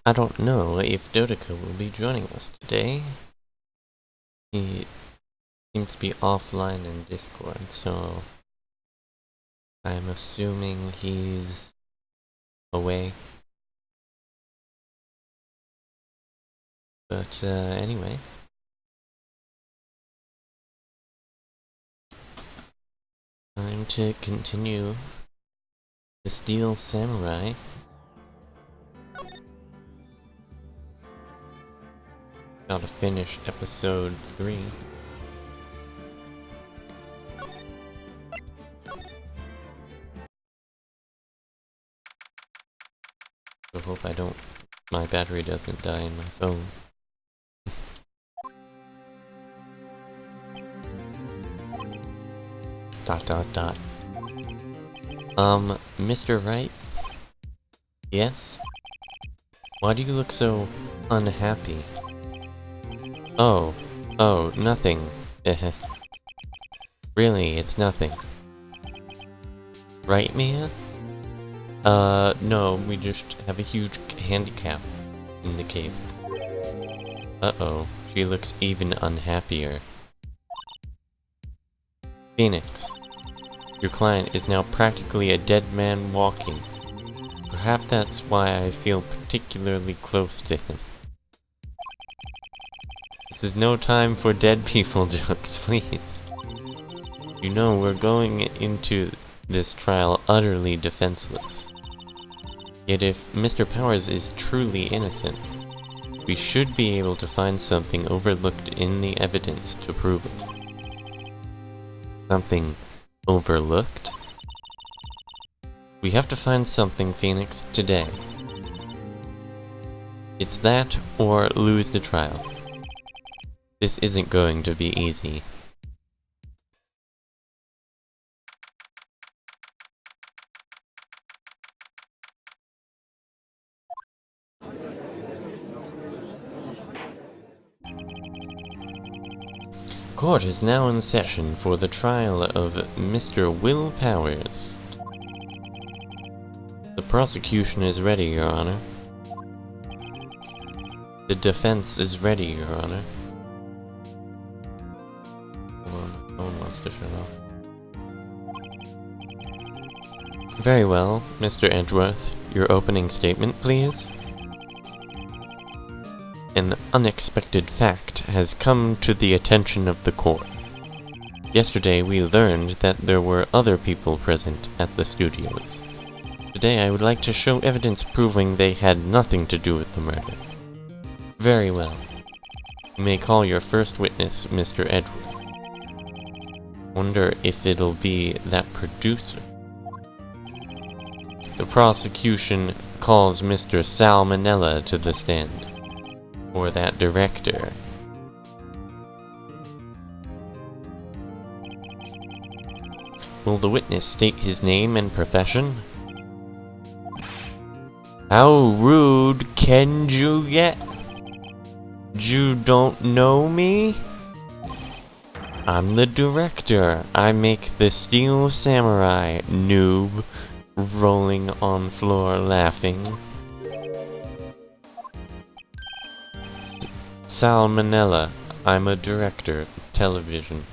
I don't know if Dodoka will be joining us today. He seems to be offline in Discord, so I'm assuming he's away. But anyway. Time to continue the Steel Samurai. Gotta finish episode 3. So hope my battery doesn't die in my phone. dot dot dot. Mr. Wright? Yes? Why do you look so unhappy? Oh, nothing. Really, it's nothing. Right, Mia? No, we just have a huge handicap in the case. Uh-oh, she looks even unhappier. Phoenix, your client is now practically a dead man walking. Perhaps that's why I feel particularly close to him. This is no time for dead people jokes, please. You know, we're going into this trial utterly defenseless. Yet if Mr. Powers is truly innocent, we should be able to find something overlooked in the evidence to prove it. Something overlooked? We have to find something, Phoenix, today. It's that, or lose the trial. This isn't going to be easy. Court is now in session for the trial of Mr. Will Powers. The prosecution is ready, Your Honor. The defense is ready, Your Honor. Hold on, my phone wants to shut off. Very well, Mr. Edgeworth. Your opening statement, please. An unexpected fact has come to the attention of the court. Yesterday we learned that there were other people present at the studios. Today I would like to show evidence proving they had nothing to do with the murder. Very well. You may call your first witness, Mr. Edgeworth. Wonder if it'll be that producer. The prosecution calls Mr. Salmonella to the stand. Or that director. Will the witness state his name and profession? How rude can you get? You don't know me? I'm the director. I make the Steel Samurai, noob. Rolling on floor laughing. Salmonella. I'm a director. Television.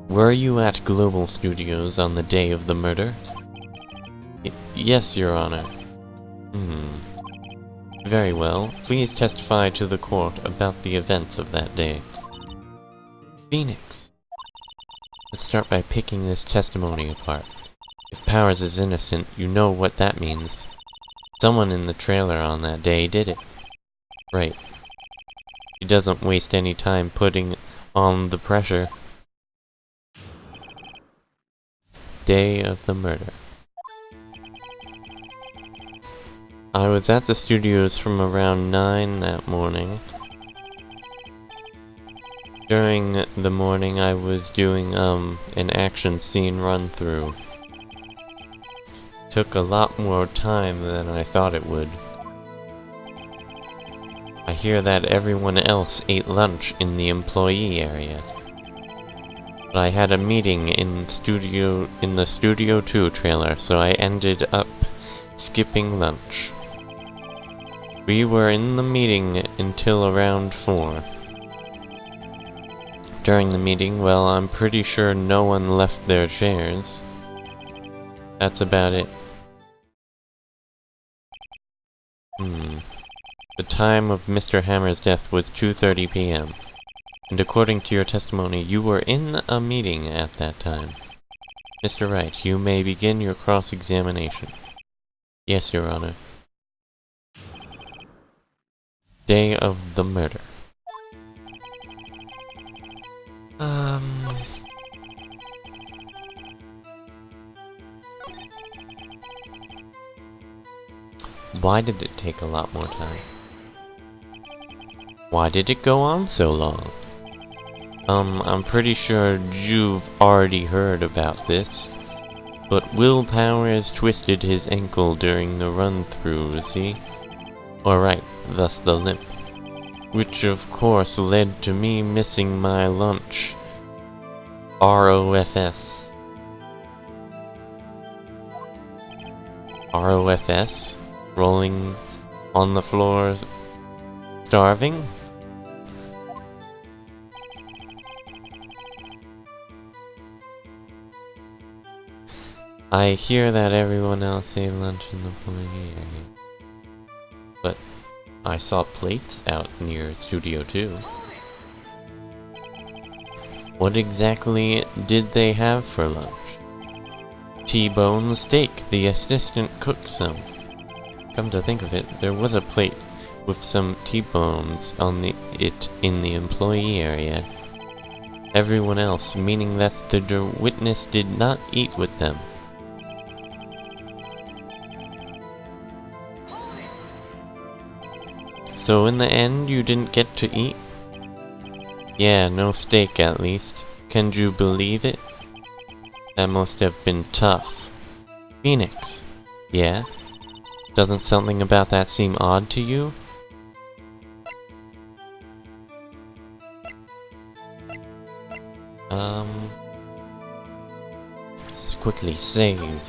Were you at Global Studios on the day of the murder? Yes, Your Honor. Very well. Please testify to the court about the events of that day. Phoenix. Let's start by picking this testimony apart. If Powers is innocent, you know what that means. Someone in the trailer on that day did it. Right. He doesn't waste any time putting on the pressure. Day of the murder. I was at the studios from around 9 that morning. During the morning I was doing an action scene run-through. Took a lot more time than I thought it would. I hear that everyone else ate lunch in the employee area. But I had a meeting in the Studio 2 trailer, so I ended up skipping lunch. We were in the meeting until around 4. During the meeting, well, I'm pretty sure no one left their chairs. That's about it. The time of Mr. Hammer's death was 2:30 p.m. And according to your testimony, you were in a meeting at that time. Mr. Wright, you may begin your cross-examination. Yes, Your Honor. Day of the murder. Why did it take a lot more time? Why did it go on so long? I'm pretty sure you've already heard about this, but Will Powers twisted his ankle during the run-through, see? Alright, thus the limp. Which of course led to me missing my lunch. ROFS. ROFS? Rolling on the floor, starving? I hear that everyone else ate lunch in the employee area. But I saw plates out near Studio 2. What exactly did they have for lunch? T-bone steak. The assistant cooked some. Come to think of it, there was a plate with some T-bones on it in the employee area. Everyone else, meaning that the witness did not eat with them. So in the end, you didn't get to eat? Yeah, no steak at least. Can you believe it? That must have been tough. Phoenix. Yeah? Doesn't something about that seem odd to you? Let's quickly save.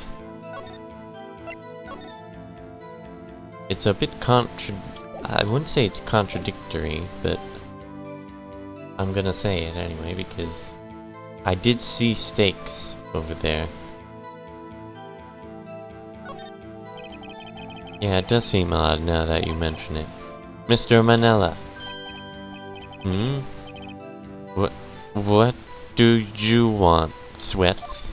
It's a bit I wouldn't say it's contradictory, but I'm gonna say it anyway because I did see steaks over there. Yeah, it does seem odd now that you mention it. Mr. Manella. What do you want, Sweats?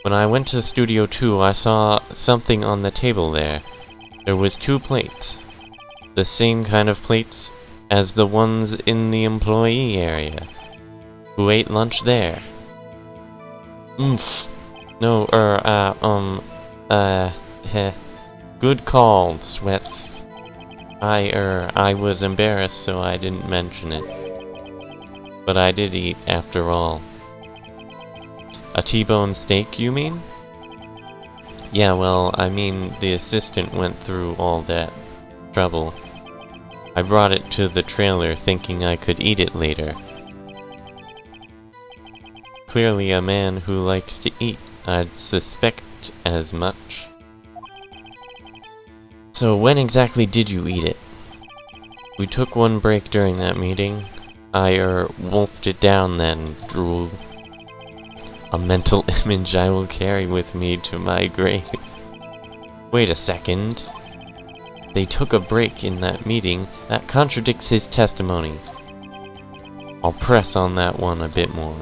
When I went to Studio 2, I saw something on the table there. There was 2 plates. The same kind of plates as the ones in the employee area. Who ate lunch there? No, heh. Good call, Sweats. I was embarrassed, so I didn't mention it. But I did eat, after all. A T-bone steak, you mean? Yeah, well, I mean, the assistant went through all that trouble. I brought it to the trailer thinking I could eat it later. Clearly a man who likes to eat, I'd suspect as much. So when exactly did you eat it? We took one break during that meeting. I wolfed it down then, drool. A mental image I will carry with me to my grave. Wait a second. They took a break in that meeting. That contradicts his testimony. I'll press on that one a bit more.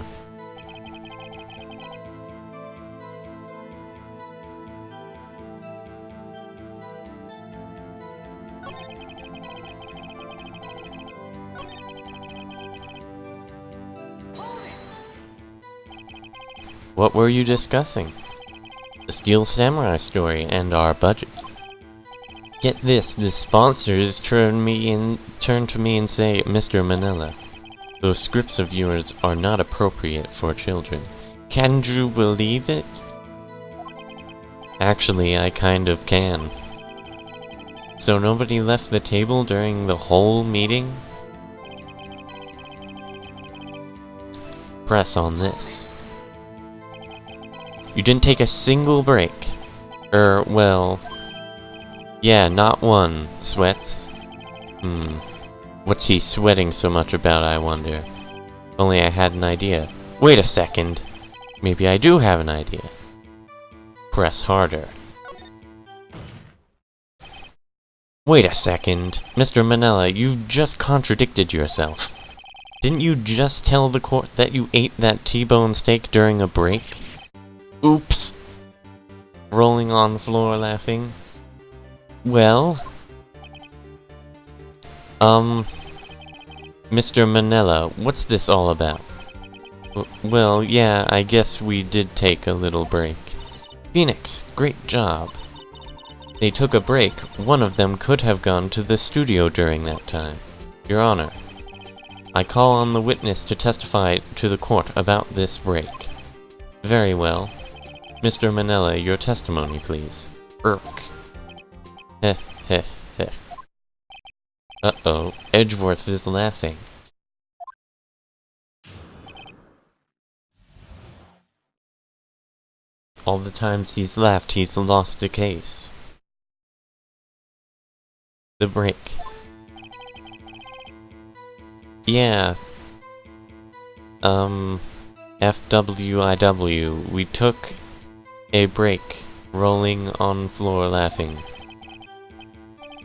What were you discussing? The Steel Samurai story and our budget. Get this, the sponsors turn to me and say, Mr. Manila, those scripts of yours are not appropriate for children. Can you believe it? Actually, I kind of can. So nobody left the table during the whole meeting? Press on this. You didn't take a single break. Well... Yeah, not one. Sweats? What's he sweating so much about, I wonder? If only I had an idea. Wait a second! Maybe I do have an idea. Press harder. Wait a second. Mr. Manella, you've just contradicted yourself. Didn't you just tell the court that you ate that T-bone steak during a break? Oops. Rolling on the floor laughing. Well... Mr. Manella, what's this all about? Well, yeah, I guess we did take a little break. Phoenix, great job. They took a break. One of them could have gone to the studio during that time. Your Honor, I call on the witness to testify to the court about this break. Very well. Mr. Manella, your testimony, please. Irk. Heh heh heh. Uh-oh, Edgeworth is laughing. All the times he's laughed, he's lost a case. The break. Yeah. FWIW. We took a break, rolling on floor laughing.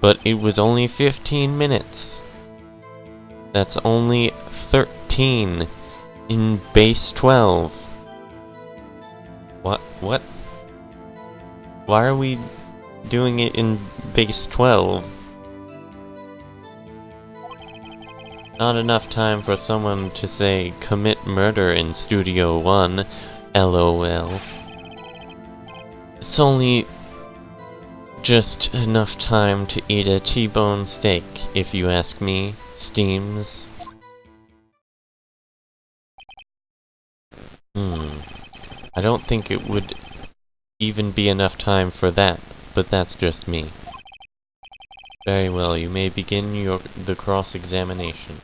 But it was only 15 minutes. That's only 13 in base 12. What? Why are we doing it in base 12? Not enough time for someone to say, commit murder in Studio 1, LOL. It's only just enough time to eat a T-bone steak, if you ask me, Steams. I don't think it would even be enough time for that, but that's just me. Very well, you may begin the cross-examination.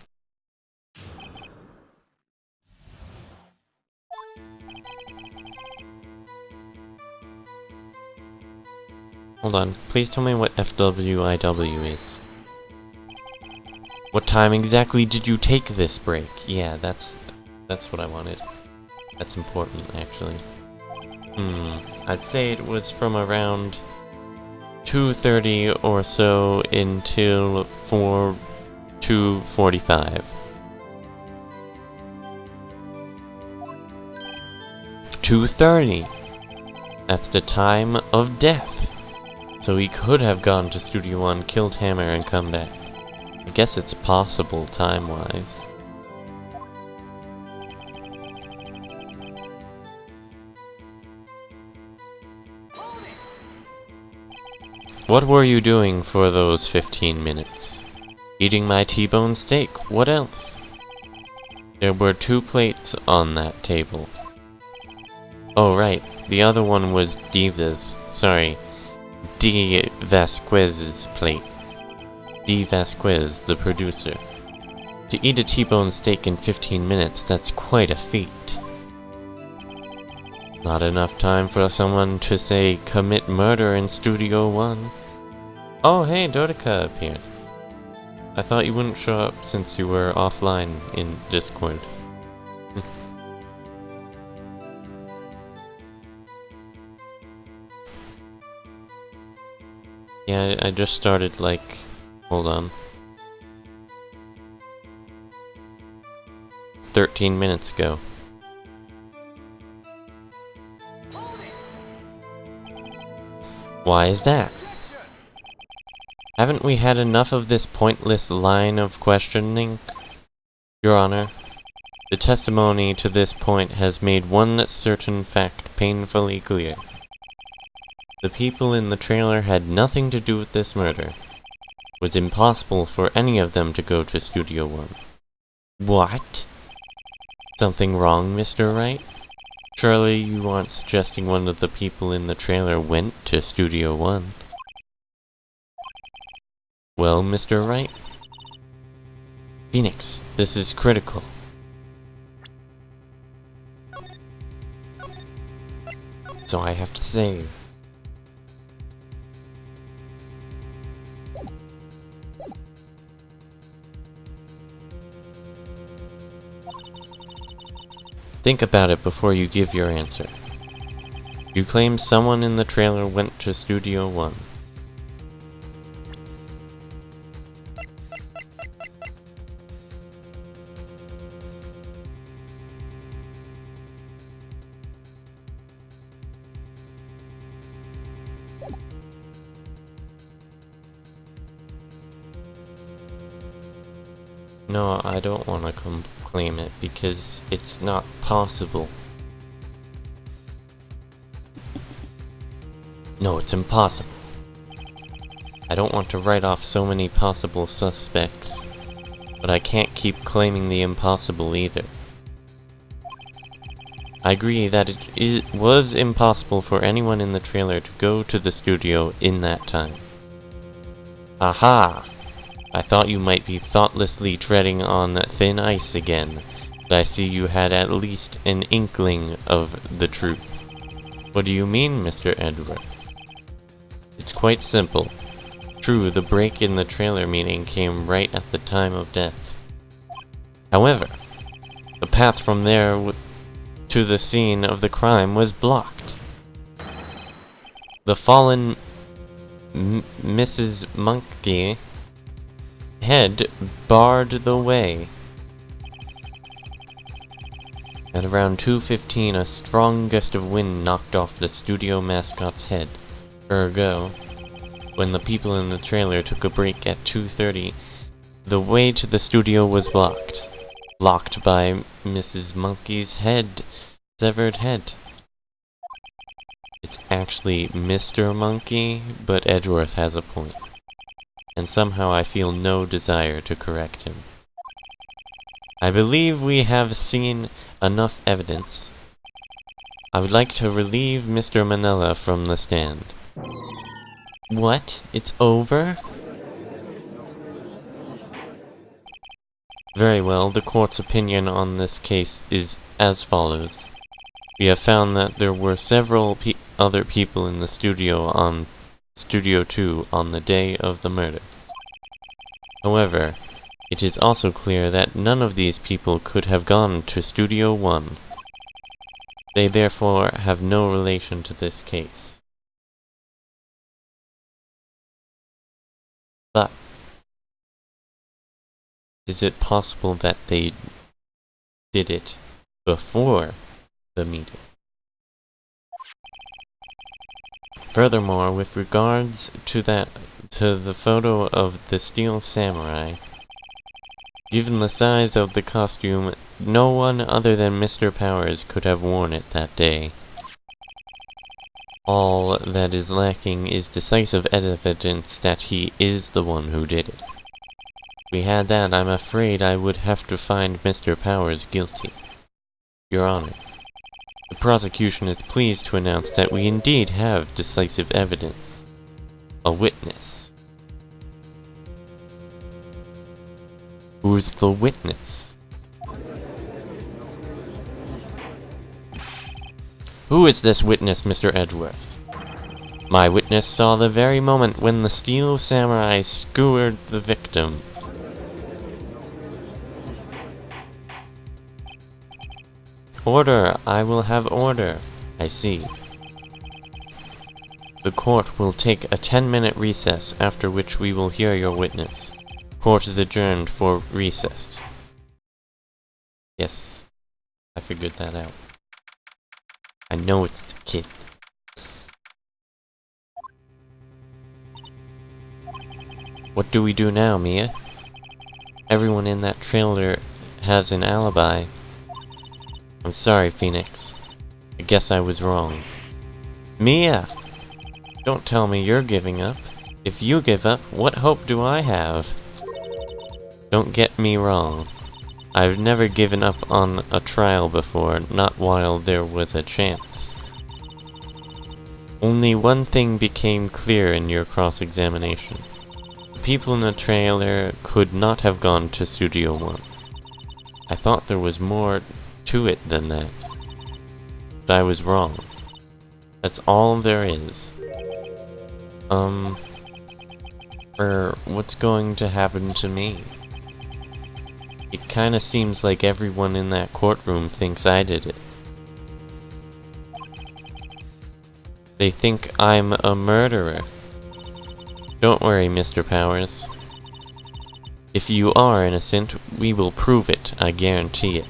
Hold on, please tell me what FWIW is. What time exactly did you take this break? Yeah, that's what I wanted. That's important, actually. I'd say it was from around 2:30 or so until 2:45. 2:30! That's the time of death! So he could have gone to Studio 1, killed Hammer, and come back. I guess it's possible, time-wise. What were you doing for those 15 minutes? Eating my T-bone steak. What else? There were 2 plates on that table. Oh, right. The other one was Diva's. Sorry. D. Vasquez's plate. D. Vasquez, the producer. To eat a T-bone steak in 15 minutes, that's quite a feat. Not enough time for someone to say, commit murder in Studio 1. Oh, hey, Dotica appeared. I thought you wouldn't show up since you were offline in Discord. Yeah, I just started, like... Hold on. 13 minutes ago. Why is that? Haven't we had enough of this pointless line of questioning? Your Honor, the testimony to this point has made one certain fact painfully clear. The people in the trailer had nothing to do with this murder. It was impossible for any of them to go to Studio 1. What? Something wrong, Mr. Wright? Surely you aren't suggesting one of the people in the trailer went to Studio 1. Well, Mr. Wright? Phoenix, this is critical. So I have to say, Think about it before you give your answer. You claim someone in the trailer went to Studio 1. No, I don't want to claim it because it's not possible. No, it's impossible. I don't want to write off so many possible suspects, but I can't keep claiming the impossible either. I agree that it was impossible for anyone in the trailer to go to the studio in that time. Aha! I thought you might be thoughtlessly treading on thin ice again, but I see you had at least an inkling of the truth. What do you mean, Mr. Edgeworth? It's quite simple. True, the break in the trailer meeting came right at the time of death. However, the path from there to the scene of the crime was blocked. The fallen Mrs. Monkey head barred the way. At around 2:15, a strong gust of wind knocked off the studio mascot's head. Ergo, when the people in the trailer took a break at 2:30, the way to the studio was blocked. Blocked by Mrs. Monkey's severed head. It's actually Mr. Monkey, but Edgeworth has a point. And somehow I feel no desire to correct him. I believe we have seen enough evidence. I would like to relieve Mr. Manella from the stand. What? It's over? Very well, the court's opinion on this case is as follows. We have found that there were several other people in the studio on Studio 2 on the day of the murder. However, it is also clear that none of these people could have gone to Studio 1. They therefore have no relation to this case. But is it possible that they did it before the meeting? Furthermore, with regards to the photo of the Steel Samurai, given the size of the costume, no one other than Mr. Powers could have worn it that day. All that is lacking is decisive evidence that he is the one who did it. If we had that, I'm afraid I would have to find Mr. Powers guilty. Your Honor, the prosecution is pleased to announce that we indeed have decisive evidence. A witness. Who's the witness? Who is this witness, Mr. Edgeworth? My witness saw the very moment when the Steel Samurai skewered the victim. Order! I will have order. I see. The court will take a 10-minute recess, after which we will hear your witness. Court is adjourned for recess. Yes, I figured that out. I know it's the kid. What do we do now, Mia? Everyone in that trailer has an alibi. I'm sorry, Phoenix. I guess I was wrong. Mia! Don't tell me you're giving up. If you give up, what hope do I have? Don't get me wrong. I've never given up on a trial before, not while there was a chance. Only one thing became clear in your cross-examination. The people in the trailer could not have gone to Studio 1. I thought there was more to it than that. But I was wrong. That's all there is. What's going to happen to me? It kinda seems like everyone in that courtroom thinks I did it. They think I'm a murderer. Don't worry, Mr. Powers. If you are innocent, we will prove it, I guarantee it.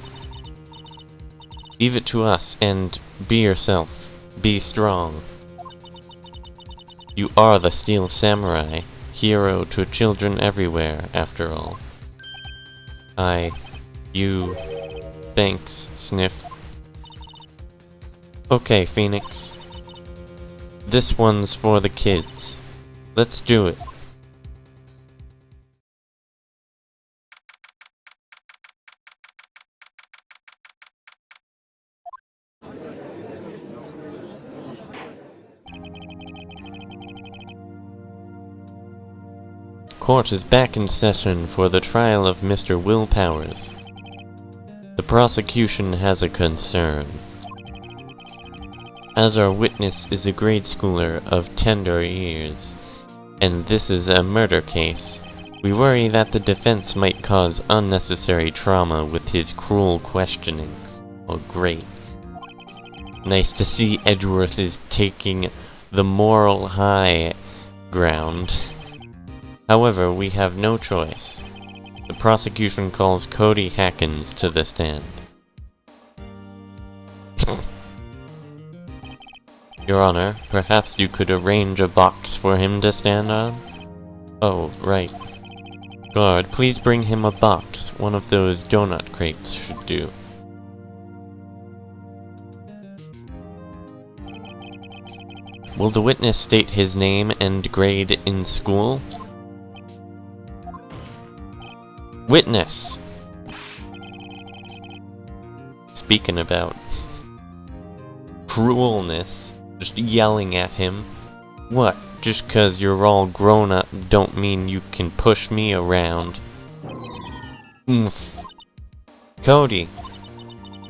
Leave it to us, and be yourself. Be strong. You are the Steel Samurai, hero to children everywhere, after all. Thanks, Sniff. Okay, Phoenix. This one's for the kids. Let's do it. Court is back in session for the trial of Mr. Will Powers. The prosecution has a concern. As our witness is a grade schooler of tender years, and this is a murder case, we worry that the defense might cause unnecessary trauma with his cruel questioning. Oh, great. Nice to see Edgeworth is taking the moral high ground. However, we have no choice. The prosecution calls Cody Hackins to the stand. Your Honor, perhaps you could arrange a box for him to stand on? Oh, right. Guard, please bring him a box. One of those donut crates should do. Will the witness state his name and grade in school? Witness! Speaking about cruelness, just yelling at him. What, just 'cause you're all grown up don't mean you can push me around? Oomph. Cody,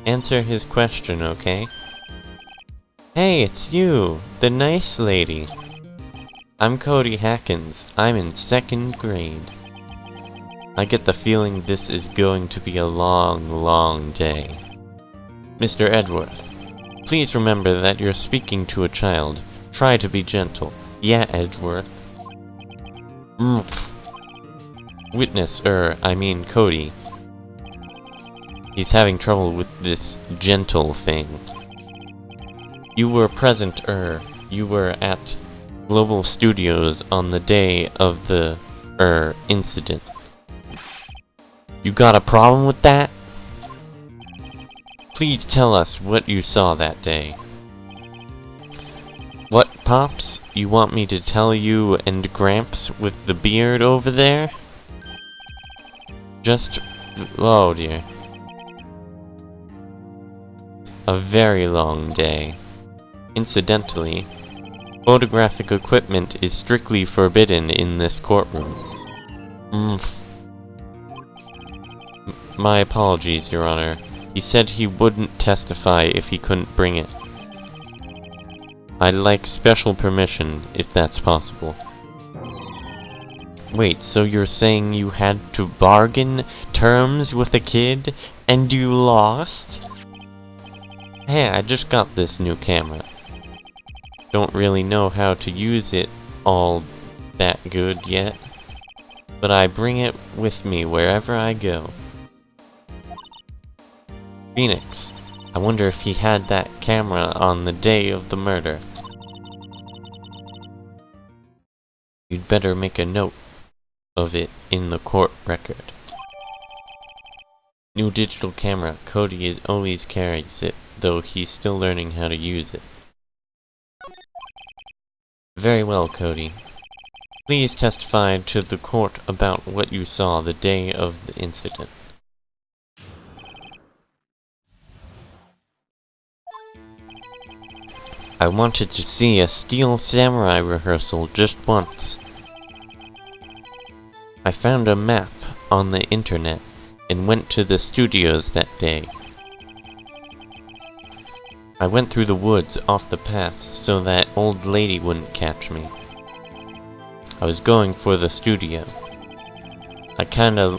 answer his question, okay? Hey, it's you, the nice lady. I'm Cody Hackins. I'm in 2nd grade. I get the feeling this is going to be a long, long day. Mr. Edgeworth, please remember that you're speaking to a child. Try to be gentle. Yeah, Edgeworth. Witness, I mean Cody. He's having trouble with this gentle thing. You were present, you were at Global Studios on the day of the, incident. You got a problem with that? Please tell us what you saw that day. What, Pops? You want me to tell you and Gramps with the beard over there? Oh dear. A very long day. Incidentally, photographic equipment is strictly forbidden in this courtroom. My apologies, Your Honor. He said he wouldn't testify if he couldn't bring it. I'd like special permission, if that's possible. Wait, so you're saying you had to bargain terms with a kid, and you lost? Hey, I just got this new camera. Don't really know how to use it all that good yet, but I bring it with me wherever I go. Phoenix, I wonder if he had that camera on the day of the murder. You'd better make a note of it in the court record. New digital camera. Cody always carries it, though he's still learning how to use it. Very well, Cody. Please testify to the court about what you saw the day of the incident. I wanted to see a Steel Samurai rehearsal just once. I found a map on the internet and went to the studios that day. I went through the woods off the path so that old lady wouldn't catch me. I was going for the studio. I kinda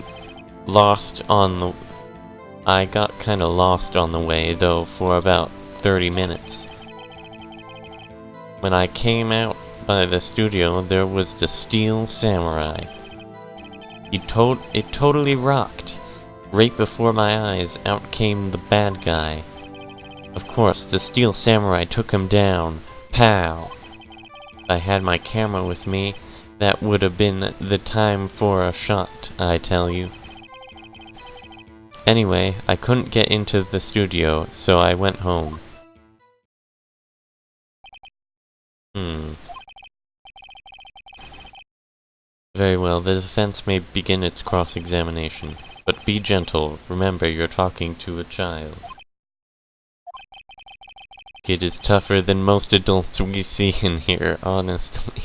lost on the... I got kinda lost on the way, though, for about 30 minutes. When I came out by the studio, there was the Steel Samurai. It totally rocked. Right before my eyes, out came the bad guy. Of course, the Steel Samurai took him down. Pow! If I had my camera with me, that would have been the time for a shot, I tell you. Anyway, I couldn't get into the studio, so I went home. Very well, the defense may begin its cross-examination. But be gentle, remember you're talking to a child. Kid is tougher than most adults we see in here, honestly.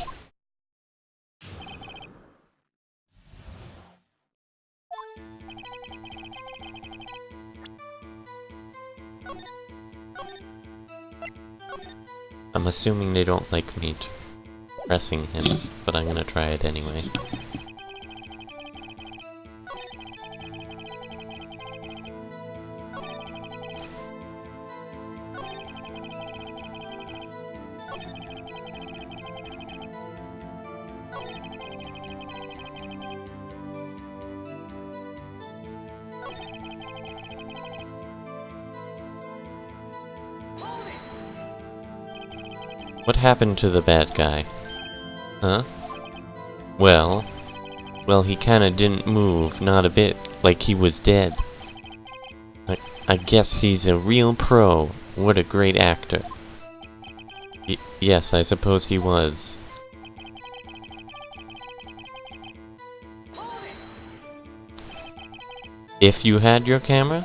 I'm assuming they don't like me pressing him, but I'm gonna try it anyway. What happened to the bad guy? Huh? Well, he kinda didn't move, not a bit, like he was dead. I guess he's a real pro. What a great actor. Yes, I suppose he was. If you had your camera?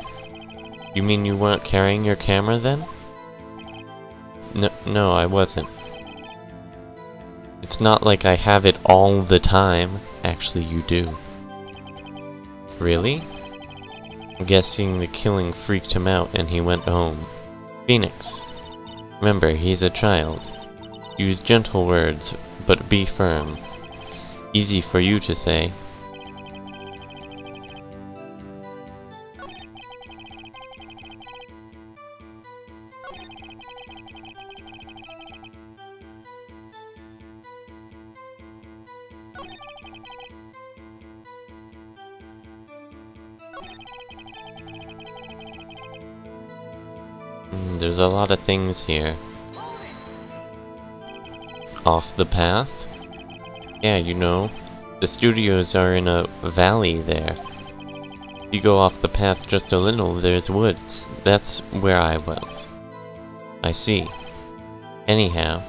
You mean you weren't carrying your camera then? No, I wasn't. It's not like I have it all the time. Actually, you do. Really? I'm guessing the killing freaked him out and he went home. Phoenix. Remember, he's a child. Use gentle words, but be firm. Easy for you to say. There's a lot of things here. Off the path? Yeah, you know, the studios are in a valley there. If you go off the path just a little, there's woods. That's where I was. I see. Anyhow.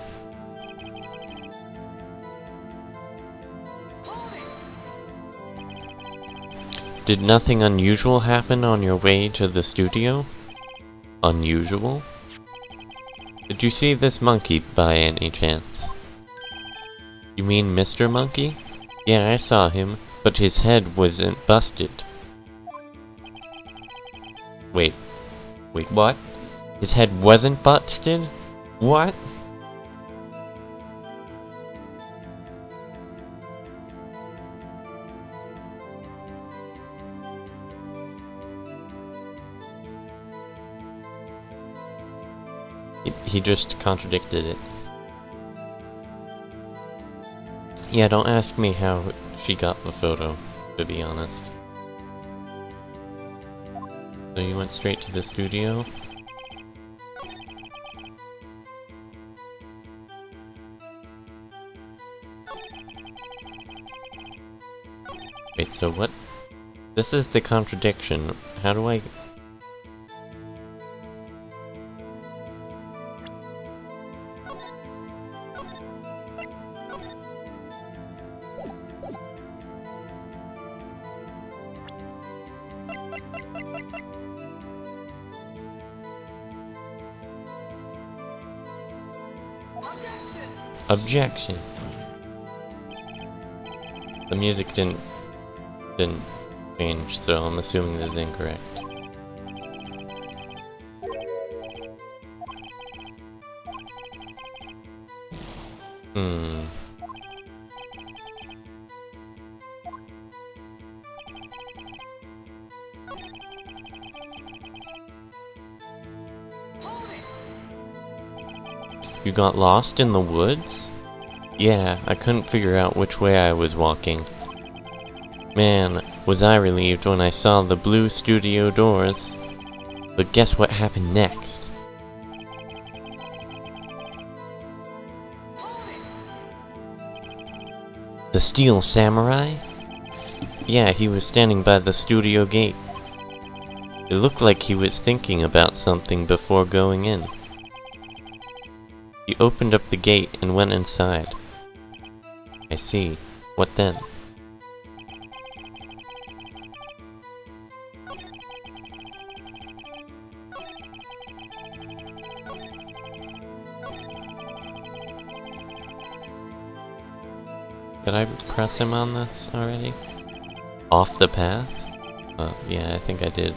Did nothing unusual happen on your way to the studio? Unusual? Did you see this monkey by any chance? You mean Mr. Monkey? Yeah, I saw him, but his head wasn't busted. Wait, what? His head wasn't busted? What? He just contradicted it. Yeah, don't ask me how she got the photo, to be honest. So you went straight to the studio? Wait, so what? This is the contradiction. How do I... Objection! The music didn't change, so I'm assuming this is incorrect. You got lost in the woods? Yeah, I couldn't figure out which way I was walking. Man, was I relieved when I saw the blue studio doors. But guess what happened next? The Steel Samurai? Yeah, he was standing by the studio gate. It looked like he was thinking about something before going in. He opened up the gate and went inside. I see. What then? Did I press him on this already? Off the path? Oh, yeah, I think I did.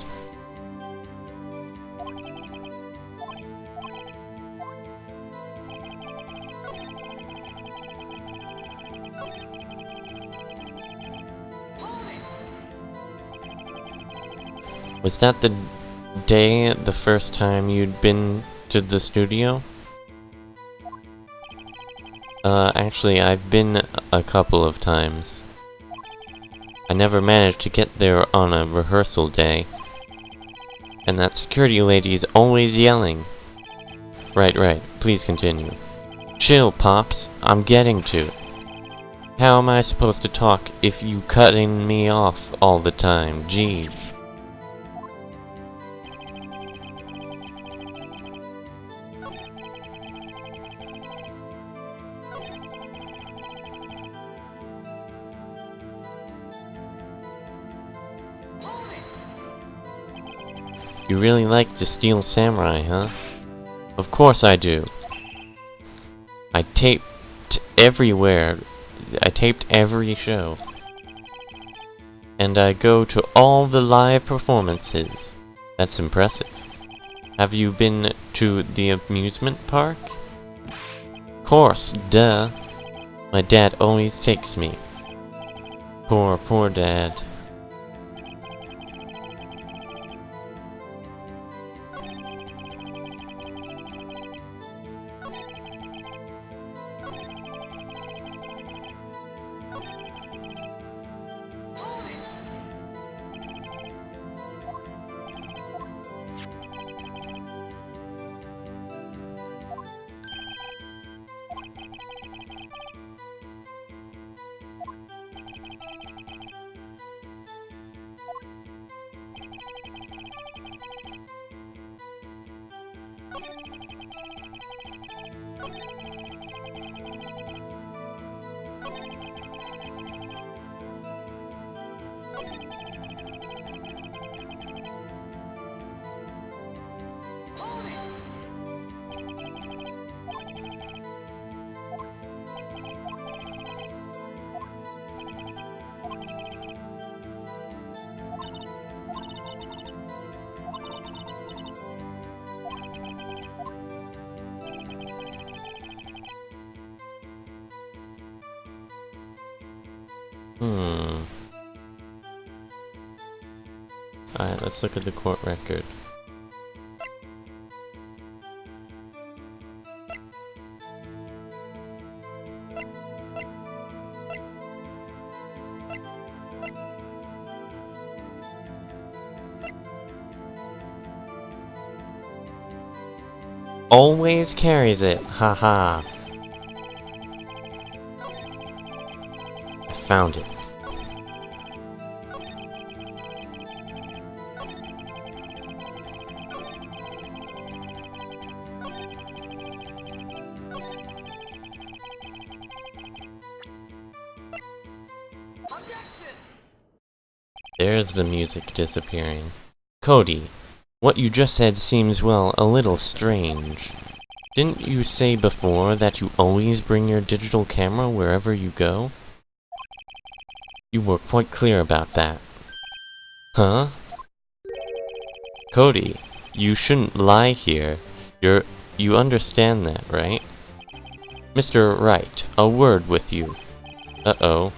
Was that the day the first time you'd been to the studio? Actually, I've been a couple of times. I never managed to get there on a rehearsal day. And that security lady is always yelling. Right, please continue. Chill, Pops, I'm getting to it. How am I supposed to talk if you cutting me off all the time? Jeez. You really like the Steel Samurai, huh? Of course I do. I taped everywhere. I taped every show. And I go to all the live performances. That's impressive. Have you been to the amusement park? Course, duh. My dad always takes me. Poor dad. Alright, let's look at the court record. Always carries it, haha. I found it. There's the music disappearing. Cody, what you just said seems, well, a little strange. Didn't you say before that you always bring your digital camera wherever you go? You were quite clear about that. Huh? Cody, you shouldn't lie here. You understand that, right? Mr. Wright, a word with you. Uh-oh.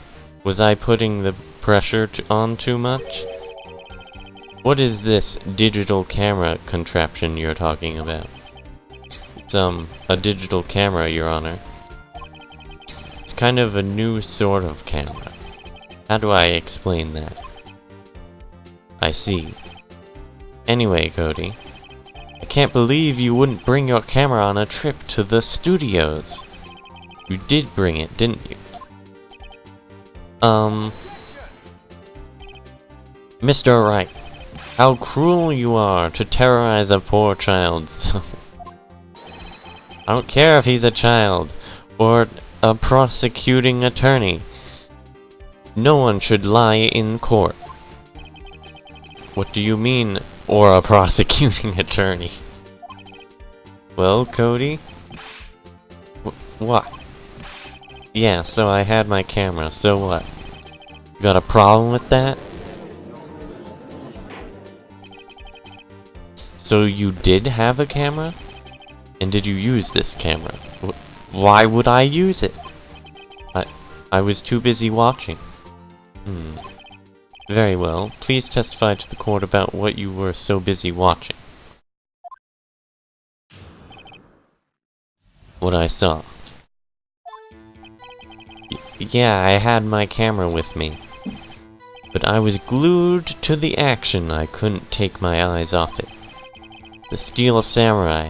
Was I putting the pressure on too much? What is this digital camera contraption you're talking about? It's a digital camera, Your Honor. It's kind of a new sort of camera. How do I explain that? I see. Anyway, Cody, I can't believe you wouldn't bring your camera on a trip to the studios. You did bring it, didn't you? Mr. Wright, how cruel you are to terrorize a poor child so... I don't care if he's a child, or a prosecuting attorney. No one should lie in court. What do you mean, or a prosecuting attorney? Well, Cody? What? Yeah, so I had my camera, so what? You got a problem with that? So you did have a camera? And did you use this camera? Why would I use it? I was too busy watching. Very well. Please testify to the court about what you were so busy watching. What I saw. Yeah, I had my camera with me. But I was glued to the action. I couldn't take my eyes off it. The Steel Samurai.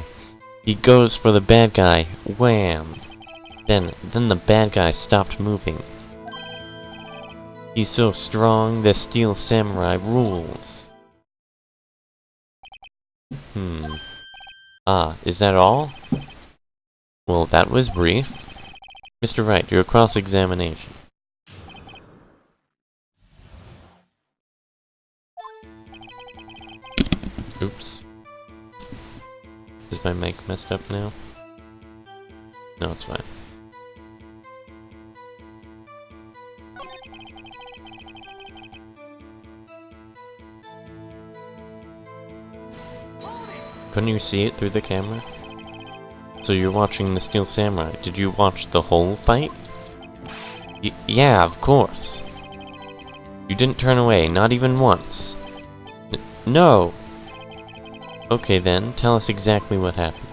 He goes for the bad guy. Wham! Then the bad guy stopped moving. He's so strong, the Steel Samurai rules. Ah, is that all? Well, that was brief. Mr. Wright, your cross-examination. Oops. Is my mic messed up now? No, it's fine. Couldn't you see it through the camera? So you're watching the Steel Samurai. Did you watch the whole fight? Yeah, of course. You didn't turn away, not even once. No! Okay then, tell us exactly what happened.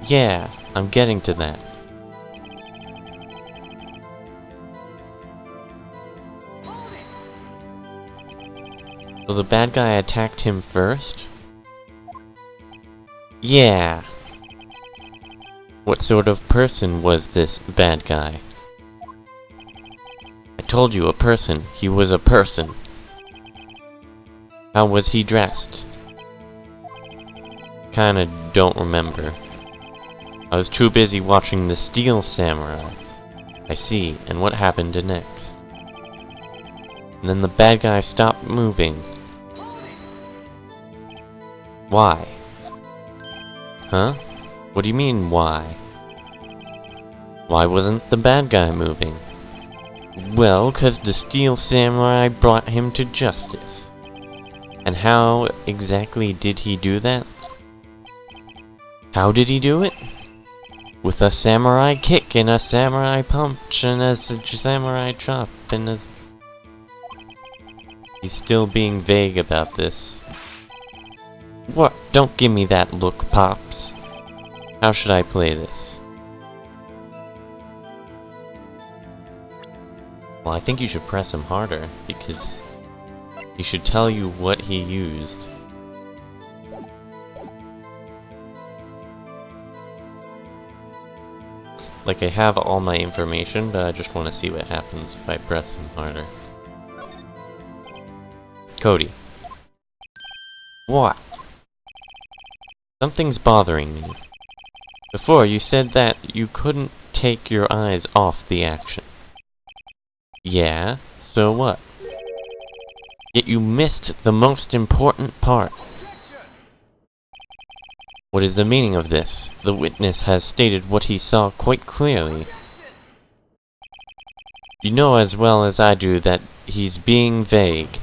Yeah, I'm getting to that. So the bad guy attacked him first? Yeah. What sort of person was this bad guy? I told you, a person. He was a person. How was he dressed? Kinda don't remember. I was too busy watching the Steel Samurai. I see, and what happened next? And then the bad guy stopped moving. Why? Huh? What do you mean, why? Why wasn't the bad guy moving? Well, 'cause the Steel Samurai brought him to justice. And how exactly did he do that? How did he do it? With a samurai kick and a samurai punch and a samurai chop and a... He's still being vague about this. What? Don't give me that look, Pops. How should I play this? Well, I think you should press him harder, because he should tell you what he used. Like, I have all my information, but I just want to see what happens if I press him harder. Cody. What? Something's bothering me. Before, you said that you couldn't take your eyes off the action. Yeah, so what? Yet you missed the most important part. What is the meaning of this? The witness has stated what he saw quite clearly. You know as well as I do that he's being vague.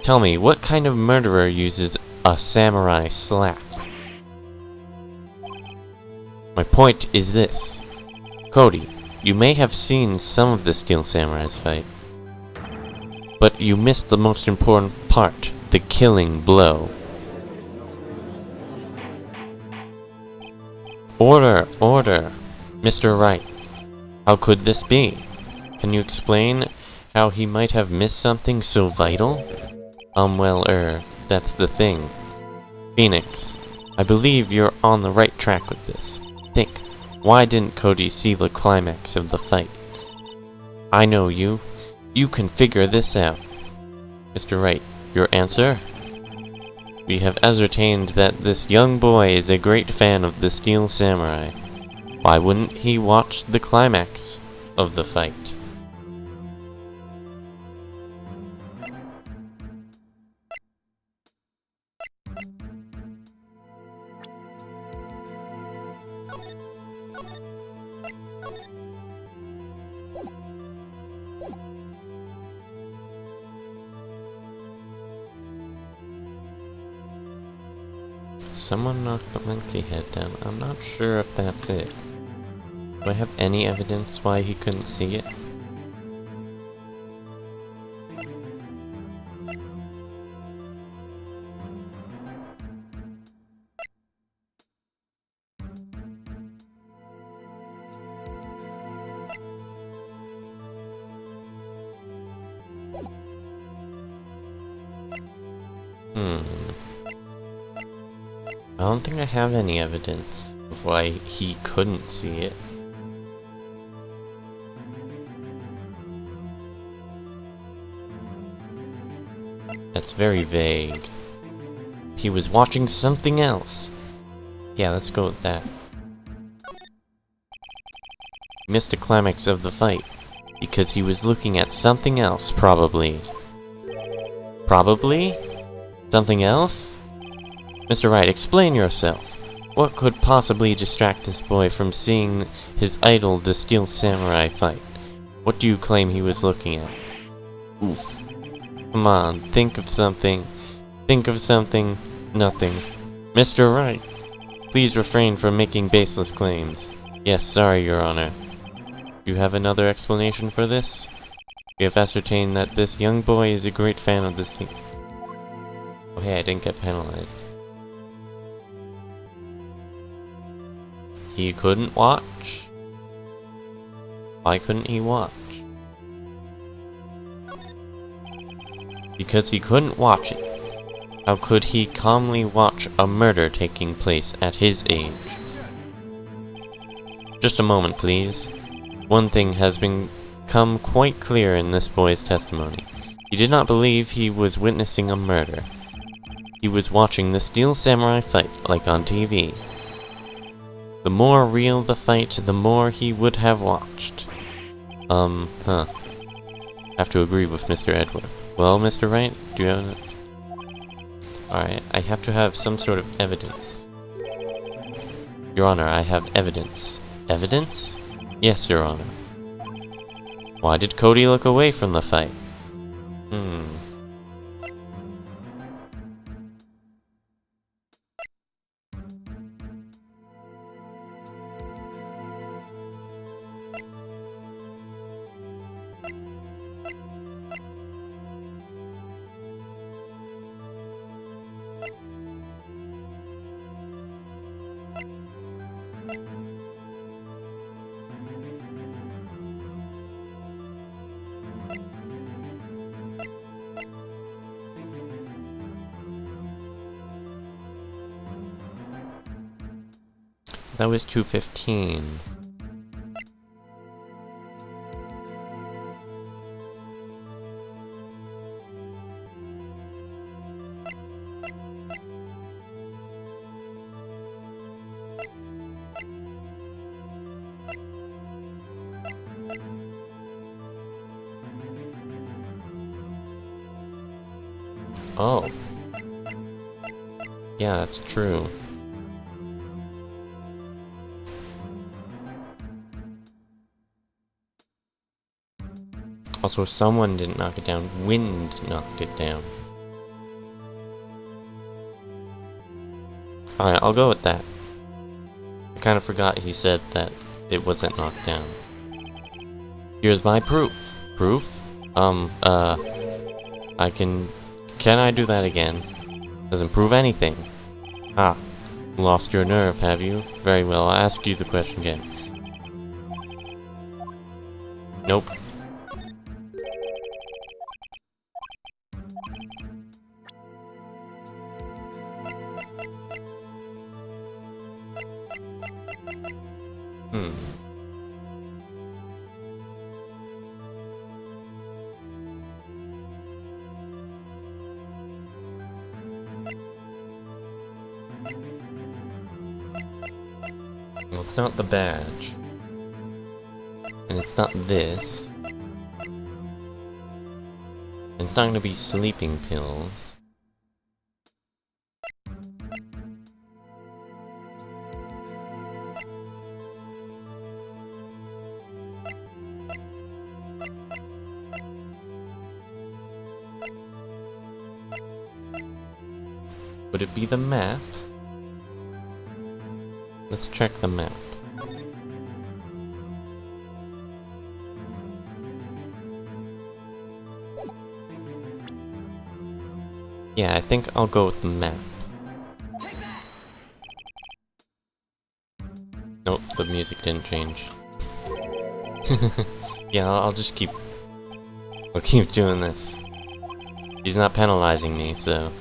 Tell me, what kind of murderer uses a samurai slap? My point is this. Cody, you may have seen some of the Steel Samurai's fight, but you missed the most important part, the killing blow. Order! Order! Mr. Wright, how could this be? Can you explain how he might have missed something so vital? Well, that's the thing. Phoenix, I believe you're on the right track with this. Think, why didn't Cody see the climax of the fight? I know you. You can figure this out. Mr. Wright, your answer? We have ascertained that this young boy is a great fan of the Steel Samurai. Why wouldn't he watch the climax of the fight? Someone knocked the monkey head down. I'm not sure if that's it. Do I have any evidence why he couldn't see it? I don't think I have any evidence of why he couldn't see it. That's very vague. He was watching something else. Yeah, let's go with that. He missed the climax of the fight because he was looking at something else, probably. Probably? Something else? Mr. Wright, explain yourself. What could possibly distract this boy from seeing his idol, the Steel Samurai, fight? What do you claim he was looking at? Oof. Come on, think of something. Think of something. Nothing. Mr. Wright, please refrain from making baseless claims. Yes, sorry, Your Honor. Do you have another explanation for this? We have ascertained that this young boy is a great fan of this team. Oh hey, I didn't get penalized. He couldn't watch? Why couldn't he watch? Because he couldn't watch it. How could he calmly watch a murder taking place at his age? Just a moment, please. One thing has become quite clear in this boy's testimony. He did not believe he was witnessing a murder. He was watching the Steel Samurai fight, like on TV. The more real the fight, the more he would have watched. Have to agree with Mr. Edworth. Well, Mr. Wright, do you have... Alright, I have to have some sort of evidence. Your Honor, I have evidence. Evidence? Yes, Your Honor. Why did Cody look away from the fight? That was 215. Oh. Yeah, that's true. Also, someone didn't knock it down. Wind knocked it down. Alright, I'll go with that. I kind of forgot he said that it wasn't knocked down. Here's my proof. Proof? I can I do that again? Doesn't prove anything. Ah. Lost your nerve, have you? Very well, I'll ask you the question again. Nope. Well, it's not the badge. And it's not this. And it's not gonna be sleeping pills. Would it be the map? Let's check the map. Yeah, I think I'll go with the map. Nope, the music didn't change. Yeah, I'll just keep... I'll keep doing this. He's not penalizing me, so...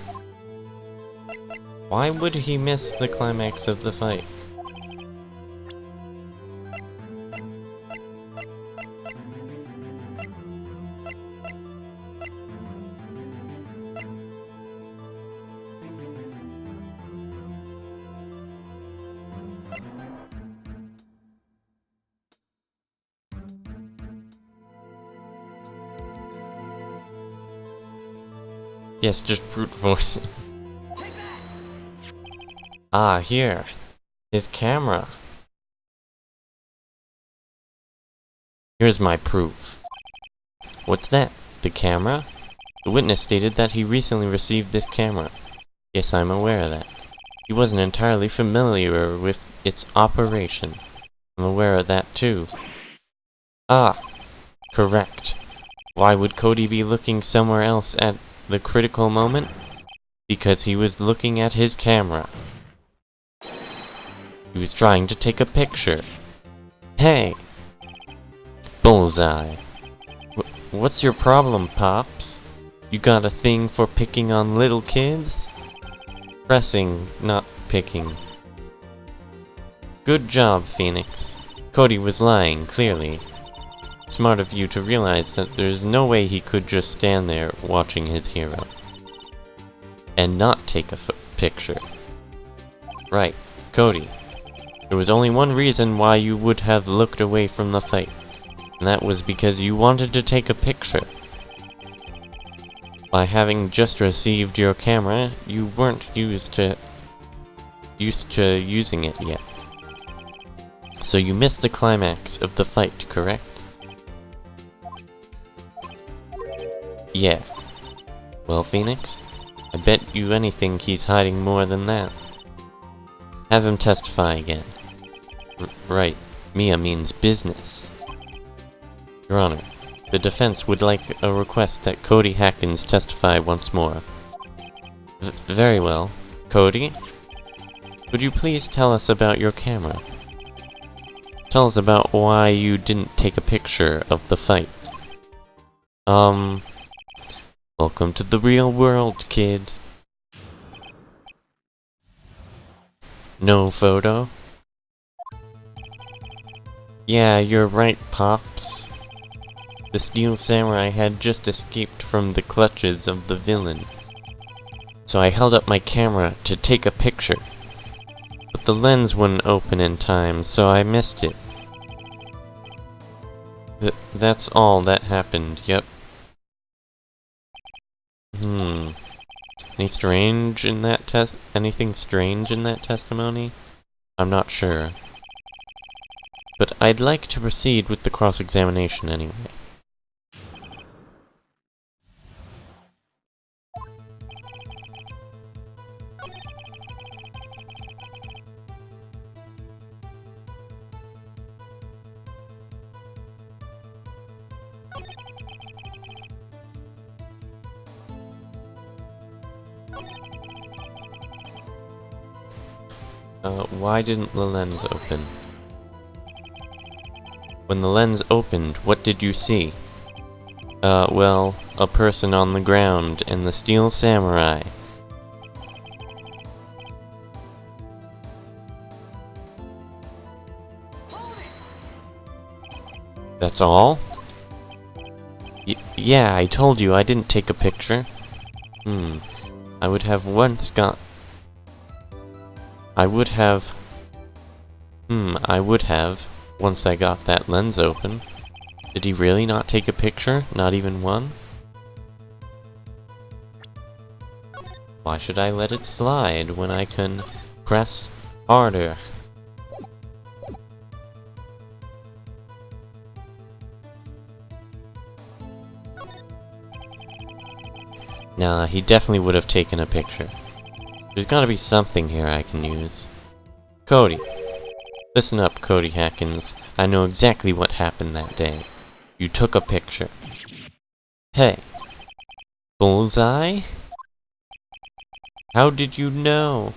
Why would he miss the climax of the fight? Yes, just brute force. Ah, here. His camera. Here's my proof. What's that? The camera? The witness stated that he recently received this camera. Yes, I'm aware of that. He wasn't entirely familiar with its operation. I'm aware of that too. Ah, correct. Why would Cody be looking somewhere else at the critical moment? Because he was looking at his camera. He was trying to take a picture. Hey! Bullseye. What's your problem, Pops? You got a thing for picking on little kids? Pressing, not picking. Good job, Phoenix. Cody was lying, clearly. Smart of you to realize that there's no way he could just stand there watching his hero. And not take a picture. Right, Cody. There was only one reason why you would have looked away from the fight. And that was because you wanted to take a picture. By having just received your camera, you weren't used to using it yet. So you missed the climax of the fight, correct? Yeah. Well, Phoenix, I bet you anything he's hiding more than that. Have him testify again. Right. Mia means business. Your Honor, the defense would like a request that Cody Hackins testify once more. Very well. Cody? Would you please tell us about your camera? Tell us about why you didn't take a picture of the fight. Welcome to the real world, kid. No photo? Yeah, you're right, Pops. The Steel Samurai had just escaped from the clutches of the villain. So I held up my camera to take a picture. But the lens wouldn't open in time, so I missed it. That's all that happened, yep. Anything strange in that testimony? I'm not sure. But I'd like to proceed with the cross-examination anyway. Why didn't the lens open? When the lens opened, what did you see? Well, a person on the ground and the steel samurai. That's all? Yeah, I told you I didn't take a picture. I would have, once once I got that lens open. Did he really not take a picture? Not even one? Why should I let it slide when I can press harder? Nah, he definitely would have taken a picture. There's gotta be something here I can use. Cody! Listen up, Cody Hackins. I know exactly what happened that day. You took a picture. Hey! Bullseye? How did you know?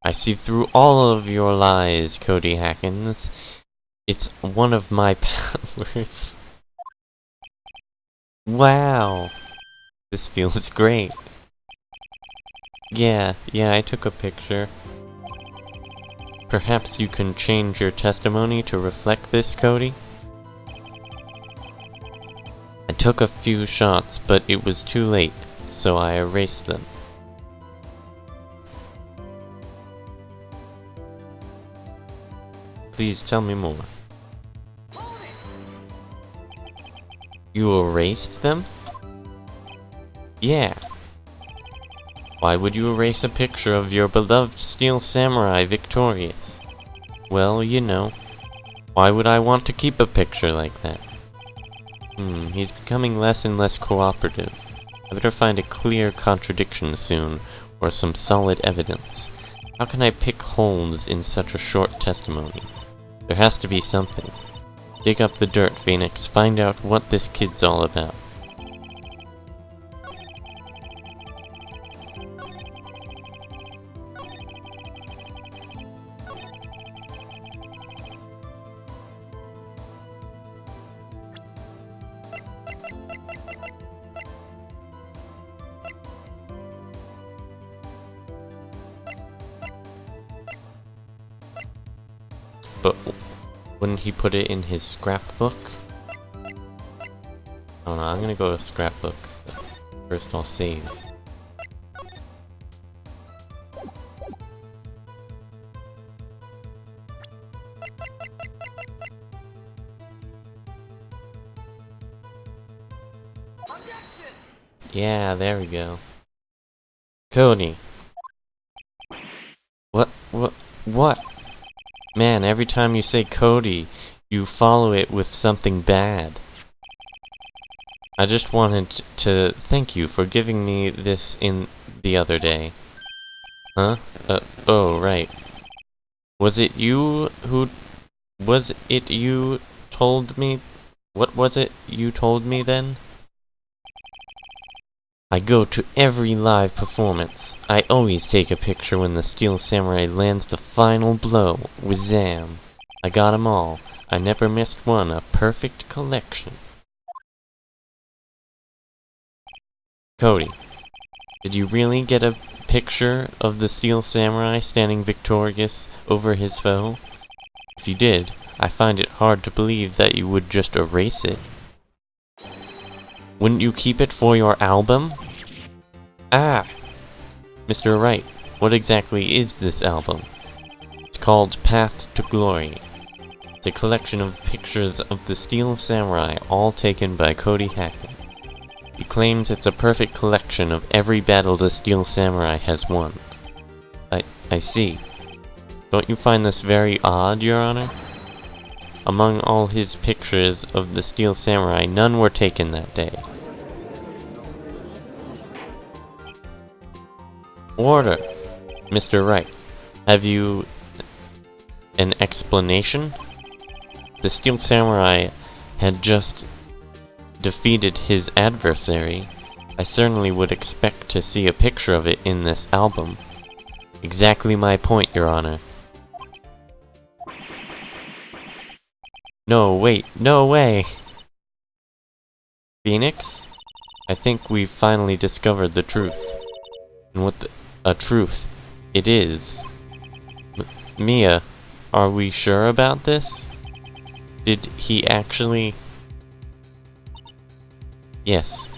I see through all of your lies, Cody Hackins. It's one of my powers. Wow! This feels great. Yeah, I took a picture. Perhaps you can change your testimony to reflect this, Cody? I took a few shots, but it was too late, so I erased them. Please tell me more. You erased them? Yeah. Why would you erase a picture of your beloved steel samurai victorious? Well, you know. Why would I want to keep a picture like that? He's becoming less and less cooperative. I better find a clear contradiction soon, or some solid evidence. How can I pick holes in such a short testimony? There has to be something. Dig up the dirt, Phoenix. Find out what this kid's all about. But wouldn't he put it in his scrapbook? Oh no, I'm gonna go with scrapbook. First I'll save. Yeah, there we go. Cody! What? Man, every time you say Cody, you follow it with something bad. I just wanted to thank you for giving me this in the other day. Huh? Oh, right. Was it you told me? What was it you told me then? I go to every live performance. I always take a picture when the Steel Samurai lands the final blow. Wazam! I got 'em all. I never missed one. A perfect collection. Cody, did you really get a picture of the Steel Samurai standing victorious over his foe? If you did, I find it hard to believe that you would just erase it. Wouldn't you keep it for your album? Ah! Mr. Wright, what exactly is this album? It's called Path to Glory. It's a collection of pictures of the Steel Samurai, all taken by Cody Hackett. He claims it's a perfect collection of every battle the Steel Samurai has won. I see. Don't you find this very odd, Your Honor? Among all his pictures of the Steel Samurai, none were taken that day. Order! Mr. Wright, have you an explanation? The Steel Samurai had just defeated his adversary. I certainly would expect to see a picture of it in this album. Exactly my point, Your Honor. No, wait, no way! Phoenix? I think we've finally discovered the truth. And what a truth it is. Mia, are we sure about this? Did he actually... Yes.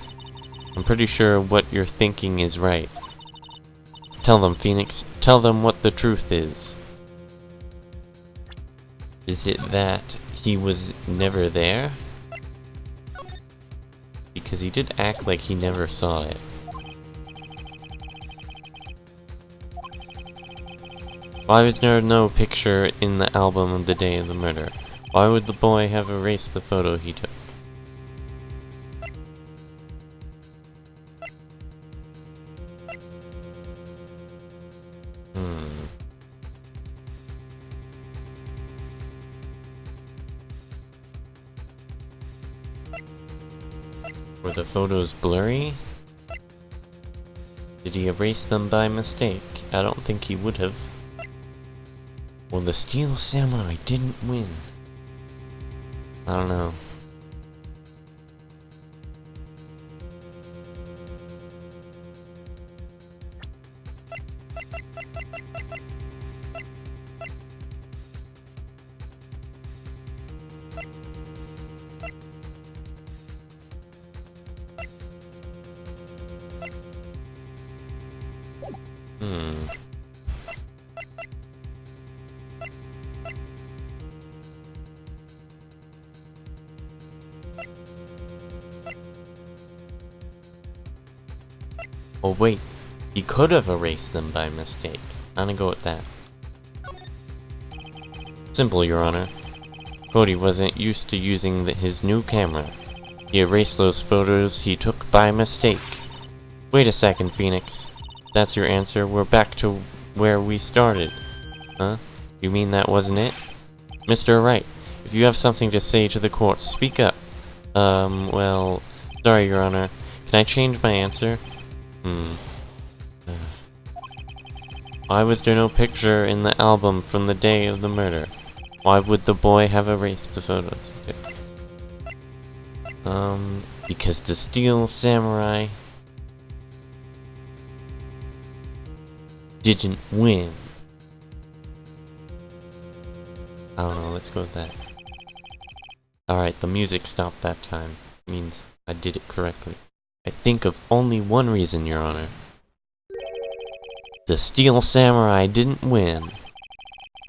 I'm pretty sure what you're thinking is right. Tell them, Phoenix. Tell them what the truth is. Is it that he was never there? Because he did act like he never saw it. Why was there no picture in the album of the day of the murder? Why would the boy have erased the photo he took? Were the photos blurry? Did he erase them by mistake? I don't think he would have. Well, the Steel Samurai didn't win. I don't know. Oh wait, he could have erased them by mistake. I'm gonna go with that. Simple, Your Honor. Cody wasn't used to using his new camera. He erased those photos he took by mistake. Wait a second, Phoenix. That's your answer? We're back to where we started. Huh? You mean that wasn't it? Mr. Wright, if you have something to say to the court, speak up. Well... Sorry, Your Honor. Can I change my answer? Why was there no picture in the album from the day of the murder? Why would the boy have erased the photos? Because the Steel Samurai didn't win. I don't know, let's go with that. Alright, the music stopped that time. Means I did it correctly. I think of only one reason, Your Honor. The Steel Samurai didn't win.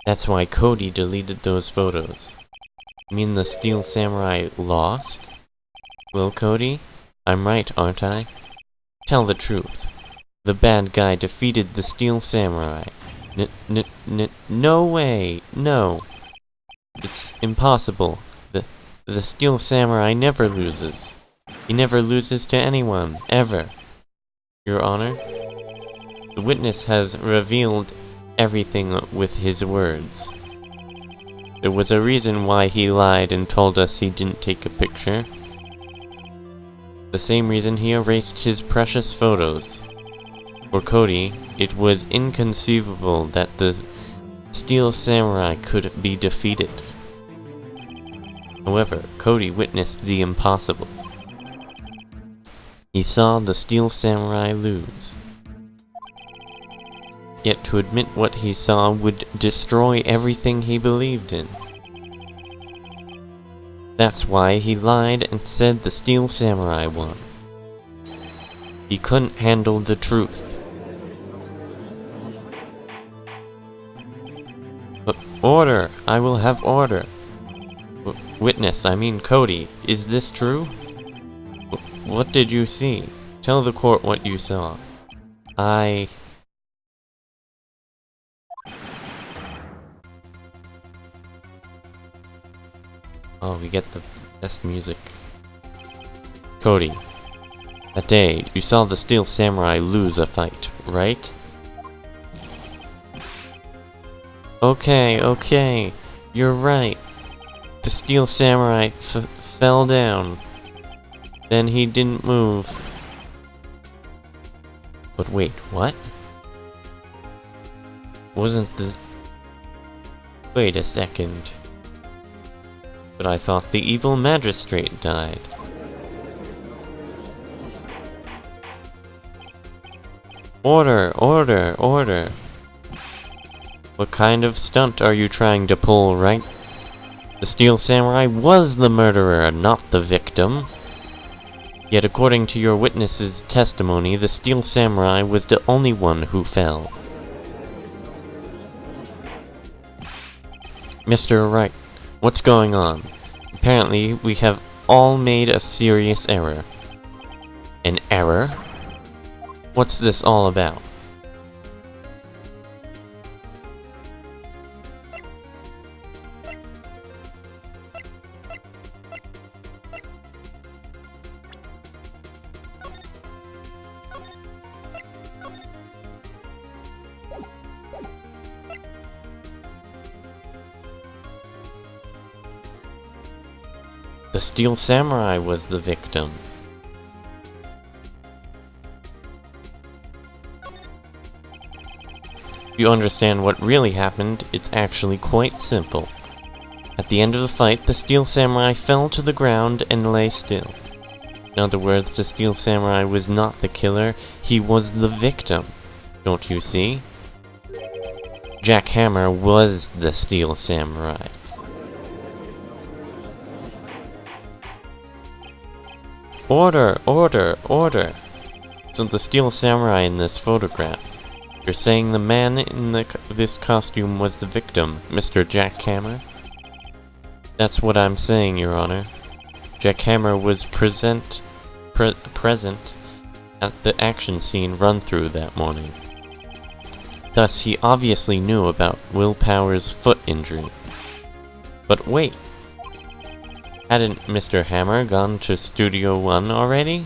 That's why Cody deleted those photos. You mean the Steel Samurai lost? Well, Cody, I'm right, aren't I? Tell the truth. The bad guy defeated the Steel Samurai. No way! No! It's impossible. The Steel Samurai never loses. He never loses to anyone, ever. Your Honor, the witness has revealed everything with his words. There was a reason why he lied and told us he didn't take a picture. The same reason he erased his precious photos. For Cody, it was inconceivable that the Steel Samurai could be defeated. However, Cody witnessed the impossible. He saw the Steel Samurai lose. Yet to admit what he saw would destroy everything he believed in. That's why he lied and said the Steel Samurai won. He couldn't handle the truth. But order! I will have order! Witness, I mean Cody, is this true? What did you see? Tell the court what you saw. Oh, we get the best music. Cody, that day, you saw the Steel Samurai lose a fight, right? Okay, you're right. The Steel Samurai fell down. Then he didn't move. But wait, what? Wasn't the... Wait a second. But I thought the evil magistrate died. Order! Order! Order! What kind of stunt are you trying to pull, Wright? The Steel Samurai was the murderer, not the victim. Yet according to your witness's testimony, the Steel Samurai was the only one who fell. Mr. Wright, what's going on? Apparently, we have all made a serious error. An error? What's this all about? The Steel Samurai was the victim. If you understand what really happened, it's actually quite simple. At the end of the fight, the Steel Samurai fell to the ground and lay still. In other words, the Steel Samurai was not the killer, he was the victim. Don't you see? Jack Hammer was the Steel Samurai. Order! Order! Order! So the Steel Samurai in this photograph. You're saying the man in this costume was the victim, Mr. Jack Hammer? That's what I'm saying, Your Honor. Jack Hammer was present at the action scene run-through that morning. Thus, he obviously knew about Will Power's foot injury. But wait! Hadn't Mr. Hammer gone to Studio 1 already?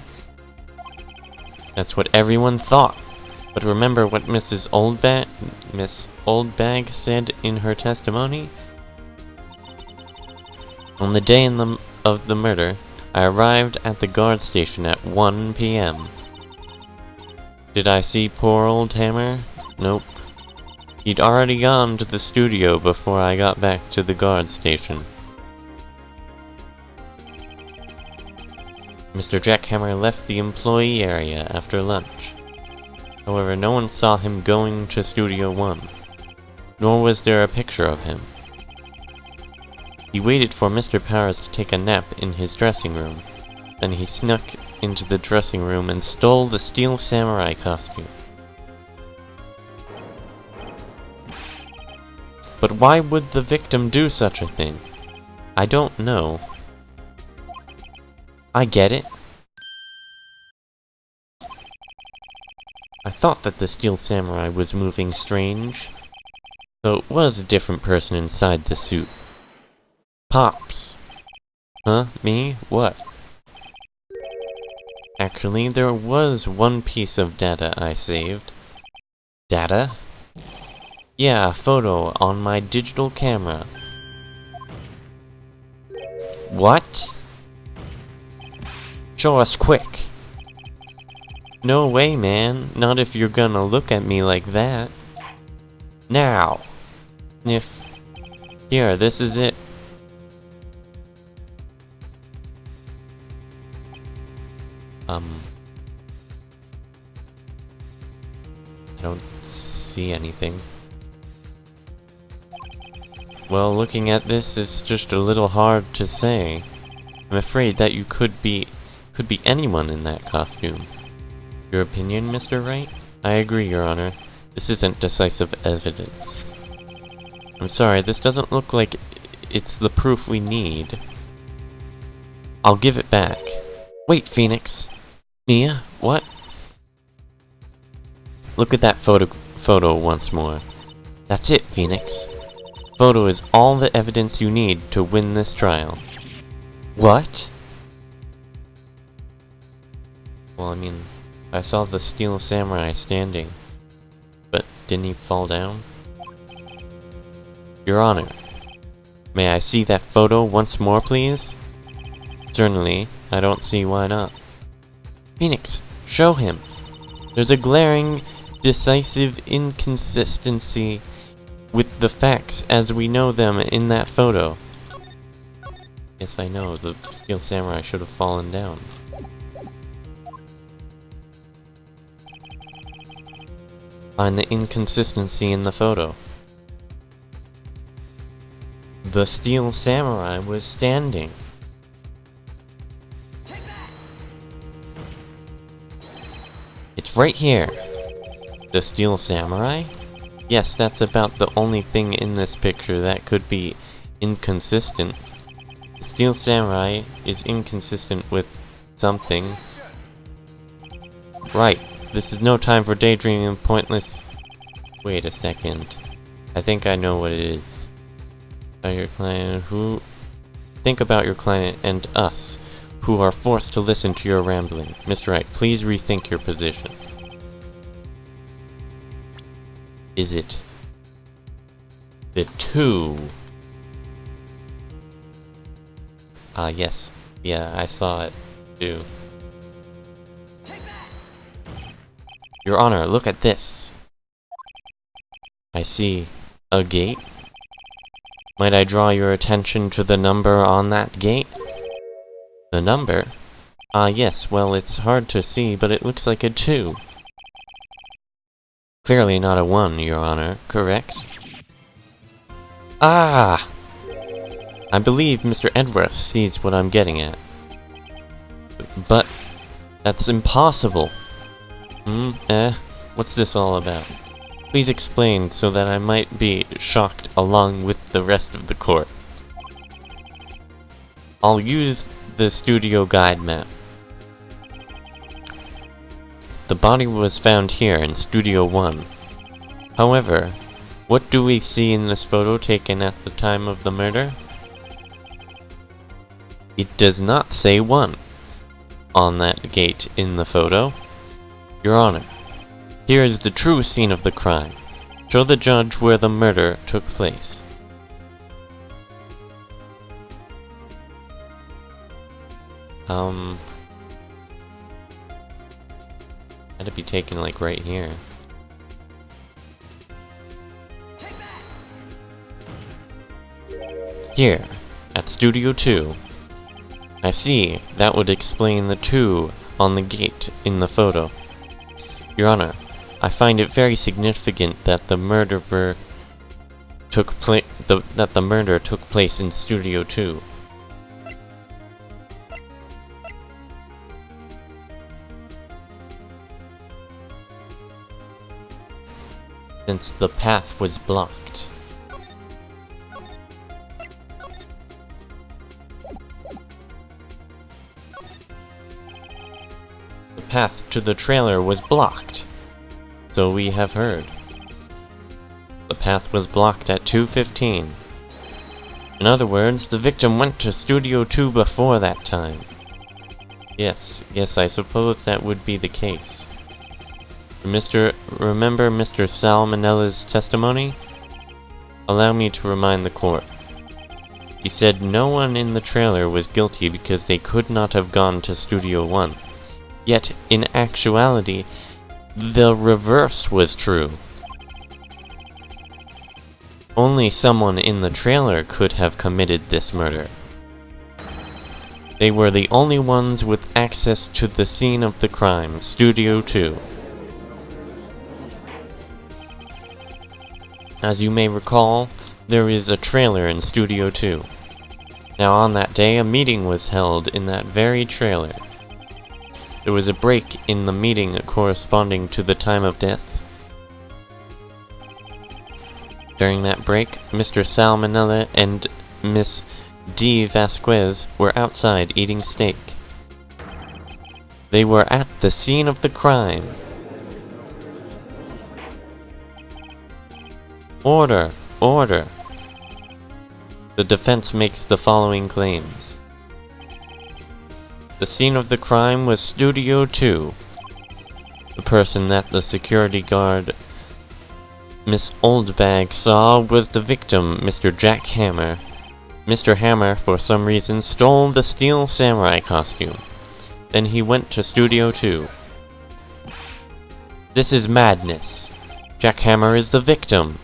That's what everyone thought. But remember what Miss Oldbag said in her testimony? On the day of the murder, I arrived at the guard station at 1 p.m. Did I see poor old Hammer? Nope. He'd already gone to the studio before I got back to the guard station. Mr. Jack Hammer left the employee area after lunch. However, no one saw him going to Studio 1, nor was there a picture of him. He waited for Mr. Powers to take a nap in his dressing room, then he snuck into the dressing room and stole the Steel Samurai costume. But why would the victim do such a thing? I don't know. I get it. I thought that the Steel Samurai was moving strange. So it was a different person inside the suit. Pops. Huh? Me? What? Actually, there was one piece of data I saved. Data? Yeah, a photo on my digital camera. What? Show us quick. No way, man. Not if you're gonna look at me like that. Now. Here, this is it. I don't see anything. Well, looking at this, it's just a little hard to say. I'm afraid that you could be anyone in that costume. Your opinion, Mr. Wright? I agree, Your Honor. This isn't decisive evidence. I'm sorry, this doesn't look like it's the proof we need. I'll give it back. Wait, Phoenix. Mia, what? Look at that photo once more. That's it, Phoenix. Photo is all the evidence you need to win this trial. What? Well, I mean, I saw the Steel Samurai standing, but didn't he fall down? Your Honor, may I see that photo once more, please? Certainly, I don't see why not. Phoenix, show him! There's a glaring, decisive inconsistency with the facts as we know them in that photo. Yes, I know, the Steel Samurai should have fallen down. Find the inconsistency in the photo. The Steel Samurai was standing. It's right here. The Steel Samurai? Yes, that's about the only thing in this picture that could be inconsistent. The Steel Samurai is inconsistent with something. Right. This is no time for daydreaming and pointless... Wait a second. I think I know what it is. About your client who... Think about your client and us, who are forced to listen to your rambling. Mr. Wright, please rethink your position. Is it... the two? Yes. Yeah, I saw it, too. Your Honor, look at this. I see a gate. Might I draw your attention to the number on that gate? The number? Yes, well, it's hard to see, but it looks like a 2. Clearly not a 1, Your Honor, correct? Ah! I believe Mr. Edworth sees what I'm getting at. But that's impossible. What's this all about? Please explain so that I might be shocked along with the rest of the court. I'll use the studio guide map. The body was found here in Studio 1. However, what do we see in this photo taken at the time of the murder? It does not say 1 on that gate in the photo. Your Honor, here is the true scene of the crime. Show the judge where the murder took place. Had to be taken like right here. Here, at Studio 2. I see, that would explain the 2 on the gate in the photo. Your Honor, I find it very significant that the murder took place in Studio 2. Since the path was blocked. The path to the trailer was blocked. So we have heard. The path was blocked at 2:15. In other words, the victim went to Studio 2 before that time. Yes, I suppose that would be the case. Remember Mr. Salmonella's testimony? Allow me to remind the court. He said no one in the trailer was guilty because they could not have gone to Studio 1. Yet, in actuality, the reverse was true. Only someone in the trailer could have committed this murder. They were the only ones with access to the scene of the crime, Studio 2. As you may recall, there is a trailer in Studio 2. Now on that day, a meeting was held in that very trailer. There was a break in the meeting corresponding to the time of death. During that break, Mr. Salmonella and Miss D. Vasquez were outside eating steak. They were at the scene of the crime. Order! Order! The defense makes the following claims. The scene of the crime was Studio 2. The person that the security guard, Miss Oldbag, saw was the victim, Mr. Jack Hammer. Mr. Hammer, for some reason, stole the Steel Samurai costume. Then he went to Studio 2. This is madness. Jack Hammer is the victim.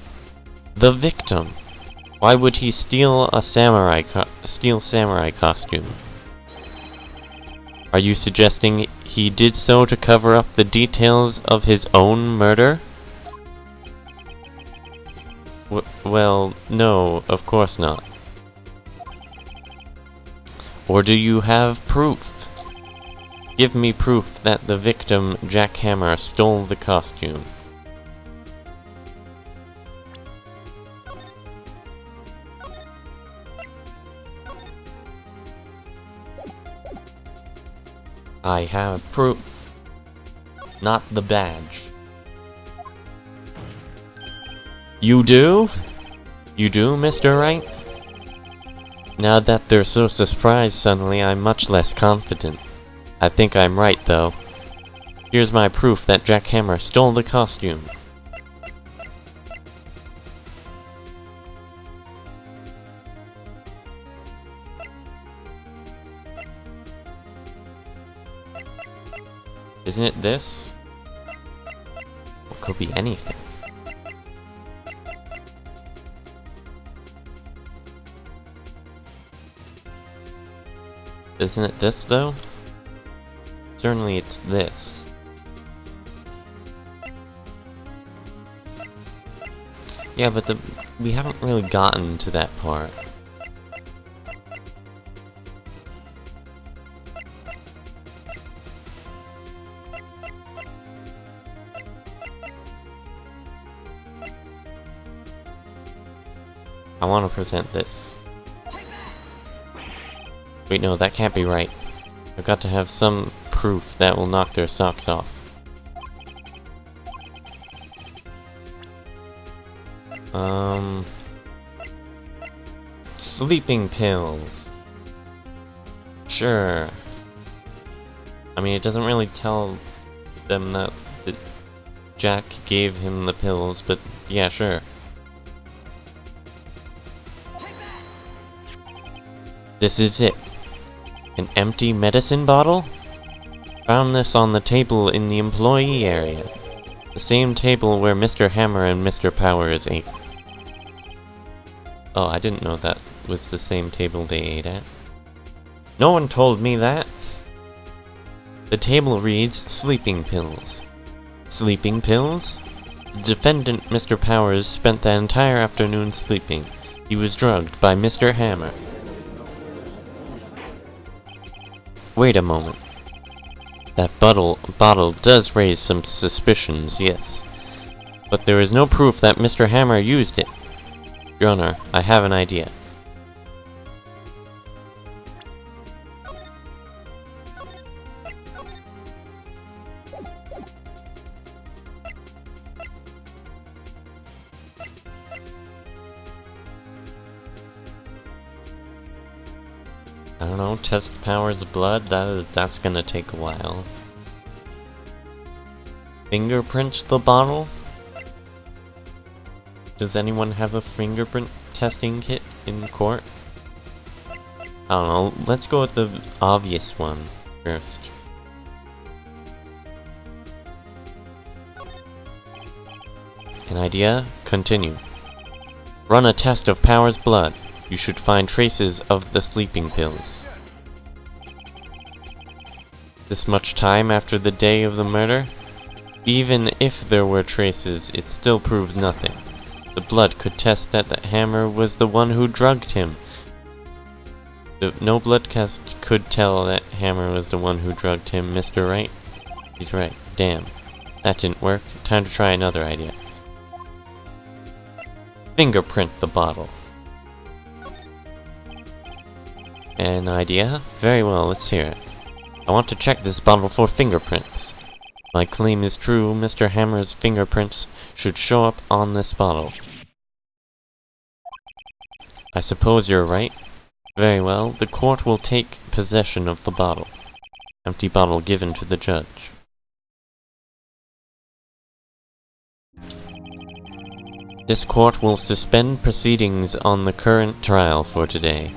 The victim! Why would he steal a samurai costume? Are you suggesting he did so to cover up the details of his own murder? Well, no, of course not. Or do you have proof? Give me proof that the victim, Jackhammer, stole the costume. I have proof. Not the badge. You do? You do, Mr. Wright? Now that they're so surprised suddenly, I'm much less confident. I think I'm right, though. Here's my proof that Jackhammer stole the costume. Isn't it this? It could be anything. Isn't it this, though? Certainly it's this. Yeah, but we haven't really gotten to that part. I want to present this. Wait, no, that can't be right. I've got to have some proof that will knock their socks off. Sleeping pills. Sure. I mean, it doesn't really tell them that Jack gave him the pills, but yeah, sure. This is it. An empty medicine bottle? Found this on the table in the employee area. The same table where Mr. Hammer and Mr. Powers ate. Oh, I didn't know that was the same table they ate at. No one told me that! The table reads, sleeping pills. Sleeping pills? The defendant, Mr. Powers, spent the entire afternoon sleeping. He was drugged by Mr. Hammer. Wait a moment. That bottle does raise some suspicions, yes. But there is no proof that Mr. Hammer used it. Your Honor, I have an idea. I don't know, test Powers' blood? That's gonna take a while. Fingerprint the bottle? Does anyone have a fingerprint testing kit in court? I don't know, let's go with the obvious one first. An idea? Continue. Run a test of Powers' blood. You should find traces of the sleeping pills. This much time after the day of the murder? Even if there were traces, it still proves nothing. The blood could test that the Hammer was the one who drugged him. No blood test could tell that Hammer was the one who drugged him, Mr. Wright. He's right. Damn. That didn't work. Time to try another idea. Fingerprint the bottle. An idea? Very well, let's hear it. I want to check this bottle for fingerprints. If my claim is true, Mr. Hammer's fingerprints should show up on this bottle. I suppose you're right. Very well, the court will take possession of the bottle. Empty bottle given to the judge. This court will suspend proceedings on the current trial for today.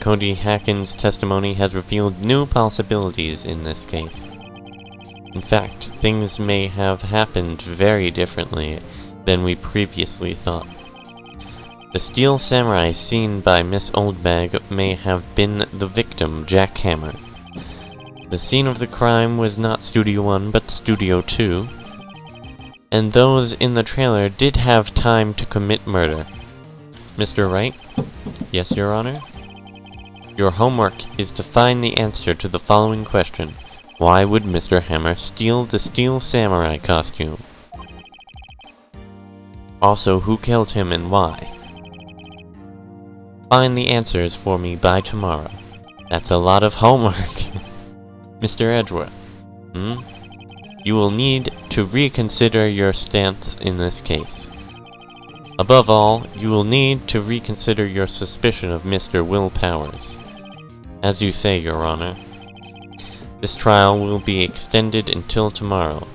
Cody Hacken's testimony has revealed new possibilities in this case. In fact, things may have happened very differently than we previously thought. The steel samurai seen by Miss Oldbag may have been the victim, Jack Hammer. The scene of the crime was not Studio 1, but Studio 2, and those in the trailer did have time to commit murder. Mr. Wright? Yes, Your Honor? Your homework is to find the answer to the following question. Why would Mr. Hammer steal the steel samurai costume? Also, who killed him and why? Find the answers for me by tomorrow. That's a lot of homework. Mr. Edgeworth, you will need to reconsider your stance in this case. Above all, you will need to reconsider your suspicion of Mr. Will Powers. As you say, Your Honor, this trial will be extended until tomorrow.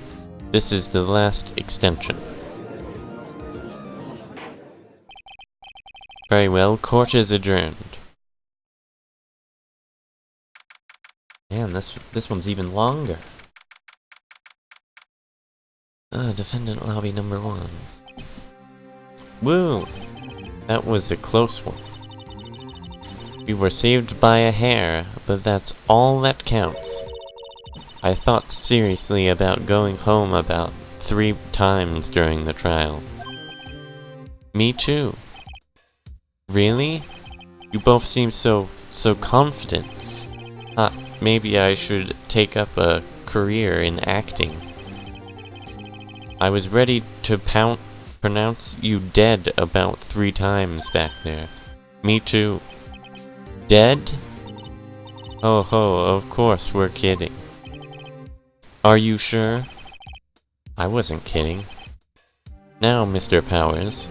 This is the last extension. Very well, court is adjourned. Man, this one's even longer. Defendant lobby number 1. Woo! That was a close one. We were saved by a hair, but that's all that counts. I thought seriously about going home about 3 times during the trial. Me too. Really? You both seem so confident. Maybe I should take up a career in acting. I was ready to pronounce you dead about 3 times back there. Me too. Dead? Oh ho, of course we're kidding. Are you sure? I wasn't kidding. Now, Mr. Powers,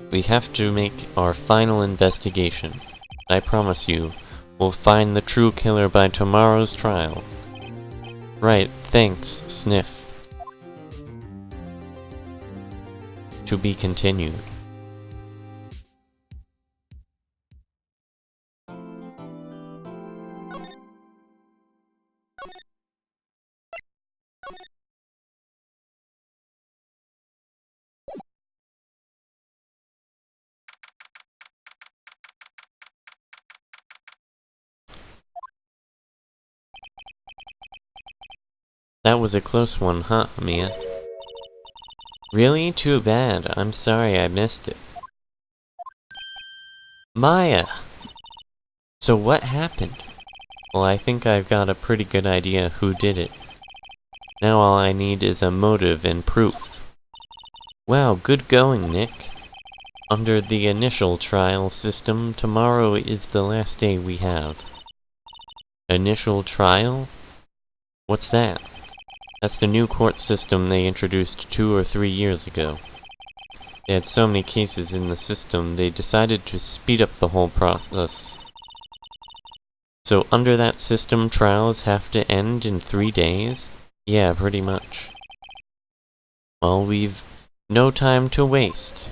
we have to make our final investigation. I promise you, we'll find the true killer by tomorrow's trial. Right, thanks, Sniff. To be continued. That was a close one, huh, Mia? Really? Too bad. I'm sorry I missed it. Maya! So what happened? Well, I think I've got a pretty good idea who did it. Now all I need is a motive and proof. Wow, good going, Nick. Under the initial trial system, tomorrow is the last day we have. Initial trial? What's that? That's the new court system they introduced 2 or 3 years ago. They had so many cases in the system, they decided to speed up the whole process. So under that system, trials have to end in 3 days? Yeah, pretty much. Well, we've no time to waste.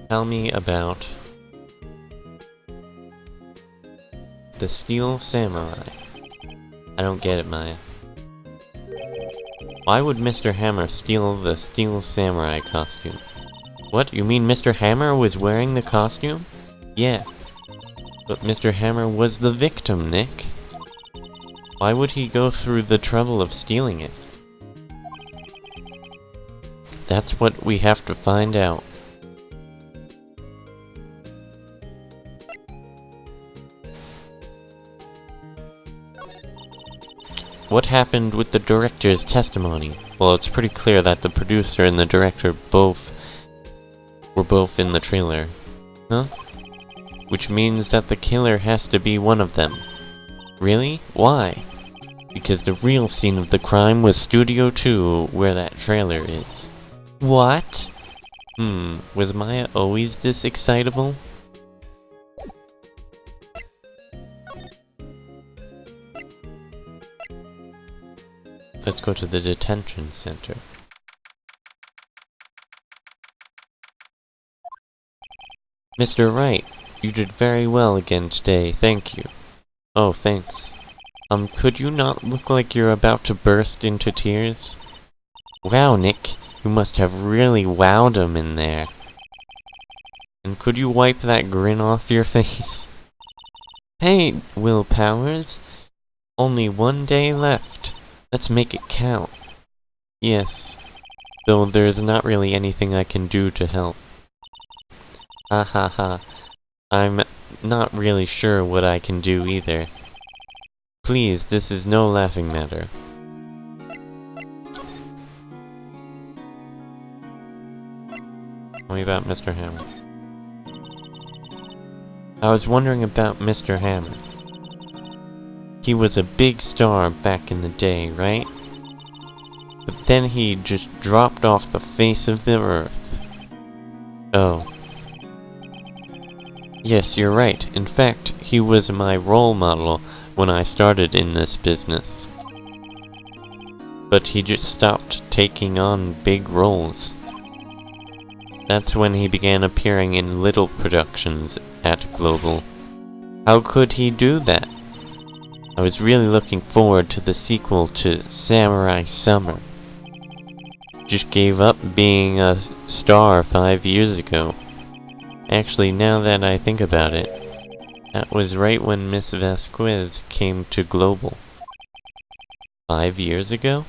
Tell me about the Steel Samurai. I don't get it, Maya. Why would Mr. Hammer steal the Steel Samurai costume? What, you mean Mr. Hammer was wearing the costume? Yeah. But Mr. Hammer was the victim, Nick. Why would he go through the trouble of stealing it? That's what we have to find out. What happened with the director's testimony? Well, it's pretty clear that the producer and the director were both in the trailer. Huh? Which means that the killer has to be one of them. Really? Why? Because the real scene of the crime was Studio 2, where that trailer is. What? Was Maya always this excitable? Let's go to the detention center. Mr. Wright, you did very well again today, thank you. Oh, thanks. Could you not look like you're about to burst into tears? Wow, Nick, you must have really wowed 'em in there. And could you wipe that grin off your face? Hey, Will Powers, only 1 day left. Let's make it count. Yes, though there's not really anything I can do to help. Ha ha ha. I'm not really sure what I can do either. Please, this is no laughing matter. Tell me about Mr. Hammer. I was wondering about Mr. Hammer. He was a big star back in the day, right? But then he just dropped off the face of the earth. Oh. Yes, you're right. In fact, he was my role model when I started in this business. But he just stopped taking on big roles. That's when he began appearing in little productions at Global. How could he do that? I was really looking forward to the sequel to Samurai Summer. Just gave up being a star 5 years ago. Actually, now that I think about it, that was right when Miss Vasquez came to Global. 5 years ago?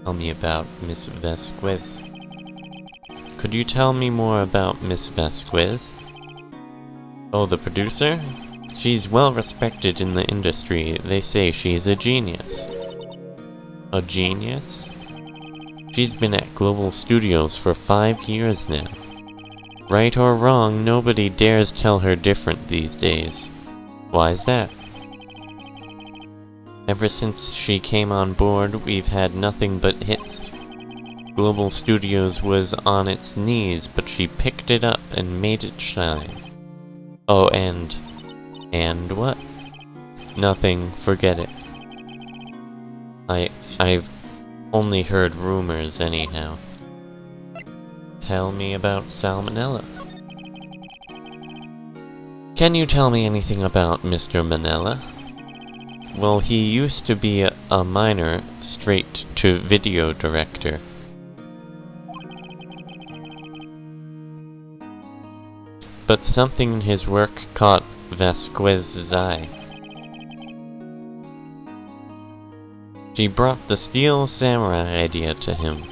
Tell me about Miss Vasquez. Could you tell me more about Miss Vasquez? Oh, the producer? She's well respected in the industry. They say she's a genius. A genius? She's been at Global Studios for 5 years now. Right or wrong, nobody dares tell her different these days. Why's that? Ever since she came on board, we've had nothing but hits. Global Studios was on its knees, but she picked it up and made it shine. Oh, and what? Nothing, forget it. I've only heard rumors anyhow. Tell me about Salmonella. Can you tell me anything about Mr. Manella? Well, he used to be a minor straight-to-video director. But something in his work caught Vasquez's eye. She brought the Steel Samurai idea to him.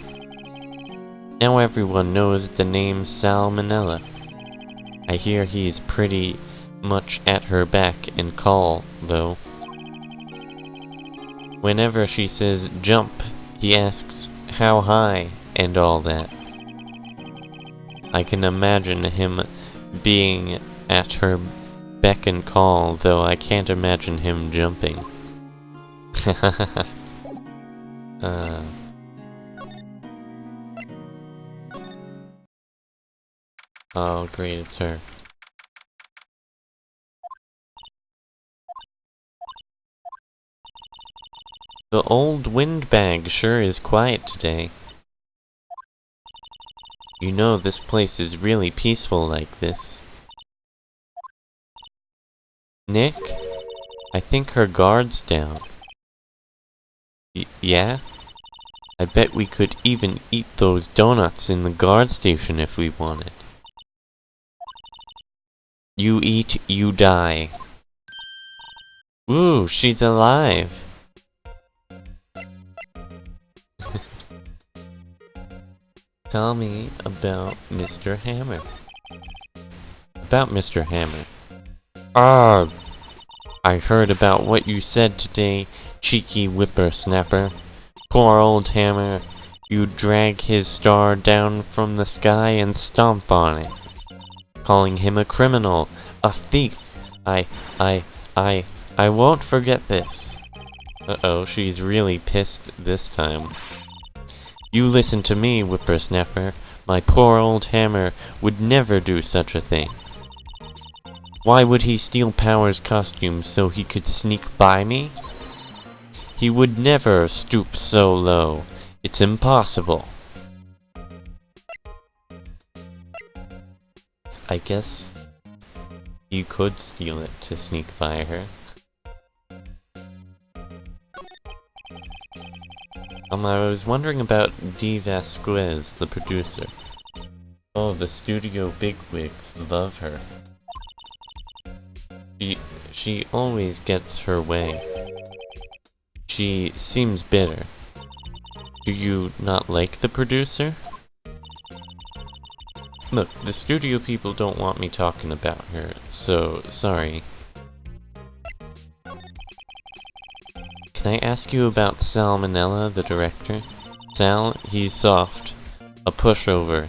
Now everyone knows the name Salmonella. I hear he's pretty much at her beck and call, though. Whenever she says jump, he asks how high and all that. I can imagine him being at her beck and call, though I can't imagine him jumping. Oh, great, it's her. The old windbag sure is quiet today. You know this place is really peaceful like this. Nick? I think her guard's down. Yeah? I bet we could even eat those donuts in the guard station if we wanted. You eat, you die. Ooh, she's alive! Tell me about Mr. Hammer. About Mr. Hammer. Argh! I heard about what you said today, cheeky whippersnapper. Poor old Hammer. You drag his star down from the sky and stomp on it. Calling him a criminal, a thief. I won't forget this. Uh-oh, she's really pissed this time. You listen to me, whippersnapper. My poor old Hammer would never do such a thing. Why would he steal Power's costume so he could sneak by me? He would never stoop so low. It's impossible. I guess You could steal it to sneak by her. I was wondering about D. Vasquez, the producer. Oh, the studio bigwigs love her. She always gets her way. She seems bitter. Do you not like the producer? Look, the studio people don't want me talking about her, so sorry. Can I ask you about Salmonella, the director? Sal, he's soft. A pushover.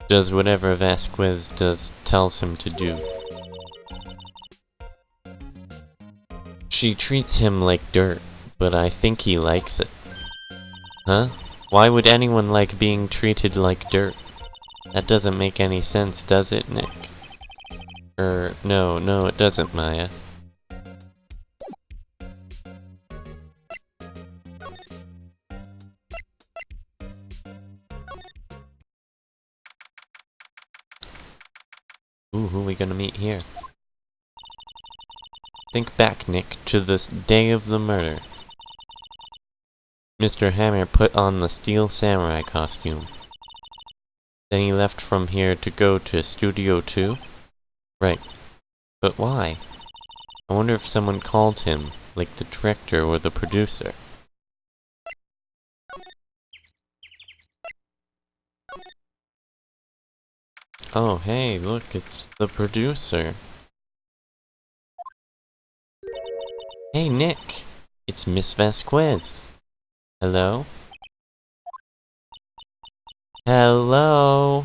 Does whatever Vasquez tells him to do. She treats him like dirt, but I think he likes it. Huh? Why would anyone like being treated like dirt? That doesn't make any sense, does it, Nick? No, it doesn't, Maya. Ooh, who are we gonna meet here? Think back, Nick, to the day of the murder. Mr. Hammer put on the Steel Samurai costume. Then he left from here to go to Studio 2? Right. But why? I wonder if someone called him, like the director or the producer. Oh, hey, look, it's the producer. Hey, Nick! It's Miss Vasquez. Hello? Hello?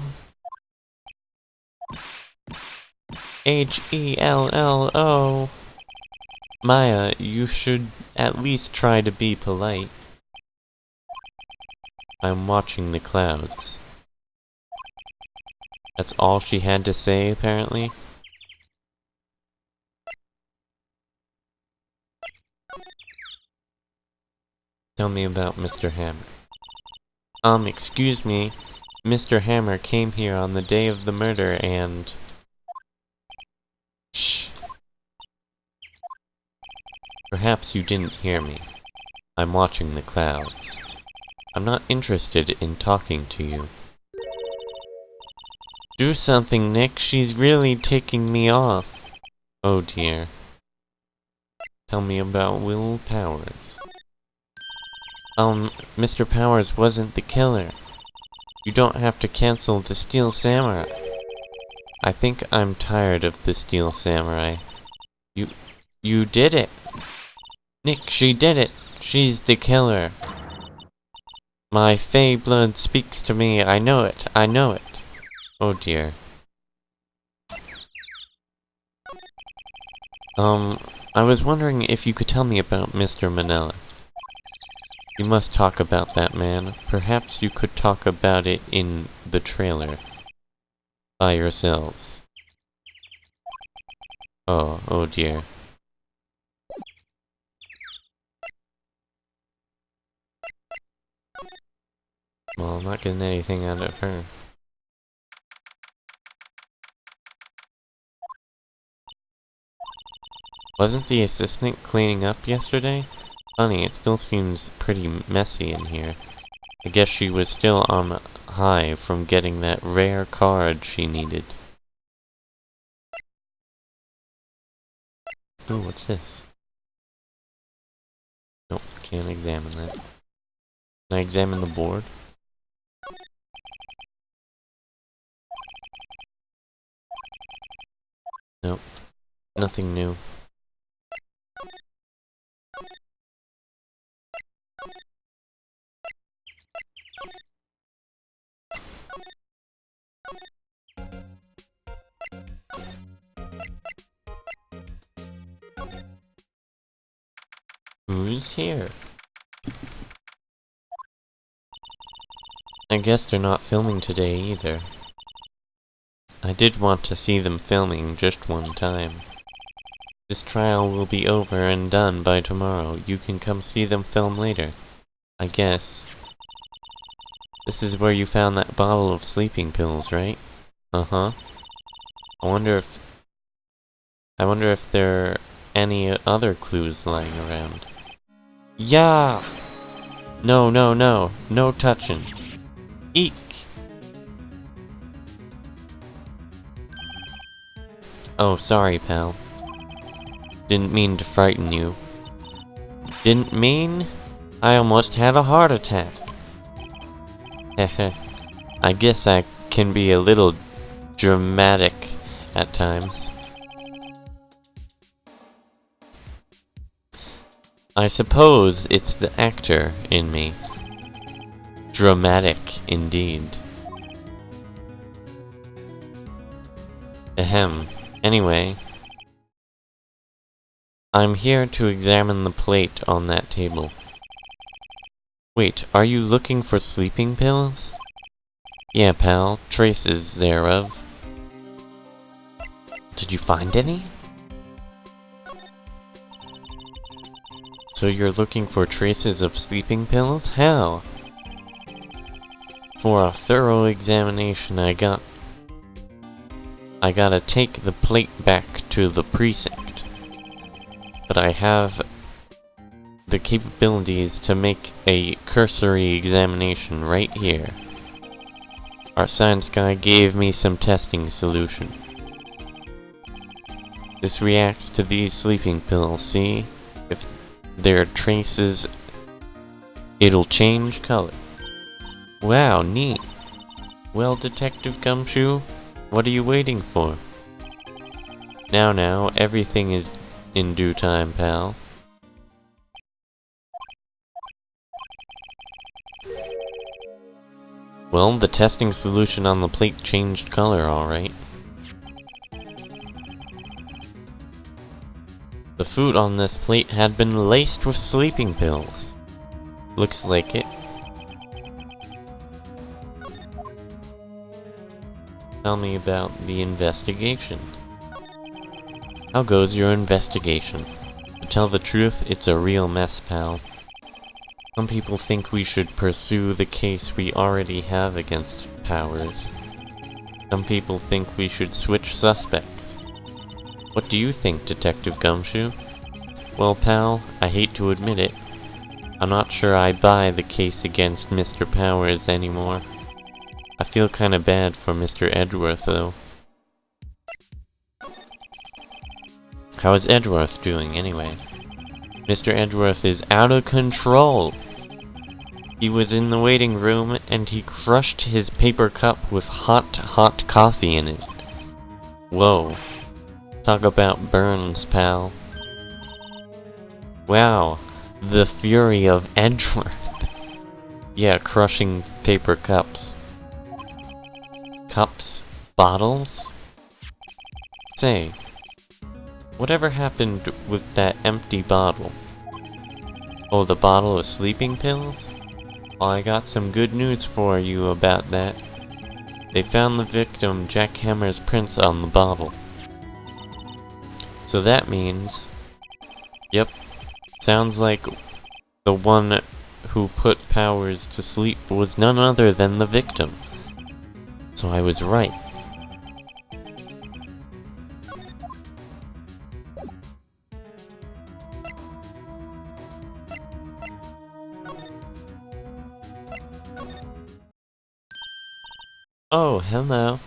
Hello? Maya, you should at least try to be polite. I'm watching the clouds. That's all she had to say, apparently? Tell me about Mr. Hammer. Excuse me. Mr. Hammer came here on the day of the murder and... Shh. Perhaps you didn't hear me. I'm watching the clouds. I'm not interested in talking to you. Do something, Nick. She's really ticking me off. Oh dear. Tell me about Will Powers. Mr. Powers wasn't the killer. You don't have to cancel the Steel Samurai. I think I'm tired of the Steel Samurai. You did it! Nick, she did it! She's the killer! My fey blood speaks to me, I know it! Oh dear. I was wondering if you could tell me about Mr. Manila. You must talk about that man. Perhaps you could talk about it in the trailer. By yourselves. Oh dear. Well, I'm not getting anything out of her. Wasn't the assistant cleaning up yesterday? Funny, it still seems pretty messy in here. I guess she was still on high from getting that rare card she needed. Ooh, what's this? Nope, can't examine that. Can I examine the board? Nope, nothing new. Who's here? I guess they're not filming today either. I did want to see them filming just one time. This trial will be over and done by tomorrow. You can come see them film later. I guess. This is where you found that bottle of sleeping pills, right? Uh-huh. I wonder if I wonder if there are any other clues lying around. Yeah! No, no, no. No touching. Eek! Oh, sorry, pal. Didn't mean to frighten you. Didn't mean? I almost had a heart attack. Heh. I guess I can be a little dramatic at times. I suppose it's the actor in me. Dramatic, indeed. Ahem. Anyway, I'm here to examine the plate on that table. Wait, are you looking for sleeping pills? Yeah, pal, traces thereof. Did you find any? So you're looking for traces of sleeping pills? Hell! For a thorough examination, I gotta take the plate back to the precinct. But I have the capabilities to make a cursory examination right here. Our science guy gave me some testing solution. This reacts to these sleeping pills, see? If there are traces, it'll change color. Wow, neat. Well, Detective Gumshoe, what are you waiting for? Now, everything is in due time, pal. Well, the testing solution on the plate changed color, alright. The food on this plate had been laced with sleeping pills. Looks like it. Tell me about the investigation. How goes your investigation? To tell the truth, it's a real mess, pal. Some people think we should pursue the case we already have against Powers. Some people think we should switch suspects. What do you think, Detective Gumshoe? Well, pal, I hate to admit it. I'm not sure I buy the case against Mr. Powers anymore. I feel kinda bad for Mr. Edgeworth, though. How is Edgeworth doing, anyway? Mr. Edgeworth is out of control! He was in the waiting room, and he crushed his paper cup with hot coffee in it. Whoa. Talk about burns, pal. Wow. The fury of Edgeworth. Yeah, crushing paper cups. Cups? Bottles? Say, whatever happened with that empty bottle? Oh, the bottle of sleeping pills? Well, I got some good news for you about that. They found the victim Jack Hammer's prints on the bottle. So that means... Yep, sounds like the one who put Powers to sleep was none other than the victim. So I was right. Oh, hello.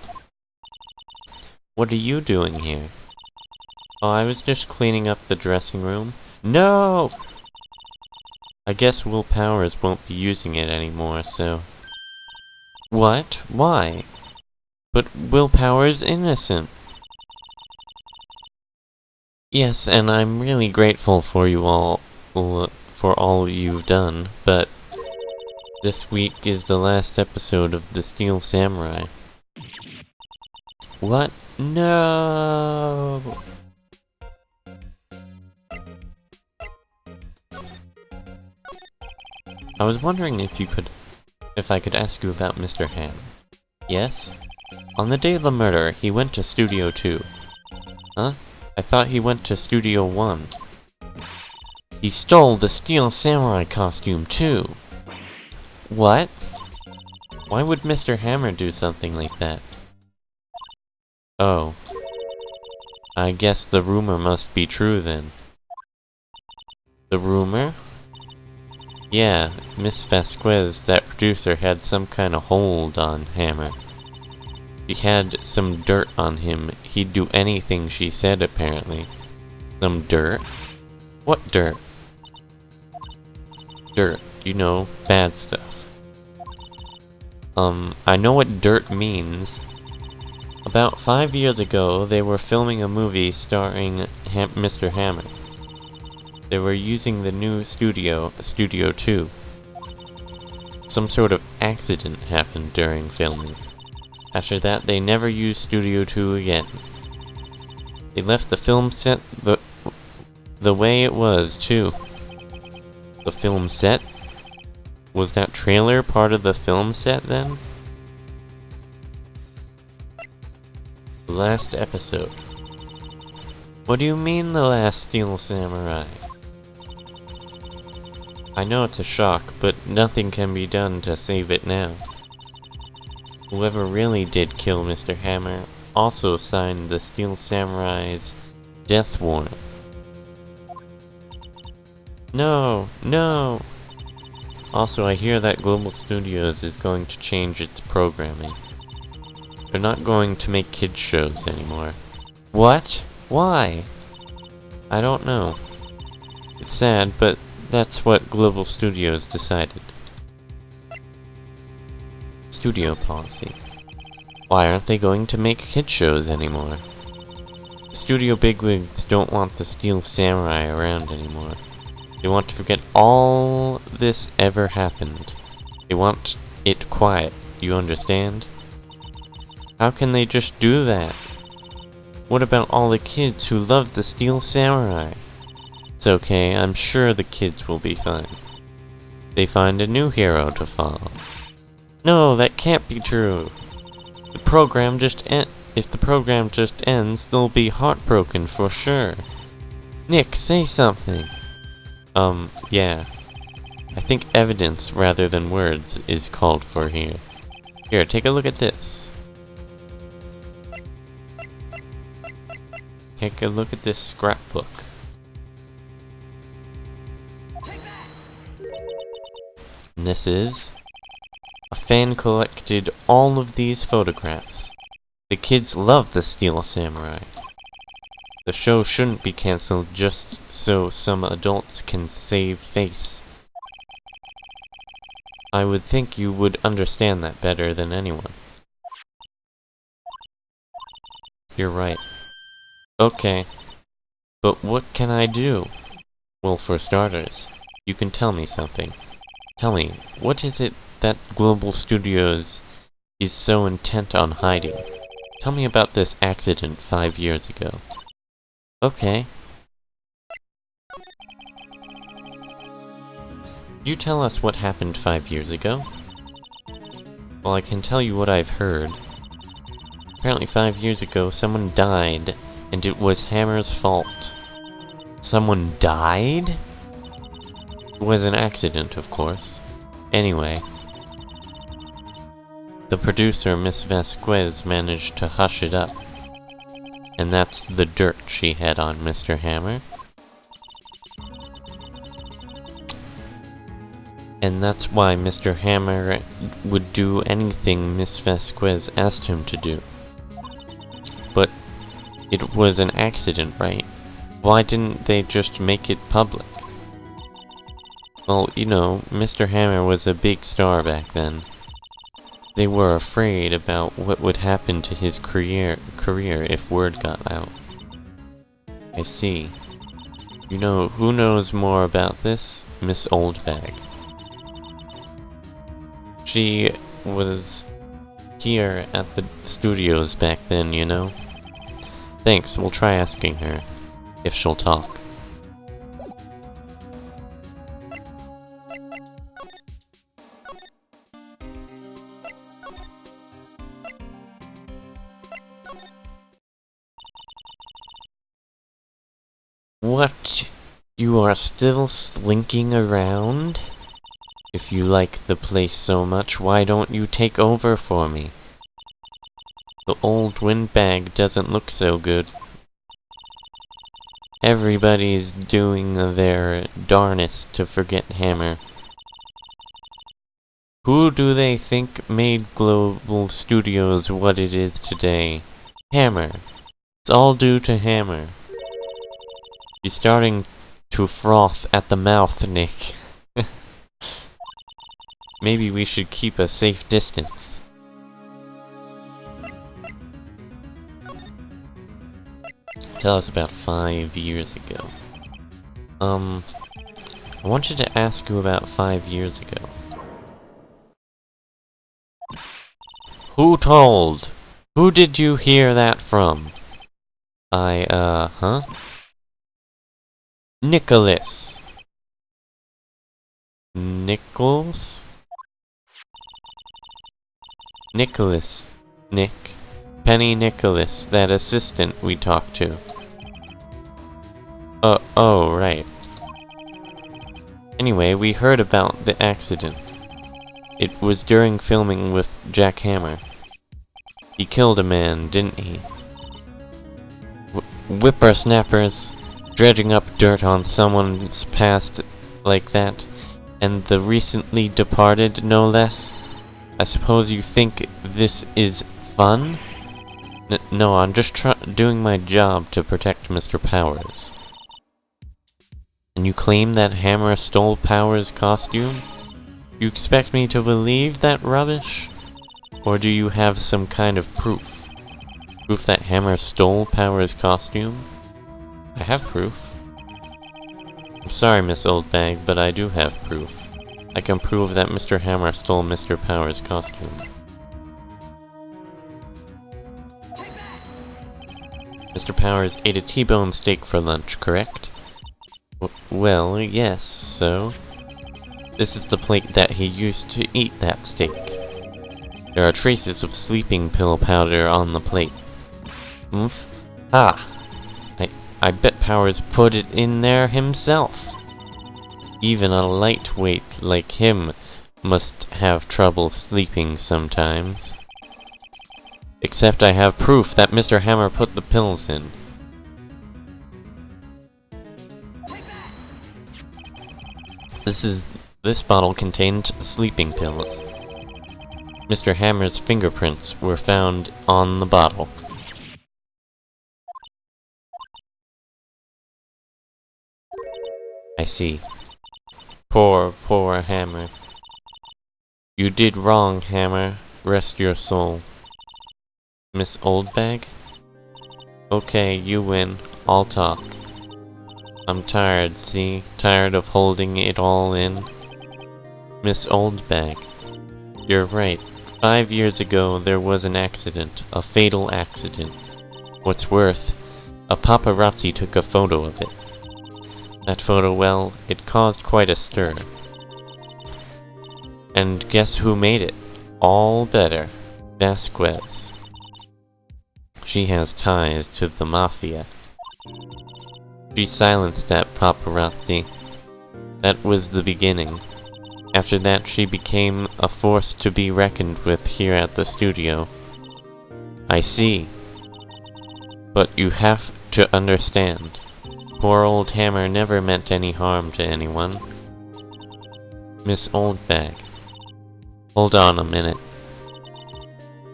What are you doing here? Oh, I was just cleaning up the dressing room. No! I guess Will Powers won't be using it anymore, so... What? Why? But Will Powers innocent! Yes, and I'm really grateful for you all, for all you've done, but... This week is the last episode of The Steel Samurai. What? No! I was wondering if I could ask you about Mr. Ham. Yes? On the day of the murder, he went to Studio 2. Huh? I thought he went to Studio 1. He stole the Steel Samurai costume, too! What? Why would Mr. Hammer do something like that? Oh. I guess the rumor must be true then. The rumor? Yeah, Miss Vasquez, that producer, had some kind of hold on Hammer. She had some dirt on him. He'd do anything she said, apparently. Some dirt? What dirt? Dirt, you know, bad stuff. I know what dirt means. About 5 years ago, they were filming a movie starring Mr. Hammer. They were using the new studio, Studio 2. Some sort of accident happened during filming. After that, they never used Studio 2 again. They left the film set the way it was, too. The film set? Was that trailer part of the film set, then? The last episode. What do you mean, the last Steel Samurai? I know it's a shock, but nothing can be done to save it now. Whoever really did kill Mr. Hammer also signed the Steel Samurai's death warrant. No! No! Also, I hear that Global Studios is going to change its programming. They're not going to make kids shows anymore. What? Why? I don't know. It's sad, but that's what Global Studios decided. Studio policy. Why aren't they going to make kids shows anymore? The studio bigwigs don't want the Steel Samurai around anymore. They want to forget all this ever happened. They want it quiet, you understand? How can they just do that? What about all the kids who love the Steel Samurai? It's okay, I'm sure the kids will be fine. They find a new hero to follow. No, that can't be true. If the program just ends, they'll be heartbroken for sure. Nick, say something. Yeah. I think evidence rather than words is called for here. Here, take a look at this. Take a look at this scrapbook. And this is... a fan collected all of these photographs. The kids love the Steel Samurai. The show shouldn't be cancelled just so some adults can save face. I would think you would understand that better than anyone. You're right. Okay. But what can I do? Well, for starters, you can tell me something. Tell me, what is it that Global Studios is so intent on hiding? Tell me about this accident 5 years ago. Okay. You tell us what happened 5 years ago? Well, I can tell you what I've heard. Apparently 5 years ago, someone died, and it was Hammer's fault. Someone died? It was an accident, of course. Anyway, the producer, Miss Vasquez, managed to hush it up. And that's the dirt she had on Mr. Hammer. And that's why Mr. Hammer would do anything Miss Vasquez asked him to do. But it was an accident, right? Why didn't they just make it public? Well, you know, Mr. Hammer was a big star back then. They were afraid about what would happen to his career if word got out. I see. You know, who knows more about this? Miss Oldbag. She was here at the studios back then, you know? Thanks, we'll try asking her, if she'll talk. What? You are still slinking around? If you like the place so much, why don't you take over for me? The old windbag doesn't look so good. everybody's doing their darnest to forget Hammer. Who do they think made Global Studios what it is today? Hammer. It's all due to Hammer. You're starting to froth at the mouth, Nick. Maybe we should keep a safe distance. Tell us about 5 years ago. I wanted to ask you about 5 years ago. Who told? Who did you hear that from? Nicholas. Nicholas? Nicholas. Nick. Penny Nicholas, that assistant we talked to. Oh, right. Anyway, we heard about the accident. It was during filming with Jack Hammer. He killed a man, didn't he? Whippersnappers, dredging up dirt on someone's past like that, and the recently departed, no less. I suppose you think this is fun? No, I'm just doing my job to protect Mr. Powers. And you claim that Hammer stole Powers' costume? You expect me to believe that rubbish? Or do you have some kind of proof? Proof that Hammer stole Powers' costume? I have proof. I'm sorry, Miss Oldbag, but I do have proof. I can prove that Mr. Hammer stole Mr. Powers' costume. Mr. Powers ate a T-bone steak for lunch, correct? Well, yes, so... This is the plate that he used to eat that steak. There are traces of sleeping pill powder on the plate. Oomph. Ah! I bet Powers put it in there himself. Even a lightweight like him must have trouble sleeping sometimes. Except I have proof that Mr. Hammer put the pills in. This bottle contained sleeping pills. Mr. Hammer's fingerprints were found on the bottle. I see. Poor Hammer. You did wrong, Hammer. Rest your soul. Miss Oldbag? Okay, you win. I'll talk. I'm tired, see? Tired of holding it all in. Miss Oldbag. You're right. 5 years ago, there was an accident. A fatal accident. What's worse, a paparazzi took a photo of it. That photo, well, it caused quite a stir. And guess who made it? All better. Vasquez. She has ties to the Mafia. She silenced that paparazzi. That was the beginning. After that, she became a force to be reckoned with here at the studio. I see. But you have to understand. Poor old Hammer never meant any harm to anyone. Miss Oldbag. Hold on a minute.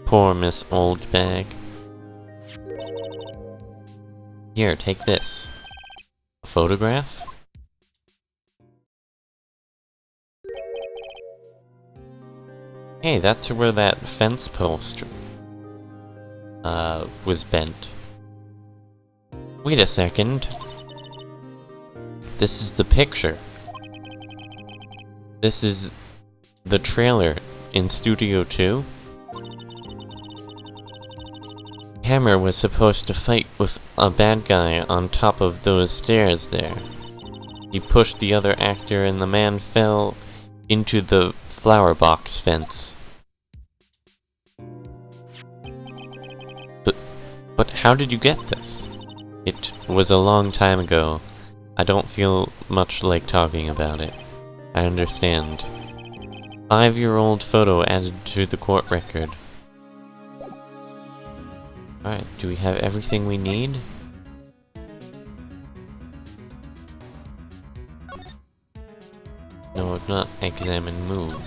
Poor Miss Oldbag. Here, take this. A photograph? Hey, that's where that fence post was bent. Wait a second. This is the picture. This is the trailer in Studio 2. Hammer was supposed to fight with a bad guy on top of those stairs there. He pushed the other actor and the man fell into the flower box fence. But how did you get this? It was a long time ago. I don't feel much like talking about it. I understand. 5-year-old photo added to the court record. Alright, do we have everything we need? not examine move.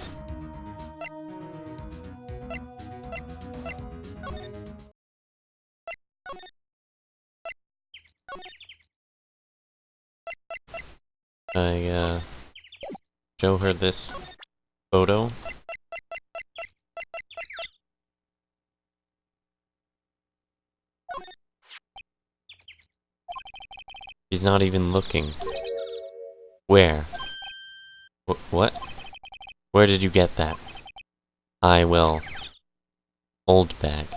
I show her this photo. She's not even looking. Where? What? Where did you get that? I will. Old bag.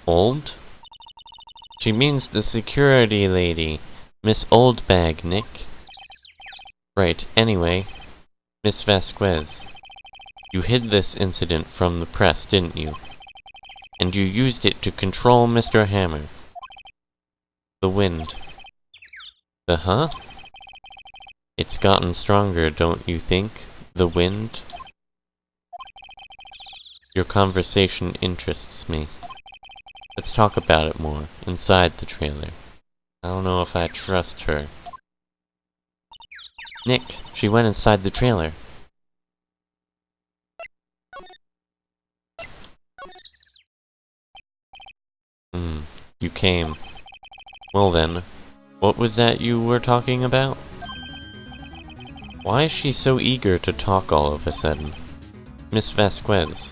Old? She means the security lady. Miss Oldbag, Nick. Right, anyway. Miss Vasquez. You hid this incident from the press, didn't you? And you used it to control Mr. Hammer. The wind. The huh? It's gotten stronger, don't you think? The wind? Your conversation interests me. Let's talk about it more, inside the trailer. I don't know if I trust her. Nick, she went inside the trailer. You came. Well then, what was that you were talking about? Why is she so eager to talk all of a sudden? Miss Vasquez.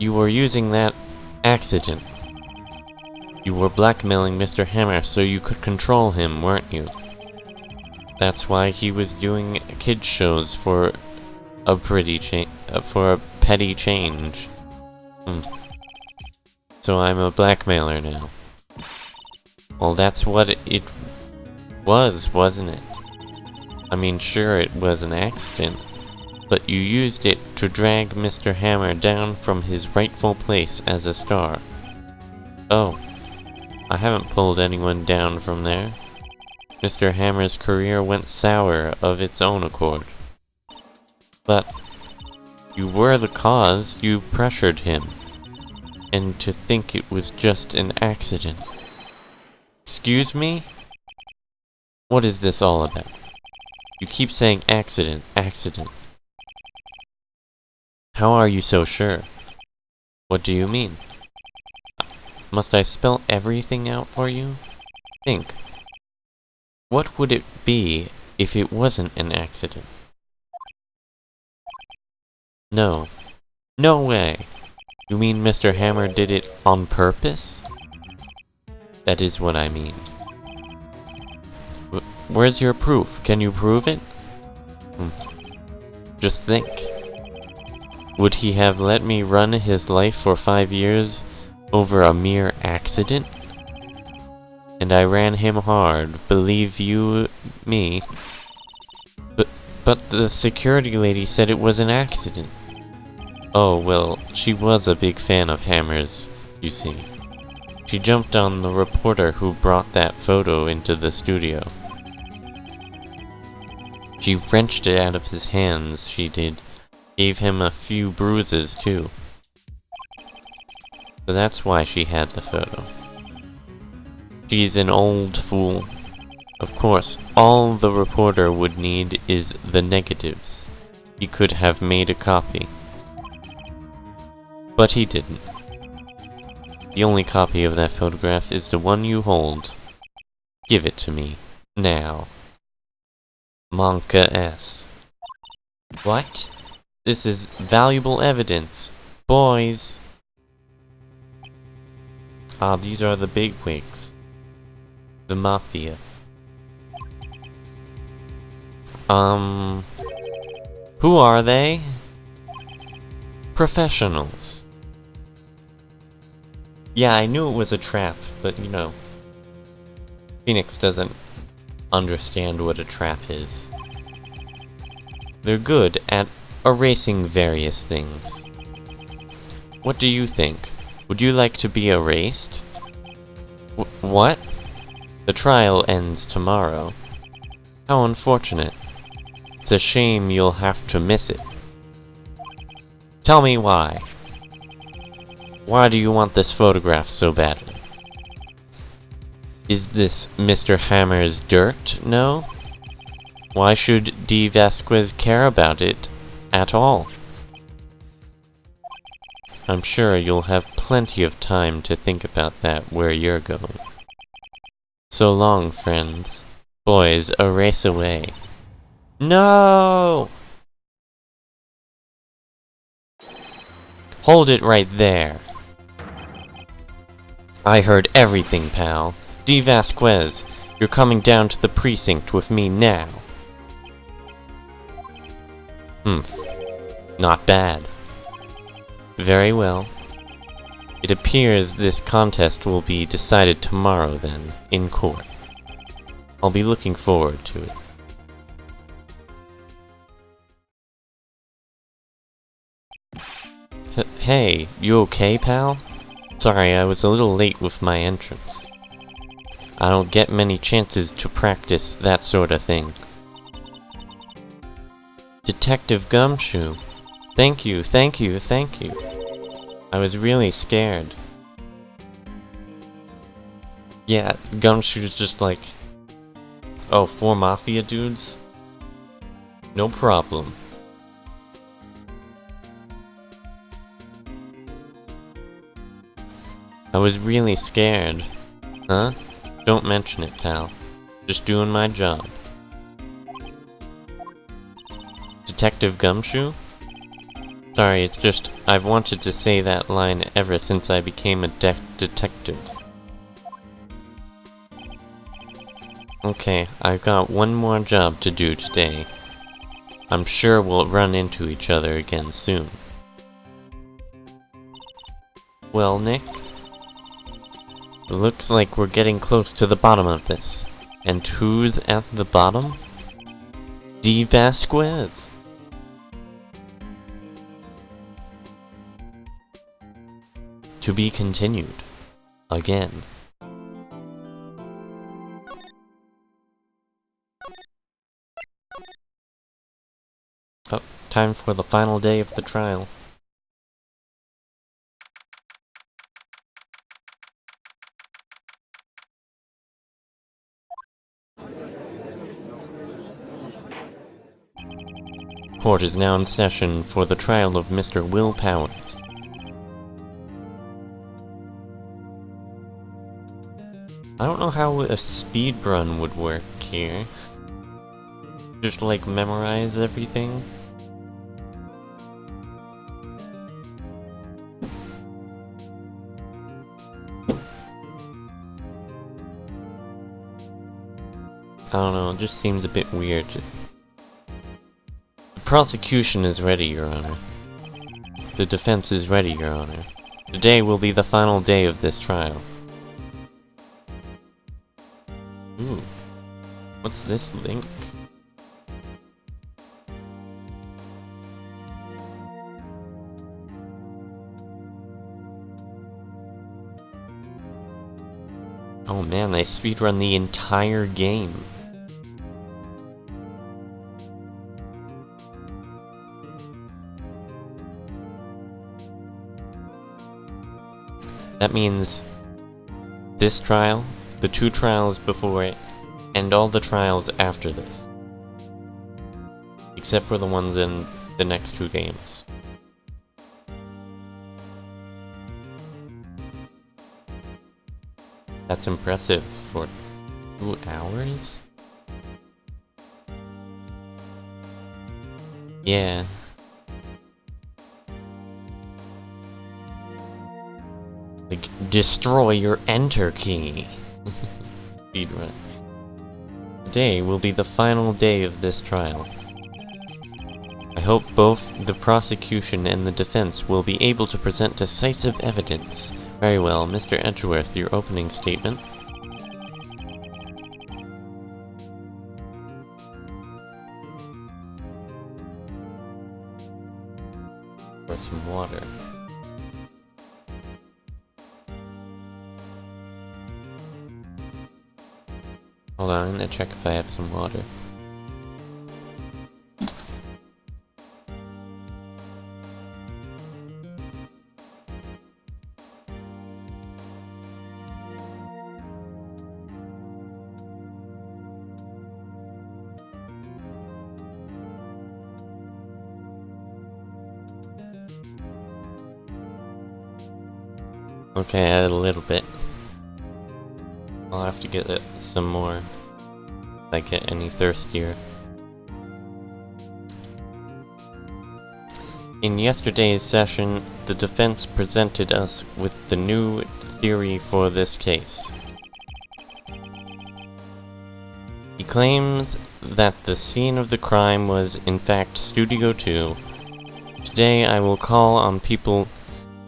You were using that accident. You were blackmailing Mr. Hammer so you could control him, weren't you? That's why he was doing kids shows for a petty change. So I'm a blackmailer now. Well, that's what it was, wasn't it? I mean, sure, it was an accident, but you used it to drag Mr. Hammer down from his rightful place as a star. Oh, I haven't pulled anyone down from there. Mr. Hammer's career went sour of its own accord. But you were the cause, you pressured him. And to think it was just an accident. Excuse me? What is this all about? You keep saying accident, accident. How are you so sure? What do you mean? Must I spell everything out for you? Think. What would it be if it wasn't an accident? No. No way! You mean Mr. Hammer did it on purpose? That is what I mean. Where's your proof? Can you prove it? Just think. Would he have let me run his life for 5 years over a mere accident? And I ran him hard, believe you me. But the security lady said it was an accident. Oh, well, she was a big fan of Hammer's, you see. She jumped on the reporter who brought that photo into the studio. She wrenched it out of his hands, she did. Gave him a few bruises, too. So that's why she had the photo. She's an old fool. Of course, all the reporter would need is the negatives. He could have made a copy. But he didn't. The only copy of that photograph is the one you hold. Give it to me. Now. Monka S. What? This is valuable evidence. Boys! Ah, these are the bigwigs. The Mafia. Who are they? Professionals. Yeah, I knew it was a trap, but you know, Phoenix doesn't understand what a trap is. They're good at erasing various things. What do you think? Would you like to be erased? What? The trial ends tomorrow. How unfortunate. It's a shame you'll have to miss it. Tell me why. Why do you want this photograph so badly? Is this Mr. Hammer's dirt? No? Why should D. Vasquez care about it at all? I'm sure you'll have plenty of time to think about that where you're going. So long, friends. Boys, a race away. No! Hold it right there. I heard everything, pal. D. Vasquez, you're coming down to the precinct with me now. Not bad. Very well. It appears this contest will be decided tomorrow then, in court. I'll be looking forward to it. Hey, you okay, pal? Sorry, I was a little late with my entrance. I don't get many chances to practice that sort of thing. Detective Gumshoe. Thank you, thank you, thank you. I was really scared. Yeah, Gumshoe's just like... Oh, 4 Mafia dudes? No problem. I was really scared. Huh? Don't mention it, pal. Just doing my job. Detective Gumshoe? Sorry, it's just, I've wanted to say that line ever since I became a detective. Okay, I've got one more job to do today. I'm sure we'll run into each other again soon. Well, Nick? It looks like we're getting close to the bottom of this. And who's at the bottom? D. Vasquez! To be continued. Again. Oh, time for the final day of the trial. Court is now in session for the trial of Mr. Will Powers. I don't know how a speedrun would work here. Just like memorize everything? I don't know, it just seems a bit weird. The prosecution is ready, Your Honor. The defense is ready, Your Honor. Today will be the final day of this trial. Ooh. What's this link? Oh man, they speedrun the entire game. That means this trial, the 2 trials before it, and all the trials after this. Except for the ones in the next 2 games. That's impressive for 2 hours? Yeah. Like, destroy your enter key. Speedrun. Today will be the final day of this trial. I hope both the prosecution and the defense will be able to present decisive evidence. Very well, Mr. Edgeworth, your opening statement. For some water. Hold on, I'm gonna check if I have some water. Okay, I added a little bit. I'll have to get some more if I get any thirstier. In yesterday's session, the defense presented us with the new theory for this case. He claims that the scene of the crime was in fact Studio 2. Today I will call on people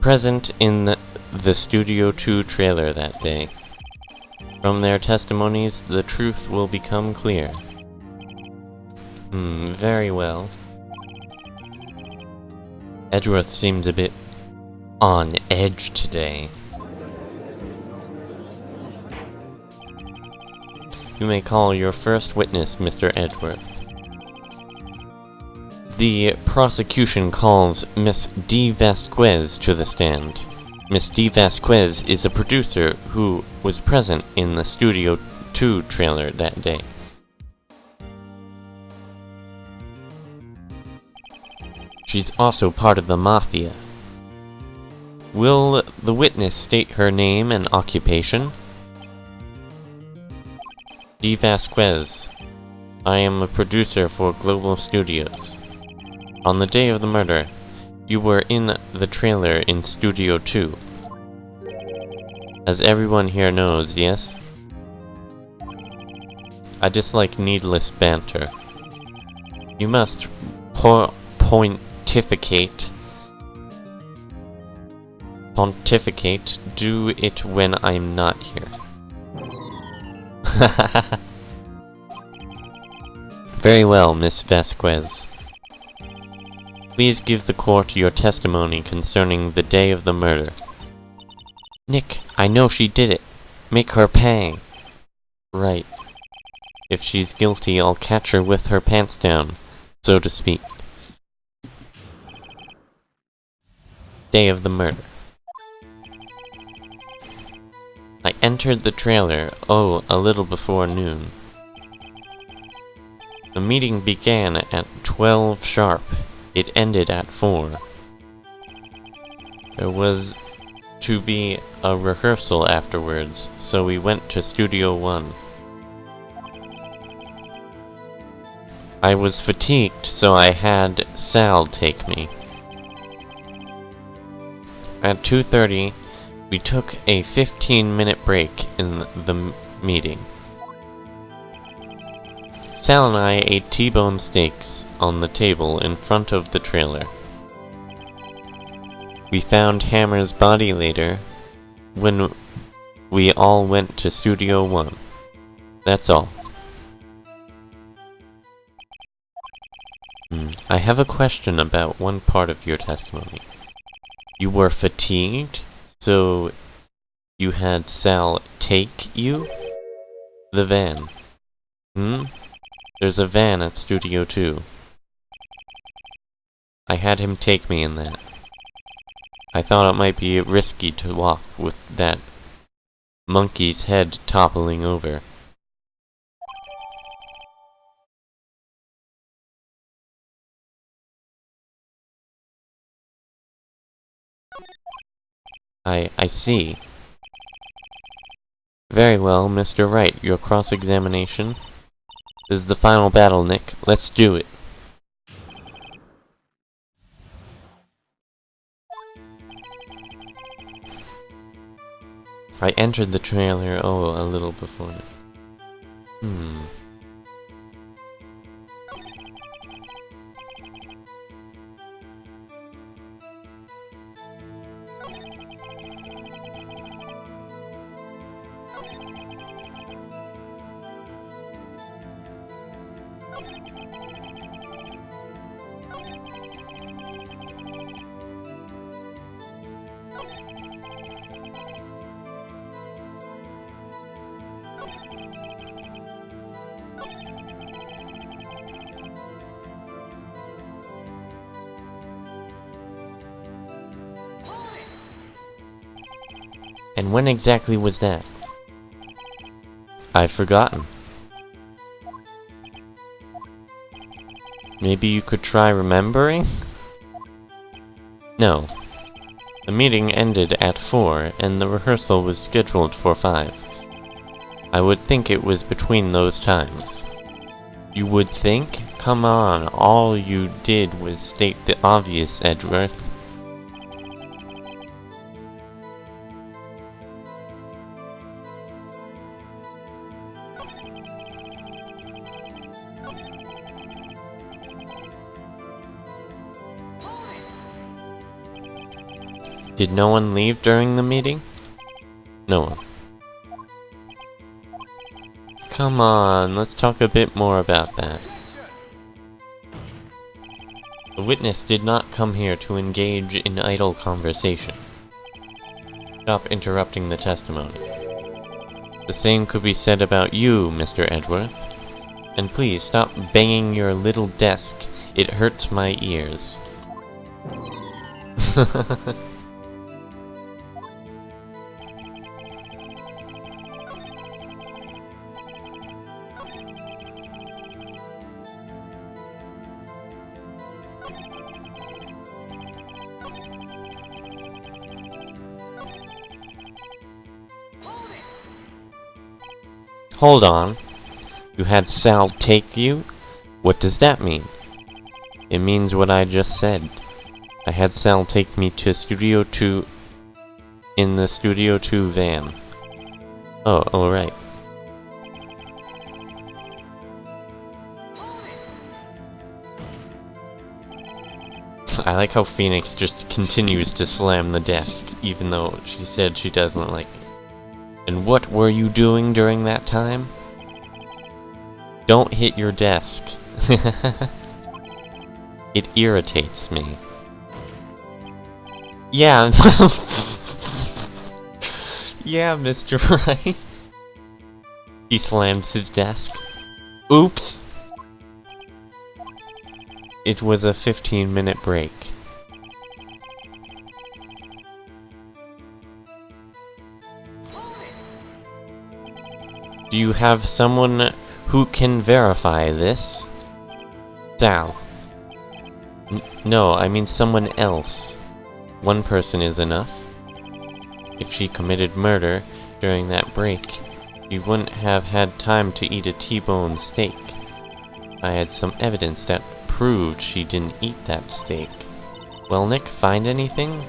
present in the Studio 2 trailer that day. From their testimonies, the truth will become clear. Very well. Edgeworth seems a bit on edge today. You may call your first witness, Mr. Edgeworth. The prosecution calls Miss D. Vasquez to the stand. Miss D. Vasquez is a producer who was present in the Studio 2 trailer that day. She's also part of the Mafia. Will the witness state her name and occupation? D. Vasquez. I am a producer for Global Studios. On the day of the murder, you were in the trailer in Studio 2. As everyone here knows, yes? I dislike needless banter. You must pontificate. Do it when I'm not here. Very well, Miss Vasquez. Please give the court your testimony concerning the day of the murder. Nick, I know she did it. Make her pay. Right. If she's guilty, I'll catch her with her pants down, so to speak. Day of the murder. I entered the trailer, a little before noon. The meeting began at 12 sharp. It ended at 4. There was to be a rehearsal afterwards, so we went to Studio 1. I was fatigued, so I had Sal take me. At 2:30, we took a 15-minute break in the meeting. Sal and I ate T-bone steaks on the table in front of the trailer. We found Hammer's body later, when we all went to Studio 1. That's all. I have a question about one part of your testimony. You were fatigued, so you had Sal take you? The van. There's a van at Studio 2. I had him take me in that. I thought it might be risky to walk with that monkey's head toppling over. I see. Very well, Mr. Wright, your cross-examination. This is the final battle, Nick. Let's do it. I entered the trailer, a little before it. And when exactly was that? I've forgotten. Maybe you could try remembering? No. The meeting ended at 4, and the rehearsal was scheduled for 5. I would think it was between those times. You would think? Come on, all you did was state the obvious, Edgeworth. Did no one leave during the meeting? No one. Come on, let's talk a bit more about that. The witness did not come here to engage in idle conversation. Stop interrupting the testimony. The same could be said about you, Mr. Edgeworth. And please stop banging your little desk. It hurts my ears. Hold on. You had Sal take you? What does that mean? It means what I just said. I had Sal take me to Studio 2 in the Studio 2 van. Oh, alright. I like how Phoenix just continues to slam the desk, even though she said she doesn't like it. And what were you doing during that time? Don't hit your desk. It irritates me. Yeah. Yeah, Mr. Wright. He slams his desk. Oops! It was a 15-minute break. Do you have someone who can verify this? Sal. No, I mean someone else. One person is enough. If she committed murder during that break, she wouldn't have had time to eat a T-bone steak. I had some evidence that proved she didn't eat that steak. Well, Nick, find anything?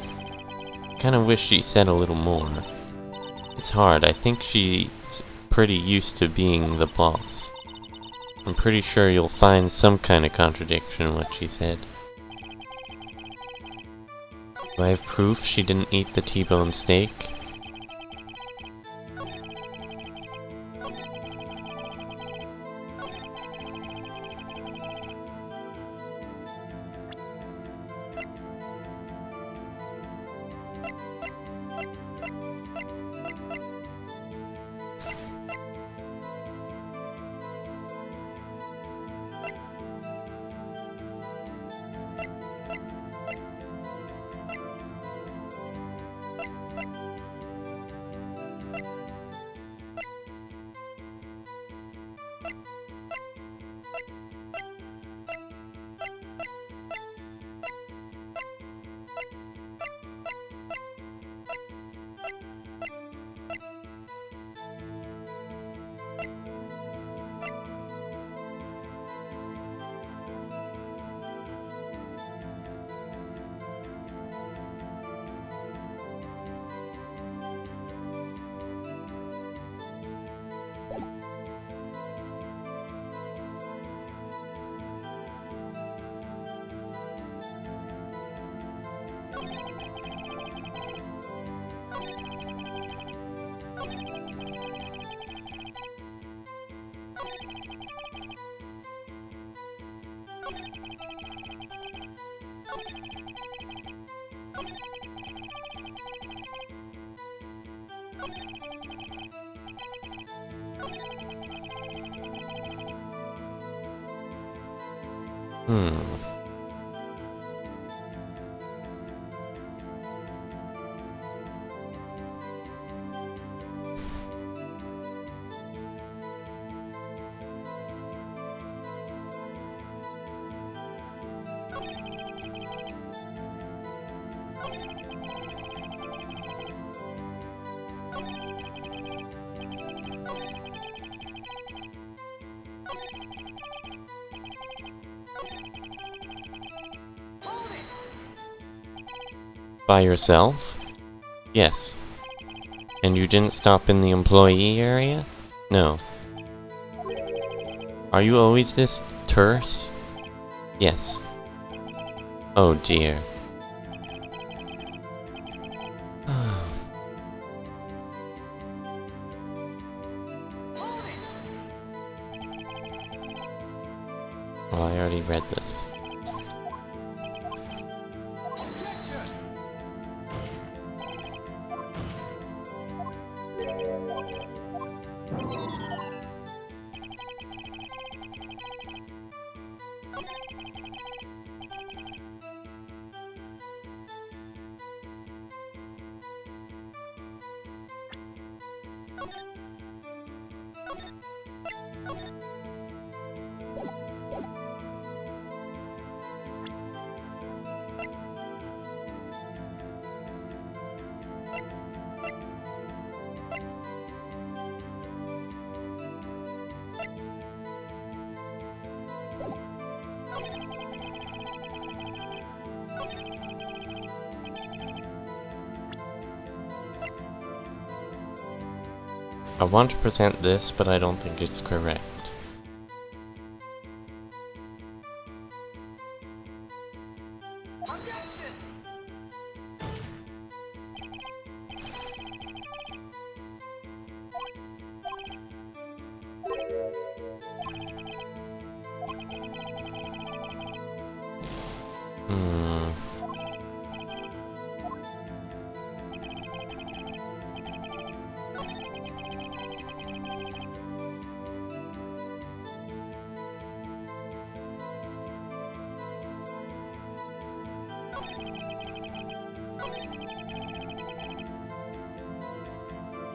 Kinda wish she said a little more. It's hard. I think she's pretty used to being the boss. I'm pretty sure you'll find some kind of contradiction in what she said. Do I have proof she didn't eat the T-bone steak? By yourself? Yes. And you didn't stop in the employee area? No. Are you always this terse? Yes. Oh dear. Well, I already read this. I want to present this, but I don't think it's correct.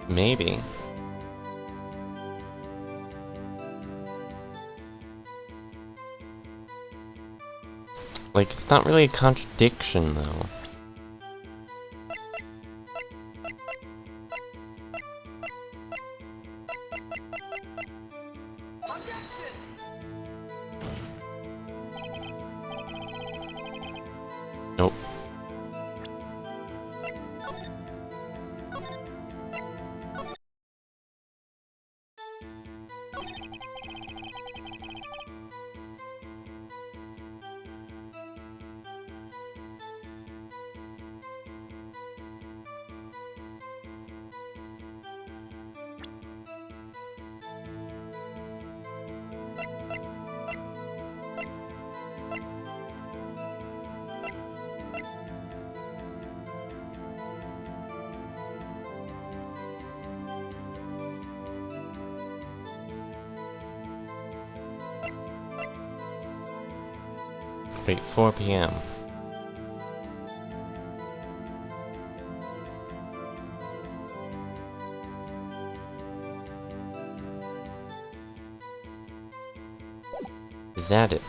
Maybe. Like, it's not really a contradiction, though. Nope. Wait, 4 p.m. Is that it?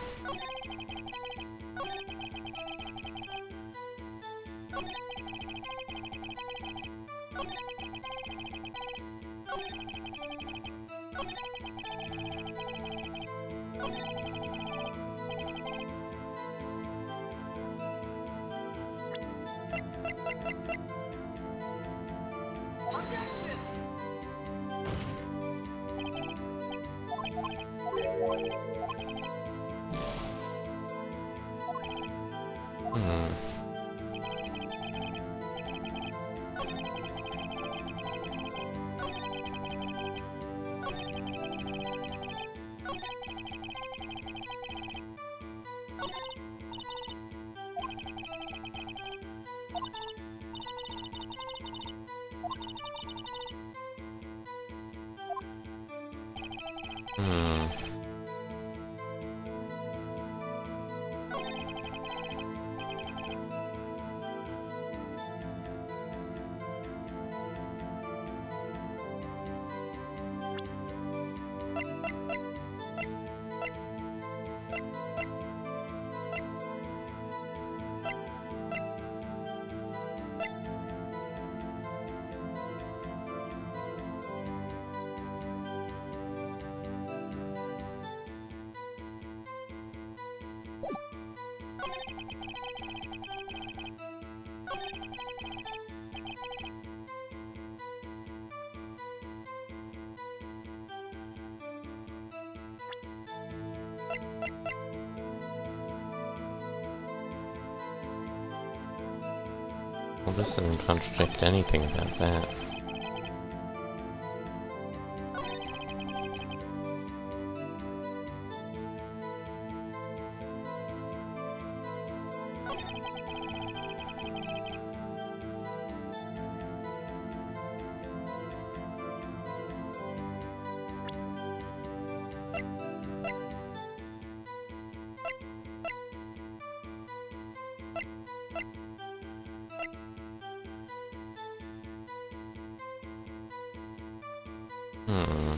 Well, this doesn't contradict anything about that. Hmm.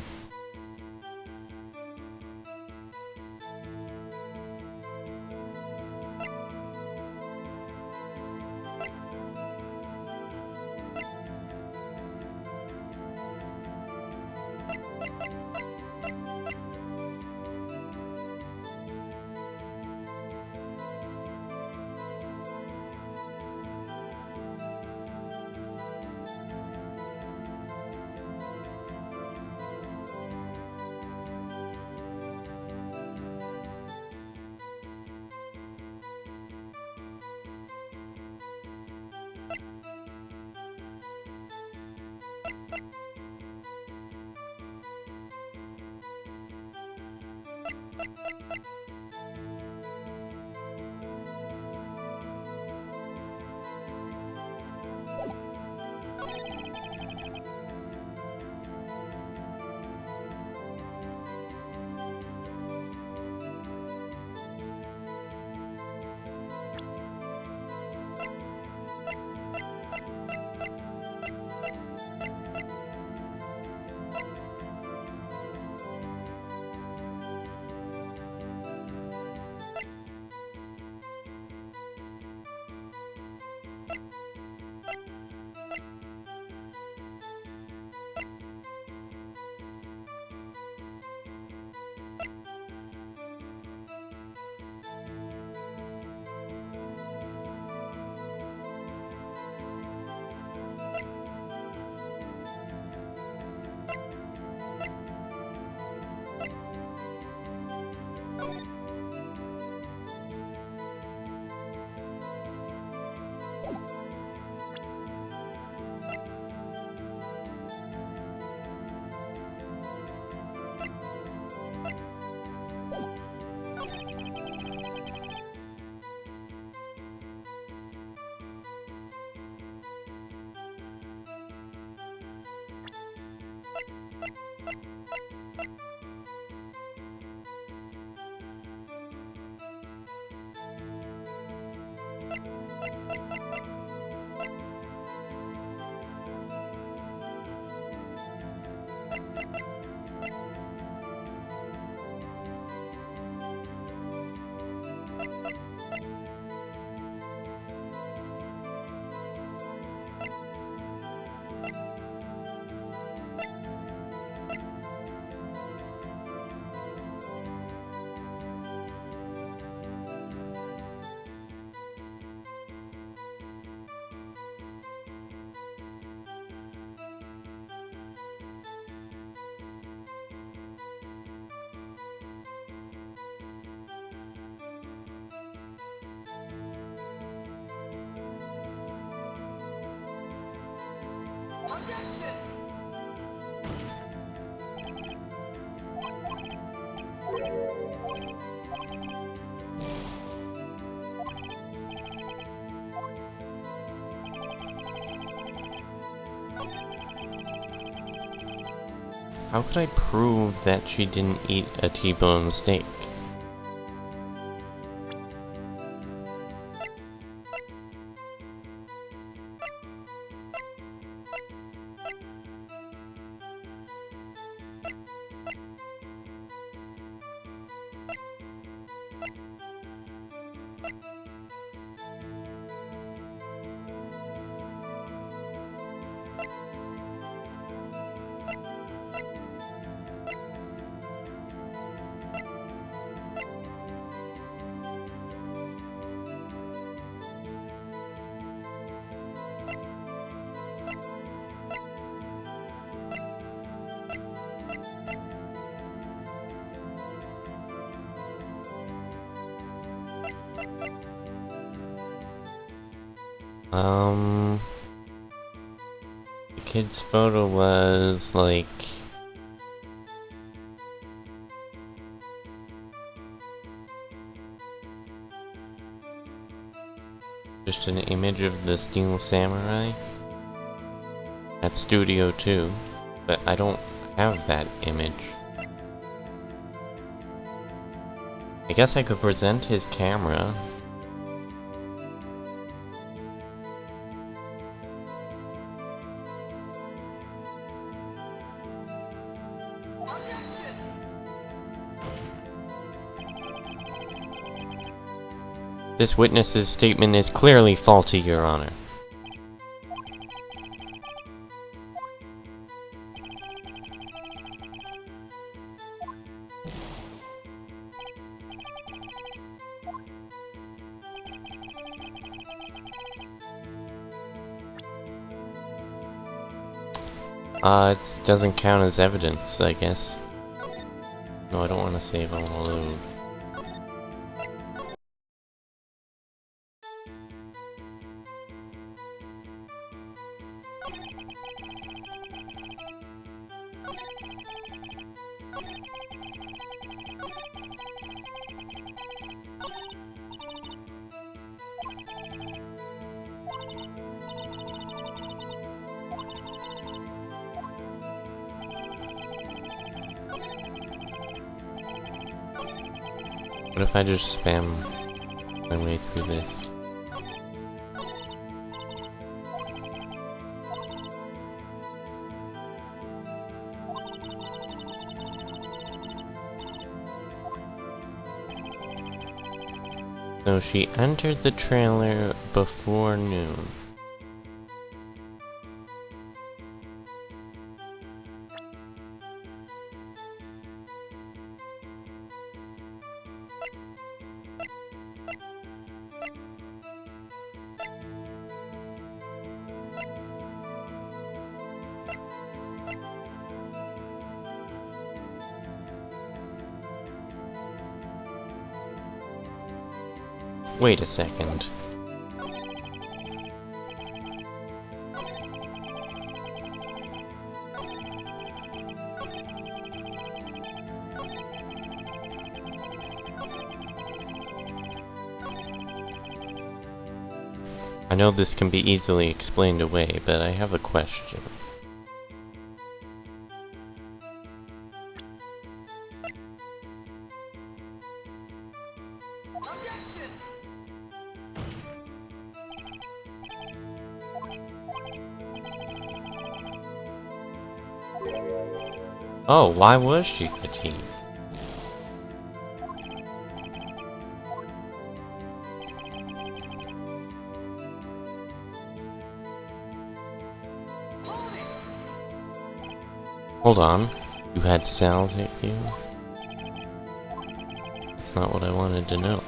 How could I prove that she didn't eat a T-bone steak? The kid's photo was like... just an image of the Steel Samurai at Studio 2, but I don't have that image. I guess I could present his camera. This witness's statement is clearly faulty, Your Honor. It doesn't count as evidence, I guess. No, I don't want to save on a load. What if I just spam my way through this? So she entered the trailer before noon. Wait a second. I know this can be easily explained away, but I have a question. Oh, why was she fatigued? Hold on. You had Sal hit you? That's not what I wanted to know.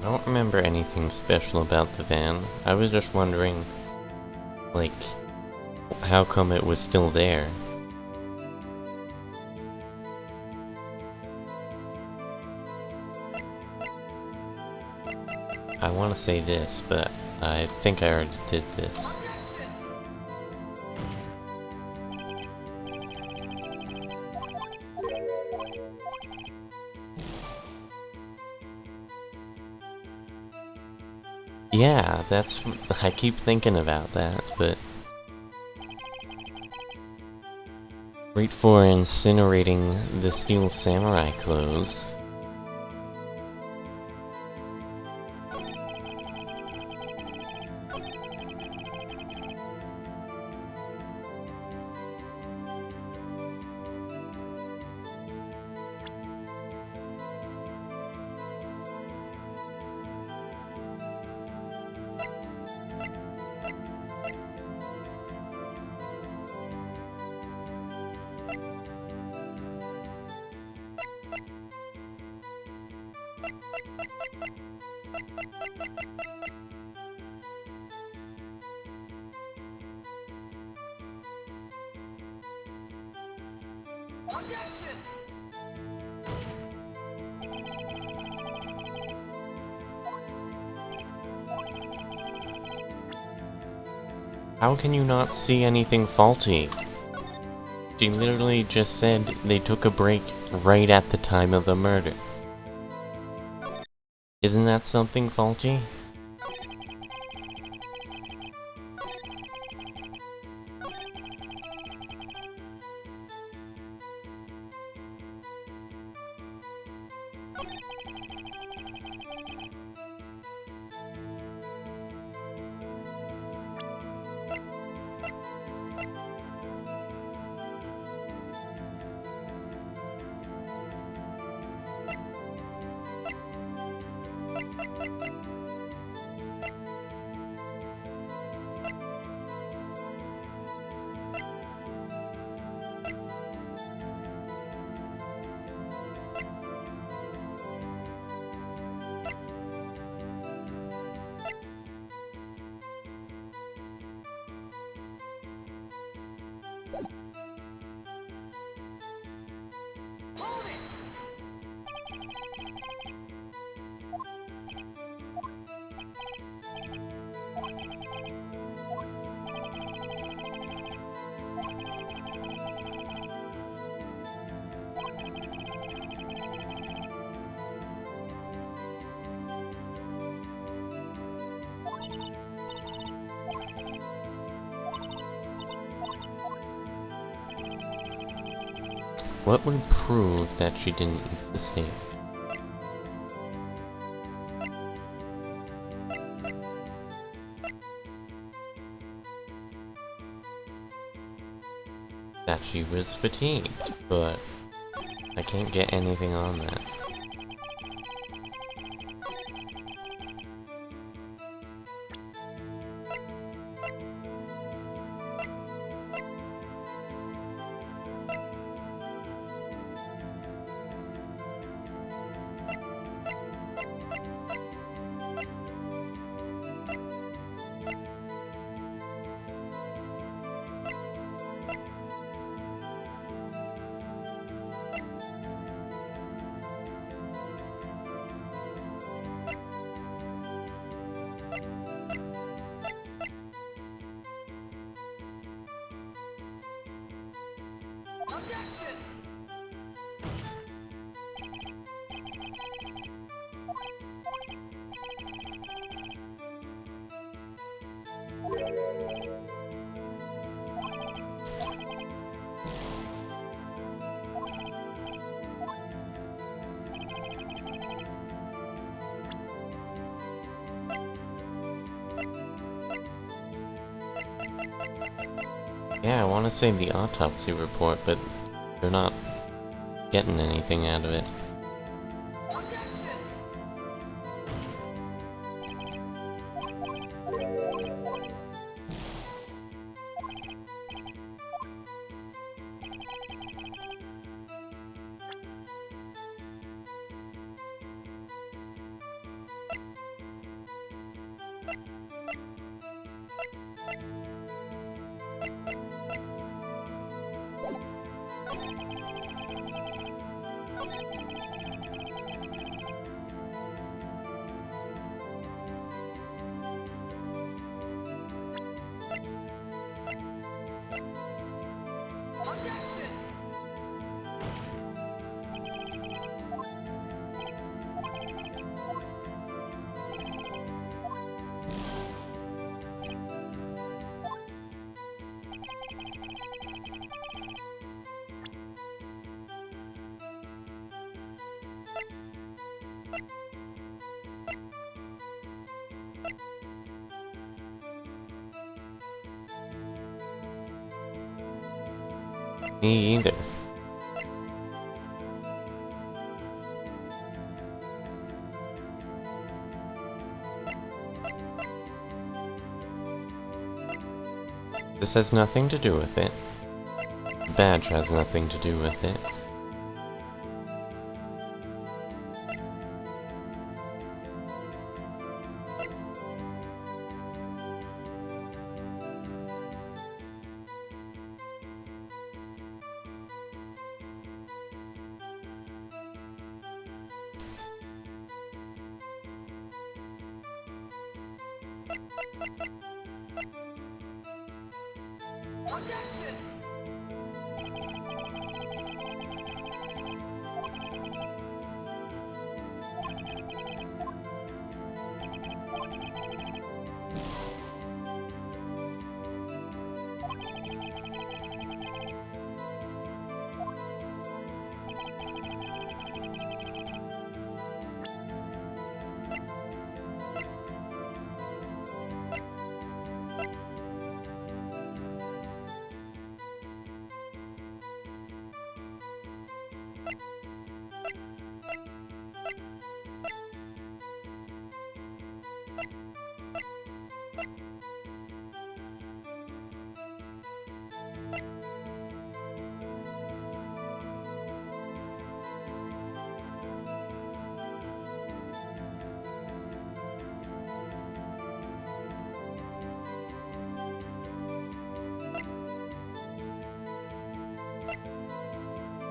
I don't remember anything special about the van. I was just wondering, like, how come it was still there? I want to say this, but I think I already did this. Yeah, I keep thinking about that, but... Great for incinerating the steel samurai clothes. How can you not see anything faulty? She literally just said they took a break right at the time of the murder. Isn't that something faulty? What would prove that she didn't eat the steak? That she was fatigued, but I can't get anything on that. Yeah, I want to say the autopsy report, but they're not getting anything out of it. Me either. This has nothing to do with it. The badge has nothing to do with it.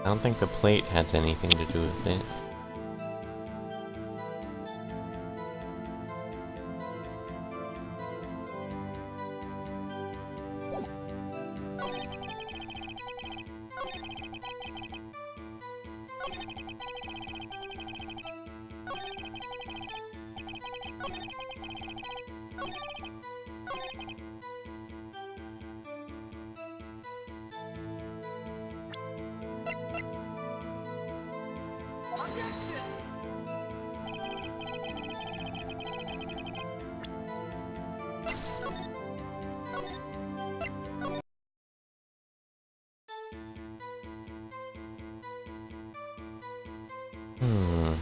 I don't think the plate has anything to do with it. Hmm.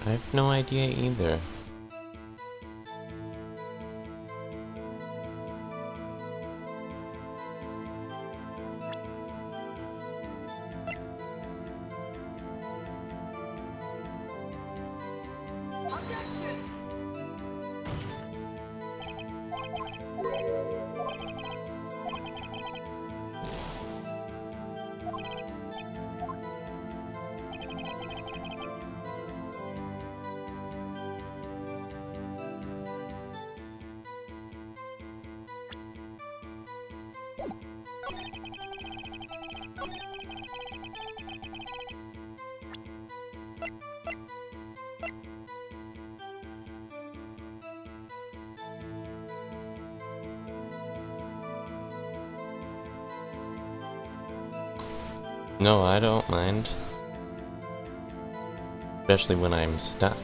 I have no idea either. No, I don't mind. Especially when I'm stuck.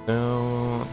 So...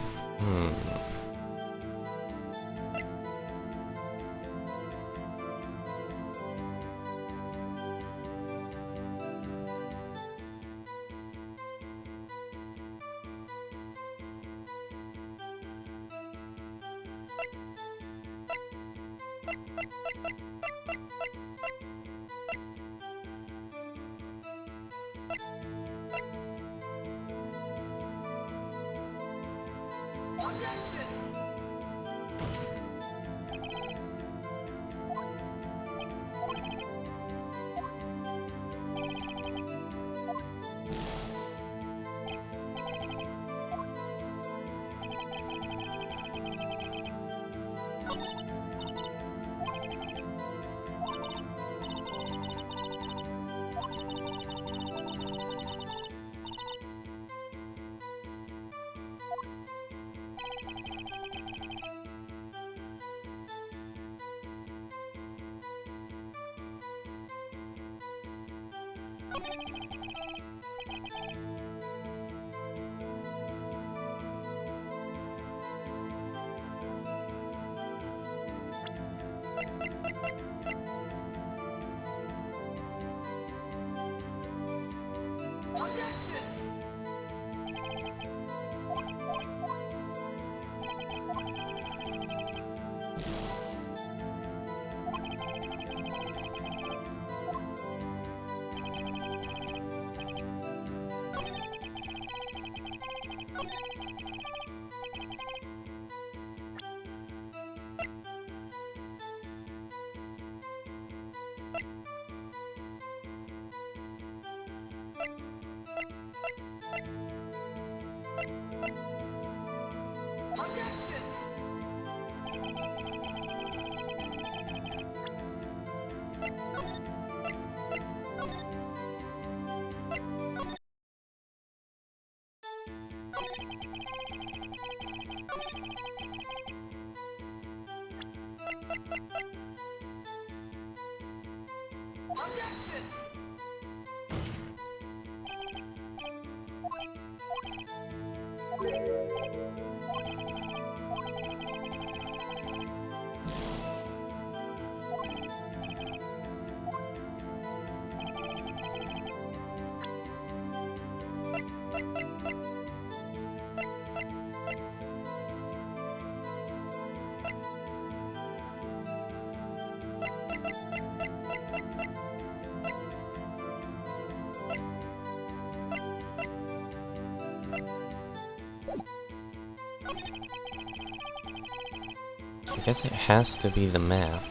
I guess it has to be the map.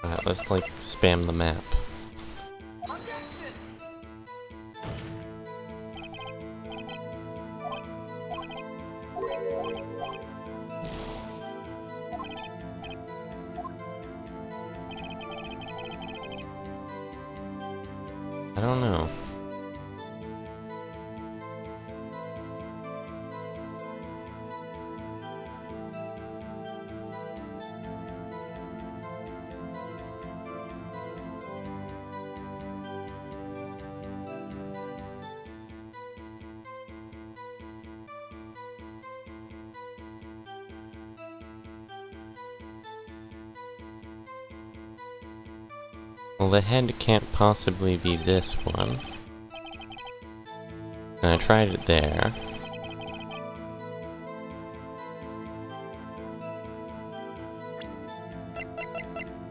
Alright, let's like spam the map. I don't know. Well, the head can't possibly be this one. And I tried it there.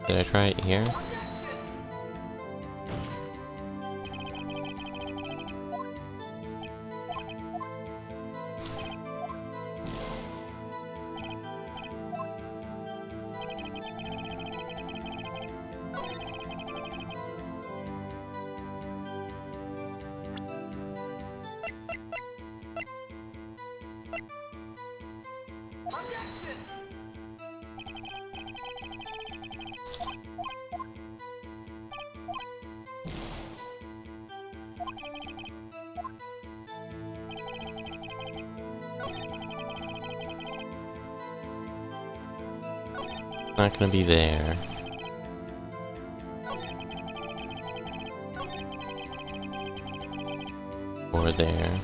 Did I try it here? Not gonna be there. Or there.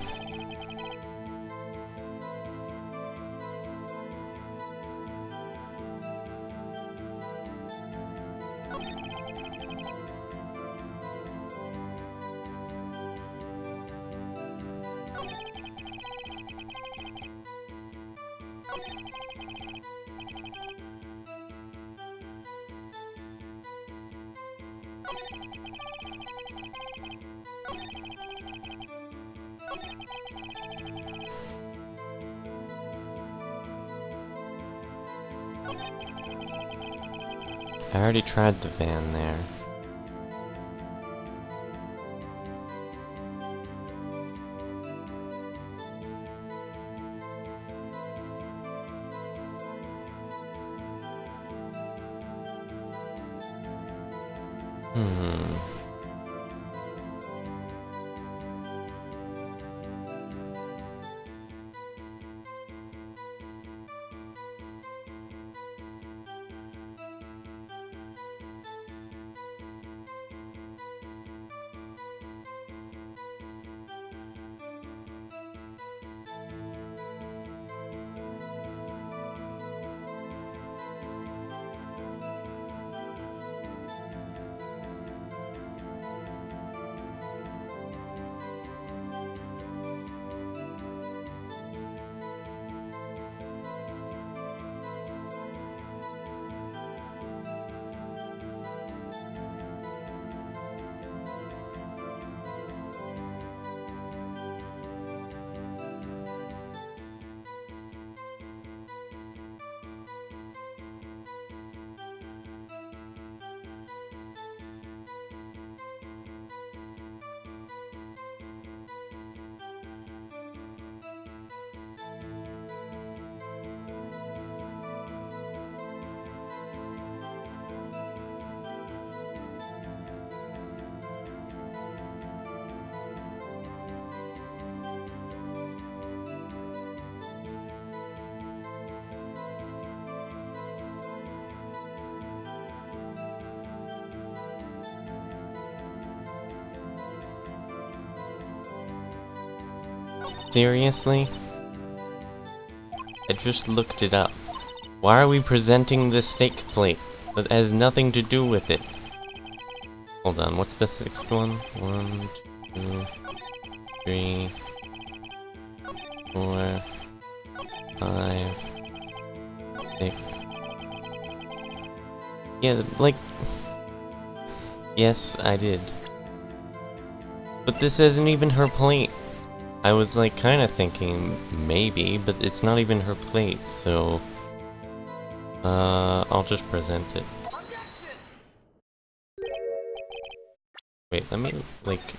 I already tried the van there. Seriously? I just looked it up. Why are we presenting the steak plate? That has nothing to do with it. Hold on, what's the sixth one? 1, 2, 3, 4, 5, 6. Yeah, like... Yes, I did. But this isn't even her plate. I was like kinda thinking maybe, but it's not even her plate, so... I'll just present it. Wait, let me, like,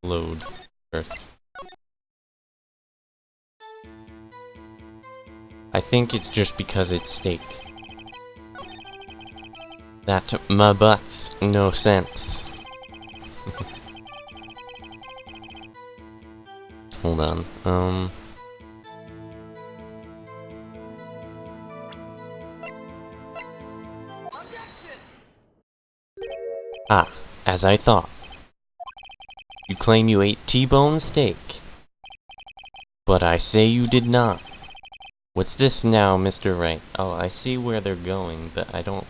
load first. I think it's just because it's steak. That my butt's no sense. Hold on, Ah, as I thought. You claim you ate T-bone steak. But I say you did not. What's this now, Mr. Wright? Oh, I see where they're going, but I don't...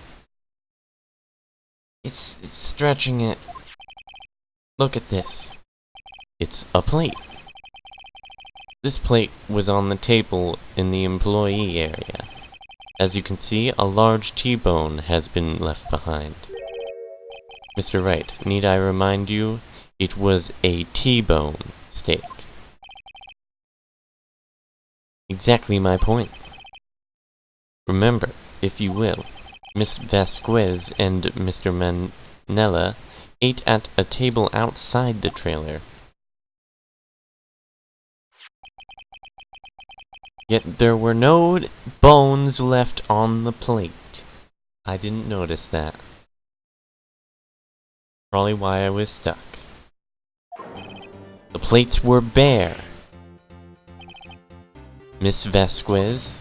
It's stretching it. Look at this. It's a plate. This plate was on the table in the employee area. As you can see, a large T-bone has been left behind. Mr. Wright, need I remind you, it was a T-bone steak. Exactly my point. Remember, if you will, Miss Vasquez and Mr. Manella ate at a table outside the trailer. Yet there were no bones left on the plate. I didn't notice that. Probably why I was stuck. The plates were bare. Miss Vasquez?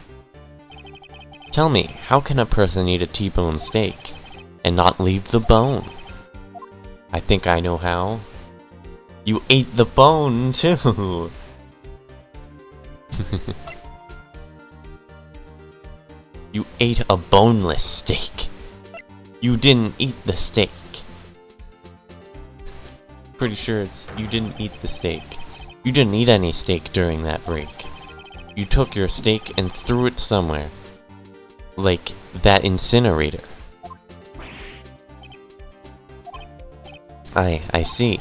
Tell me, how can a person eat a T-bone steak and not leave the bone? I think I know how. You ate the bone, too! You ate a boneless steak. You didn't eat the steak. Pretty sure it's you didn't eat the steak. You didn't eat any steak during that break. You took your steak and threw it somewhere. Like that incinerator. I see.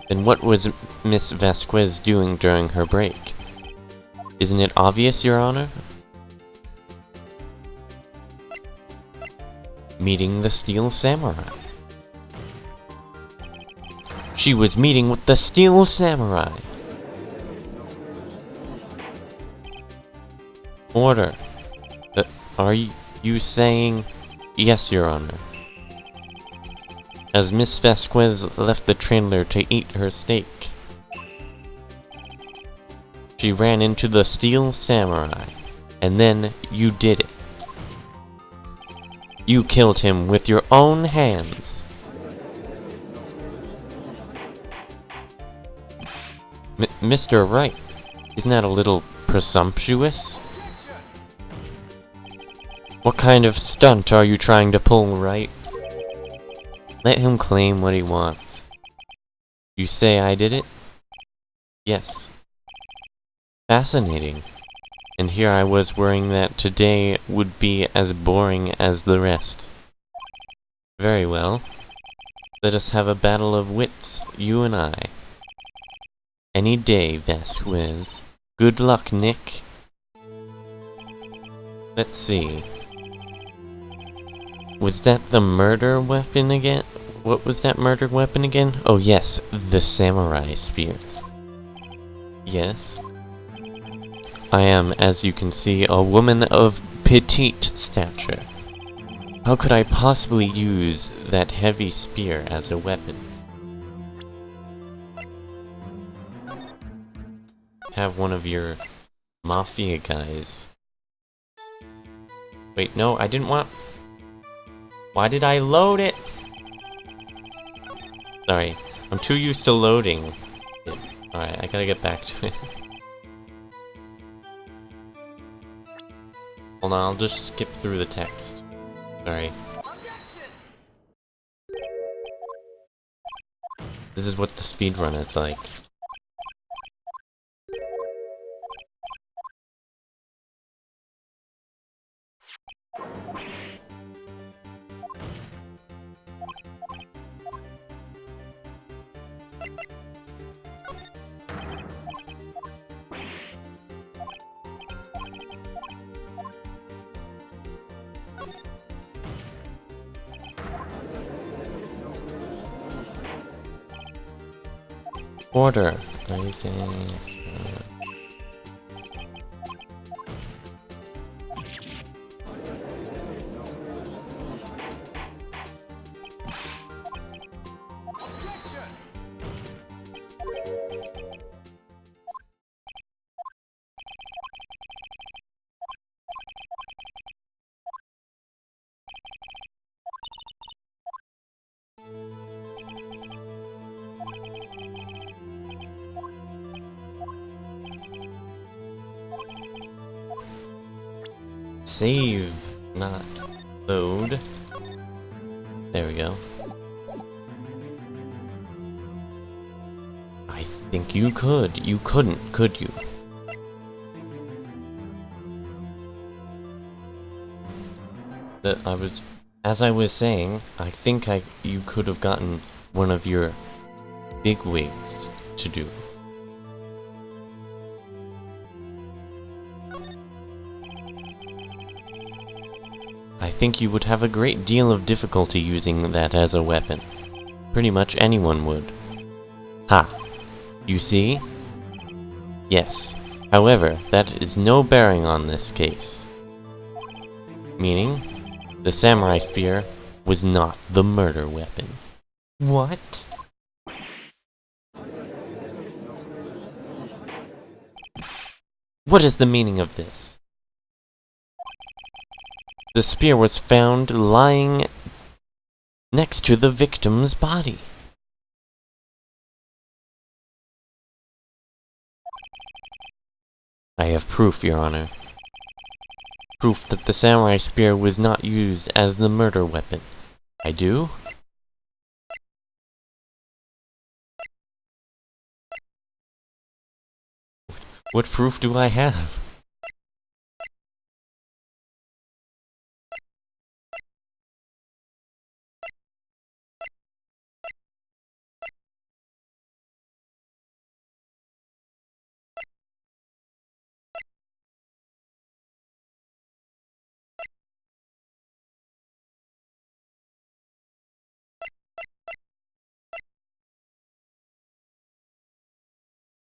Then what was Miss Vasquez doing during her break? Isn't it obvious, Your Honor? Meeting the Steel Samurai. She was meeting with the Steel Samurai. Order. Are you saying... Yes, Your Honor. As Miss Vasquez left the trailer to eat her steak, she ran into the Steel Samurai, and then you did it. You killed him with your own hands. Mr. Wright, isn't that a little presumptuous? What kind of stunt are you trying to pull, Wright? Let him claim what he wants. You say I did it? Yes. Fascinating. And here I was worrying that today would be as boring as the rest. Very well. Let us have a battle of wits, you and I. Any day, Vasquez. Good luck, Nick. Let's see. Was that the murder weapon again? What was that murder weapon again? Oh yes, the samurai spear. Yes. I am, as you can see, a woman of petite stature. How could I possibly use that heavy spear as a weapon? Have one of your mafia guys. Wait, no, I didn't want... Why did I load it? Sorry, I'm too used to loading it. Alright, I gotta get back to it. Hold on, I'll just skip through the text. Sorry. This is what the speedrun is like. Order. Save, not load. There we go. I think you could. You couldn't, could you? As I was saying, I think you could have gotten one of your bigwigs to do. I think you would have a great deal of difficulty using that as a weapon. Pretty much anyone would. Ha! You see? Yes. However, that is no bearing on this case. Meaning, the samurai spear was not the murder weapon. What? What is the meaning of this? The spear was found lying next to the victim's body. I have proof, Your Honor. Proof that the samurai spear was not used as the murder weapon. I do? What proof do I have?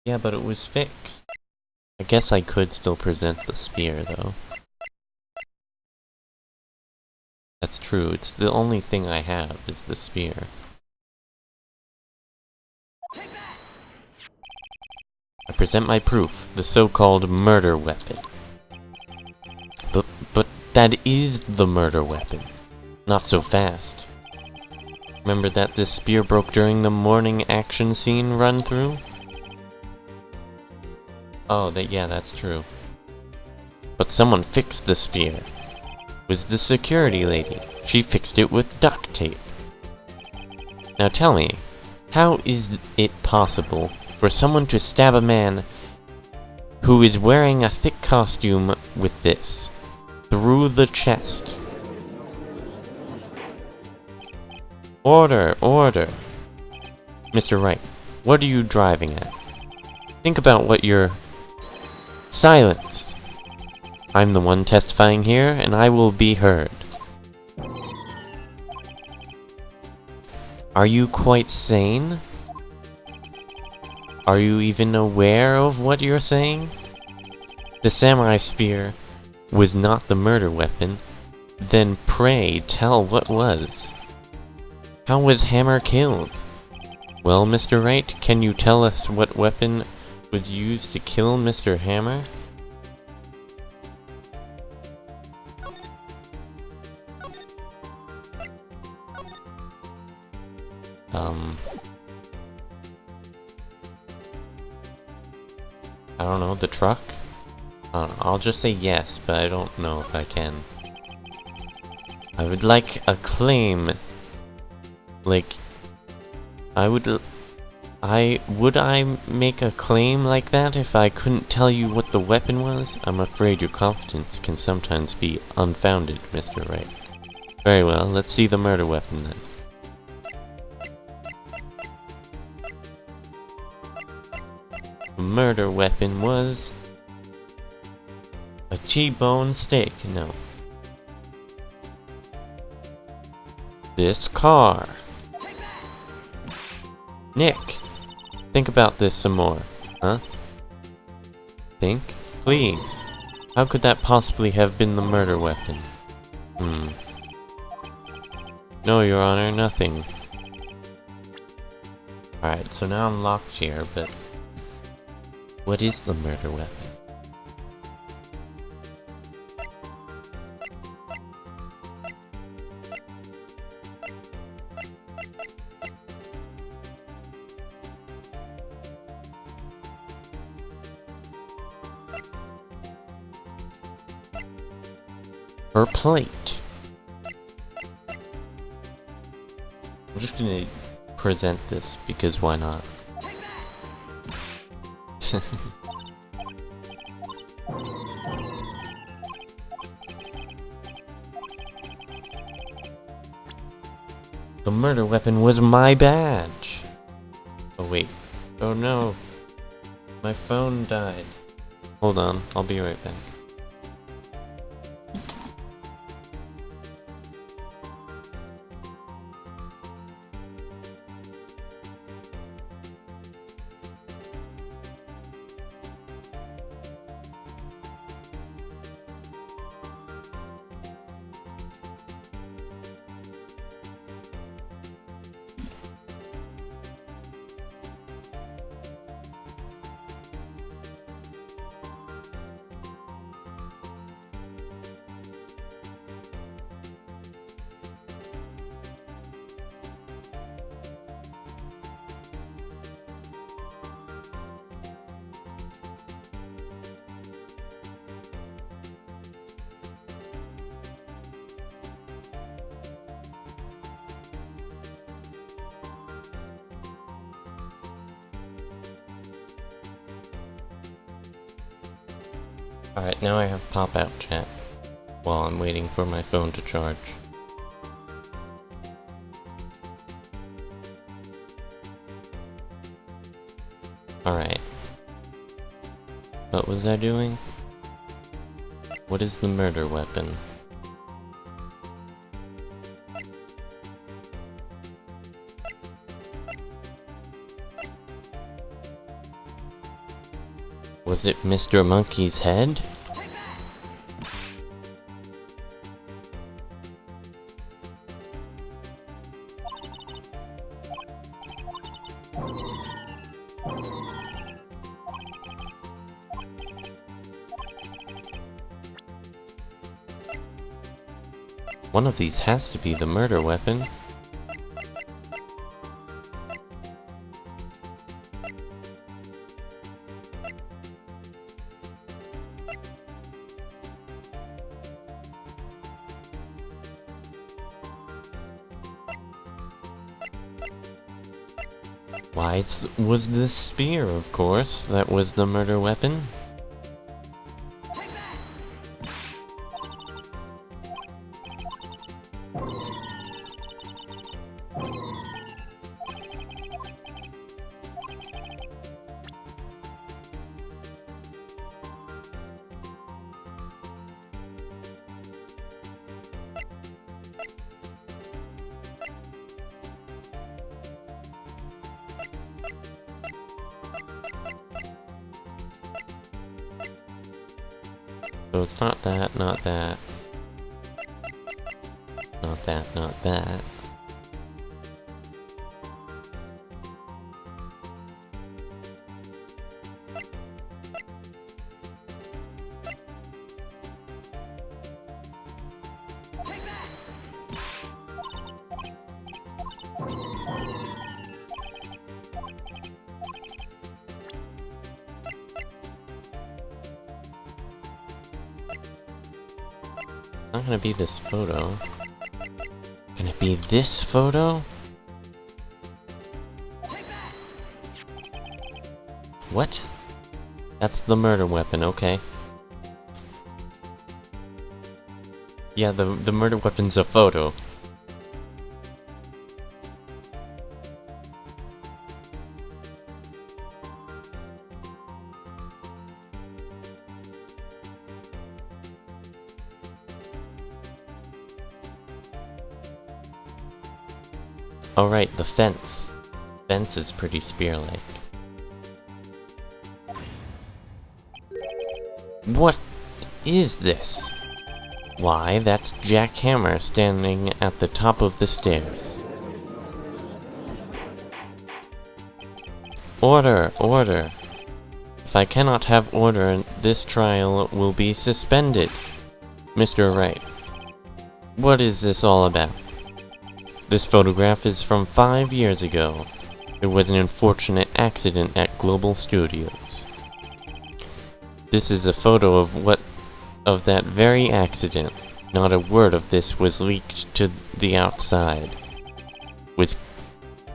Yeah, but it was fixed. I guess I could still present the spear, though. That's true, it's the only thing I have, is the spear. I present my proof, the so-called murder weapon. But that is the murder weapon. Not so fast. Remember that this spear broke during the morning action scene run-through? Oh, yeah, that's true. But someone fixed the spear. It was the security lady. She fixed it with duct tape. Now tell me, how is it possible for someone to stab a man who is wearing a thick costume with this through the chest? Order, order. Mr. Wright, what are you driving at? Think about what you're... Silence! I'm the one testifying here, and I will be heard. Are you quite sane? Are you even aware of what you're saying? The samurai spear was not the murder weapon. Then pray tell what was. How was Hammer killed? Well, Mr. Wright, can you tell us what weapon was used to kill Mr. Hammer? I don't know, the truck? I don't know, I'll just say yes, but I don't know if I can. I would like a claim. Like, would I make a claim like that if I couldn't tell you what the weapon was? I'm afraid your confidence can sometimes be unfounded, Mr. Wright. Very well, let's see the murder weapon then. The murder weapon was a T-bone steak. No. This car. Nick, think about this some more, huh? Think? Please. How could that possibly have been the murder weapon? No, Your Honor, nothing. Alright, so now I'm locked here, but what is the murder weapon? Her plate. I'm just gonna present this because why not? The murder weapon was my badge. Oh wait. Oh no. My phone died. Hold on, I'll be right back. Alright, now I have pop-out chat while I'm waiting for my phone to charge. Alright. What was I doing? What is the murder weapon? Was it Mr. Monkey's head? One of these has to be the murder weapon. Why, it was the spear, of course, that was the murder weapon. So it's not that, not that. Not that, not that. Not gonna be this photo. Can it be this photo? What? That's the murder weapon, okay. Yeah, the murder weapon's a photo. Alright, the fence. Fence is pretty spear-like. What is this? Why, that's Jack Hammer standing at the top of the stairs. Order! Order! If I cannot have order, this trial will be suspended. Mr. Wright, what is this all about? This photograph is from 5 years ago. There was an unfortunate accident at Global Studios. This is a photo of that very accident. Not a word of this was leaked to the outside. It was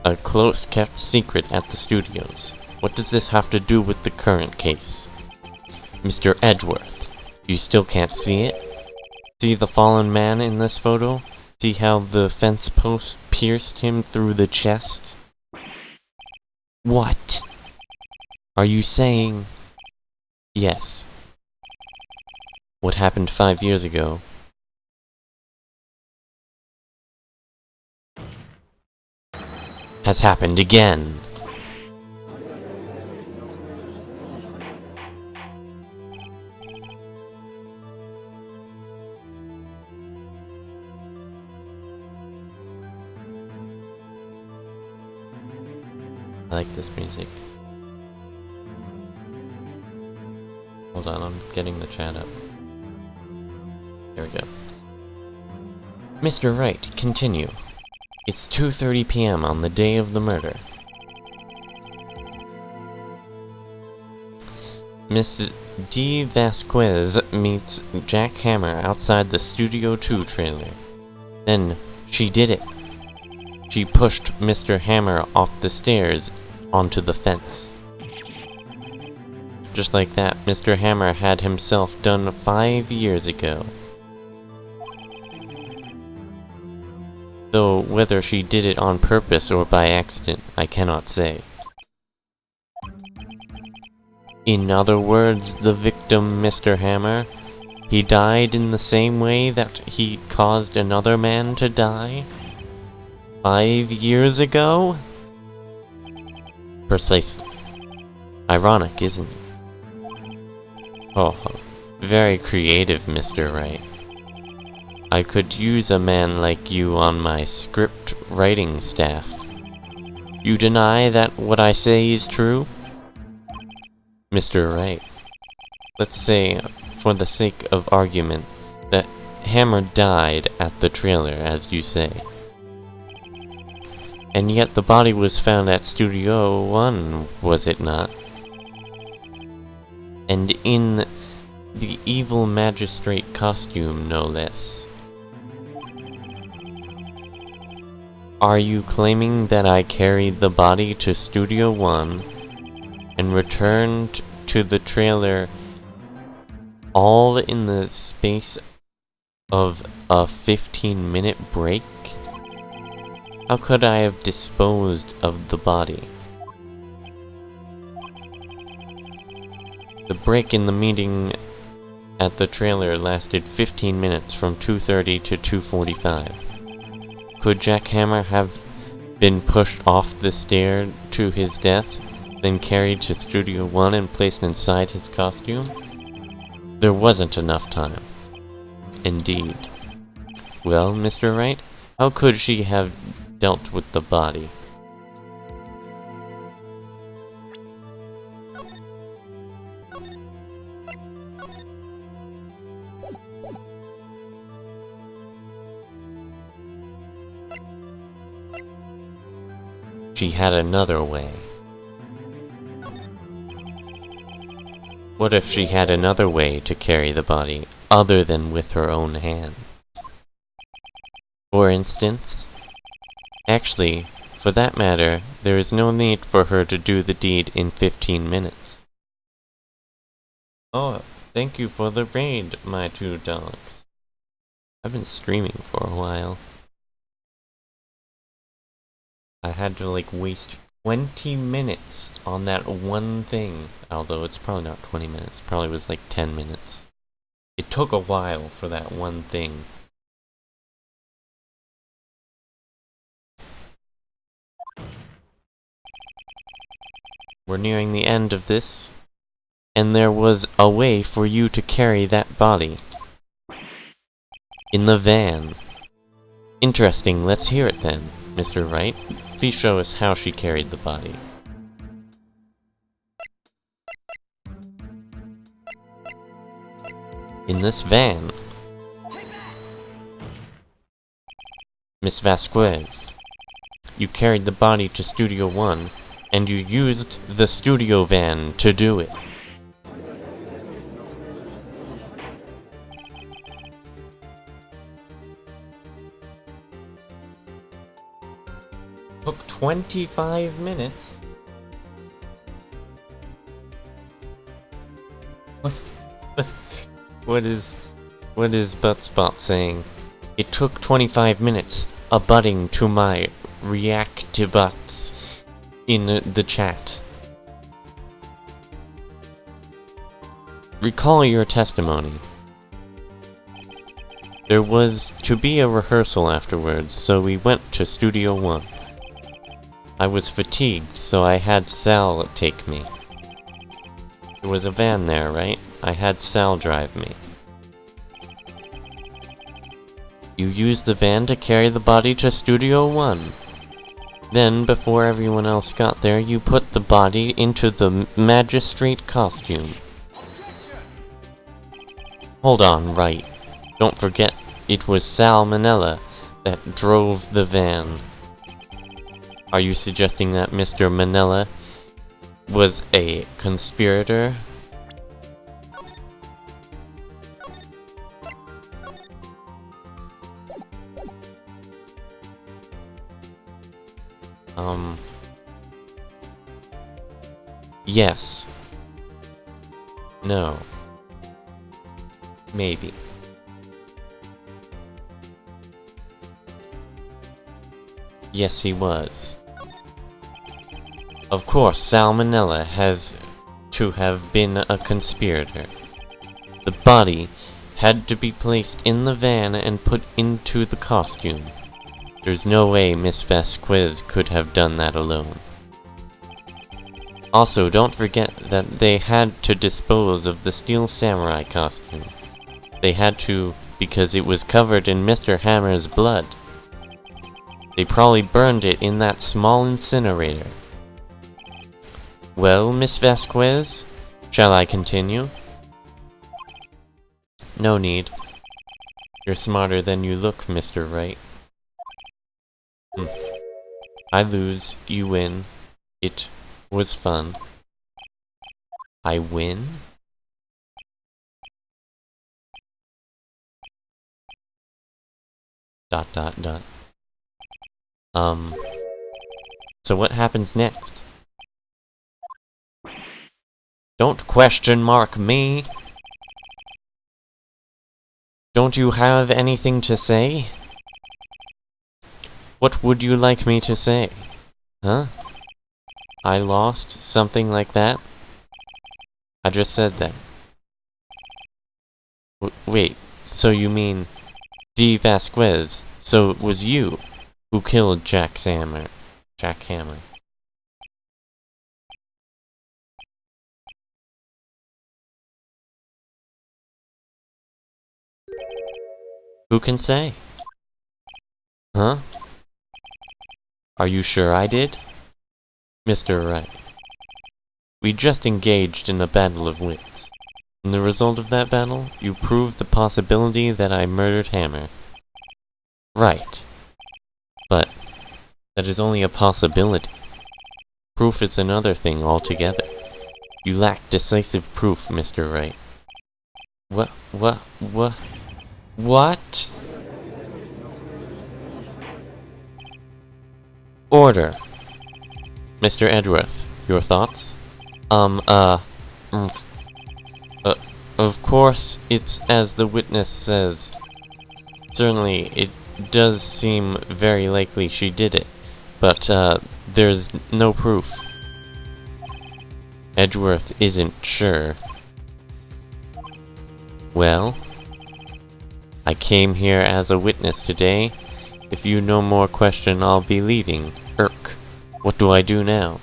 a close-kept secret at the studios. What does this have to do with the current case? Mr. Edgeworth, you still can't see it? See the fallen man in this photo? See how the fence post pierced him through the chest? What? Are you saying... Yes. What happened 5 years ago has happened again. I like this music. Hold on, I'm getting the chat up. There we go. Mr. Wright, continue. It's 2:30 p.m. on the day of the murder. Mrs. D. Vasquez meets Jack Hammer outside the Studio 2 trailer. Then, she did it. She pushed Mr. Hammer off the stairs onto the fence. Just like that, Mr. Hammer had himself done 5 years ago. Though whether she did it on purpose or by accident, I cannot say. In other words, the victim, Mr. Hammer, he died in the same way that he caused another man to die? 5 years ago? Precisely. Ironic, isn't it? Oh, very creative, Mr. Wright. I could use a man like you on my script writing staff. You deny that what I say is true? Mr. Wright, let's say, for the sake of argument, that Hammer died at the trailer, as you say. And yet the body was found at Studio 1, was it not? And in the evil magistrate costume, no less. Are you claiming that I carried the body to Studio 1 and returned to the trailer all in the space of a 15-minute break? How could I have disposed of the body? The break in the meeting at the trailer lasted 15 minutes from 2:30 to 2:45. Could Jack Hammer have been pushed off the stair to his death, then carried to Studio 1 and placed inside his costume? There wasn't enough time. Indeed. Well, Mr. Wright, how could she have dealt with the body? She had another way. What if she had another way to carry the body other than with her own hand. For instance, actually, for that matter, there is no need for her to do the deed in 15 minutes. Oh, thank you for the raid, my two dogs. I've been streaming for a while. I had to waste 20 minutes on that one thing. Although it's probably not 20 minutes, probably was 10 minutes. It took a while for that one thing. We're nearing the end of this, and there was a way for you to carry that body. In the van. Interesting, let's hear it then, Mr. Wright. Please show us how she carried the body. In this van. Miss Vasquez, you carried the body to Studio 1, and you used the studio van to do it. Took 25 minutes? What? What is Buttspot saying? It took 25 minutes, abutting to my reactibuts in the chat. Recall your testimony. There was to be a rehearsal afterwards, so we went to Studio 1. I was fatigued, so I had Sal take me. There was a van there, right? I had Sal drive me. You used the van to carry the body to Studio 1. Then, before everyone else got there, you put the body into the magistrate costume. Hold on, Wright. Don't forget, it was Sal Manella that drove the van. Are you suggesting that Mr. Manella was a conspirator? Yes. No. Maybe. Yes, he was. Of course, Sal Manella has to have been a conspirator. The body had to be placed in the van and put into the costume. There's no way Miss Vasquez could have done that alone. Also, don't forget that they had to dispose of the Steel Samurai costume. They had to because it was covered in Mr. Hammer's blood. They probably burned it in that small incinerator. Well, Miss Vasquez, shall I continue? No need. You're smarter than you look, Mr. Wright. I lose, you win. It was fun. I win? Dot dot dot. So what happens next? Don't question mark me! Don't you have anything to say? What would you like me to say? Huh? I lost? Something like that? I just said that. Wait, so you mean D. Vasquez? So it was you who killed Jack Hammer. Who can say? Huh? Are you sure I did? Mr. Wright. We just engaged in a battle of wits. In the result of that battle, you proved the possibility that I murdered Hammer. Right. But that is only a possibility. Proof is another thing altogether. You lack decisive proof, Mr. Wright. What? Order. Mr. Edgeworth, your thoughts? Mm, of course, it's as the witness says. Certainly, it does seem very likely she did it, but, there's no proof. Edgeworth isn't sure. Well, I came here as a witness today. If you no more question, I'll be leaving. What do I do now?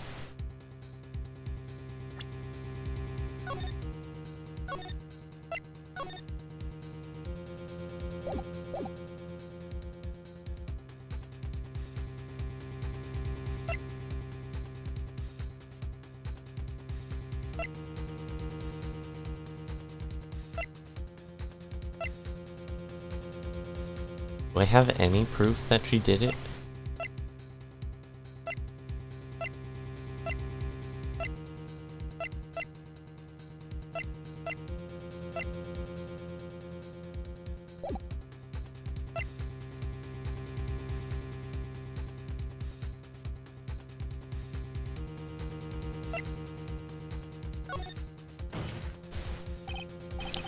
Do I have any proof that she did it?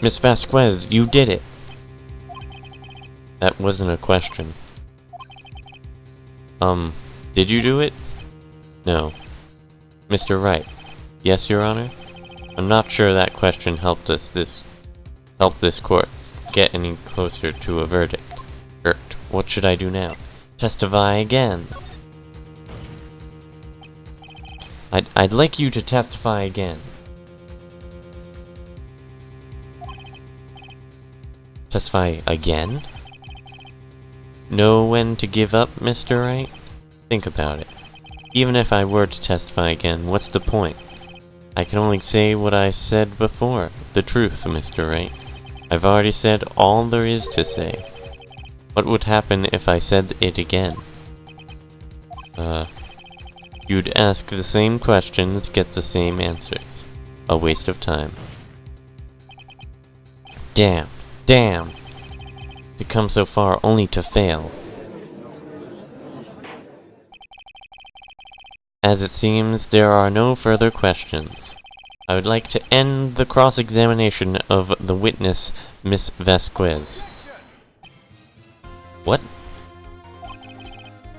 Miss Vasquez, you did it! That wasn't a question. Did you do it? No. Mr. Wright. Yes, Your Honor? I'm not sure that question helped this court get any closer to a verdict. What should I do now? Testify again. I'd like you to testify again. Testify again? Know when to give up, Mr. Wright? Think about it. Even if I were to testify again, what's the point? I can only say what I said before. The truth, Mr. Wright. I've already said all there is to say. What would happen if I said it again? You'd ask the same questions, get the same answers. A waste of time. Damn. To come so far only to fail. As it seems, there are no further questions. I would like to end the cross-examination of the witness, Miss Vasquez. What?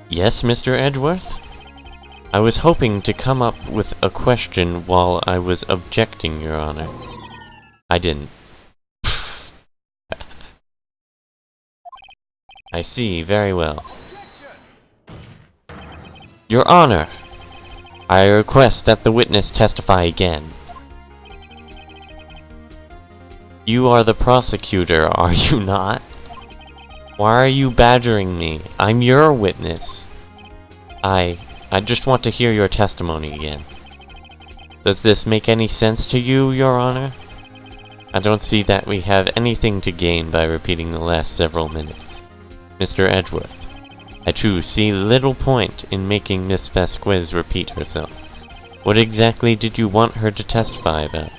Yes, Mr. Edgeworth? I was hoping to come up with a question while I was objecting, Your Honor. I didn't. I see, very well. Your Honor! I request that the witness testify again. You are the prosecutor, are you not? Why are you badgering me? I'm your witness. I just want to hear your testimony again. Does this make any sense to you, Your Honor? I don't see that we have anything to gain by repeating the last several minutes. Mr. Edgeworth, I too see little point in making Miss Vasquez repeat herself. What exactly did you want her to testify about?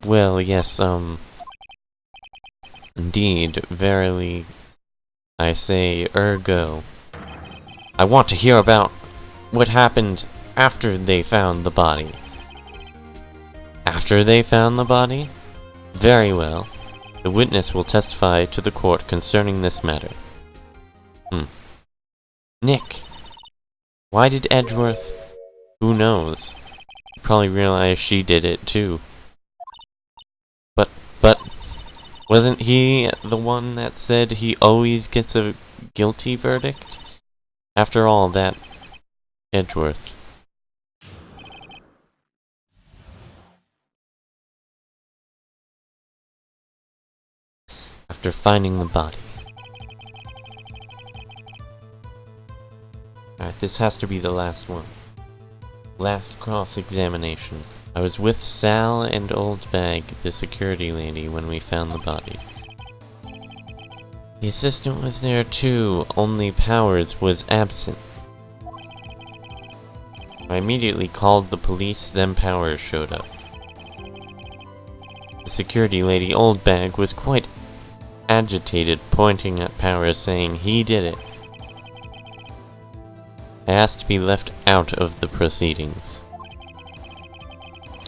Well, yes, indeed, verily, I say, ergo. I want to hear about what happened after they found the body. After they found the body? Very well. The witness will testify to the court concerning this matter. Nick! Why did Edgeworth... Who knows? You probably realized she did it too. But... Wasn't he the one that said he always gets a guilty verdict? After all that... Edgeworth. After finding the body. Alright, this has to be the last one. Last cross-examination. I was with Sal and Old Bag, the security lady, when we found the body. The assistant was there too, only Powers was absent. I immediately called the police, then Powers showed up. The security lady Oldbag was quite agitated, pointing at Powers, saying he did it. I asked to be left out of the proceedings.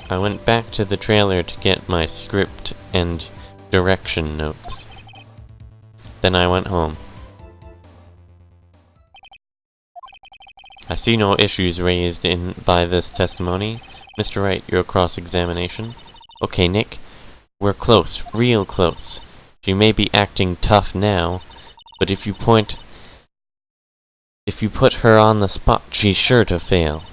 I went back to the trailer to get my script and direction notes. Then I went home. I see no issues raised by this testimony. Mr. Wright, your cross-examination. Okay, Nick. We're close, real close. She may be acting tough now, but if you put her on the spot, she's sure to fail.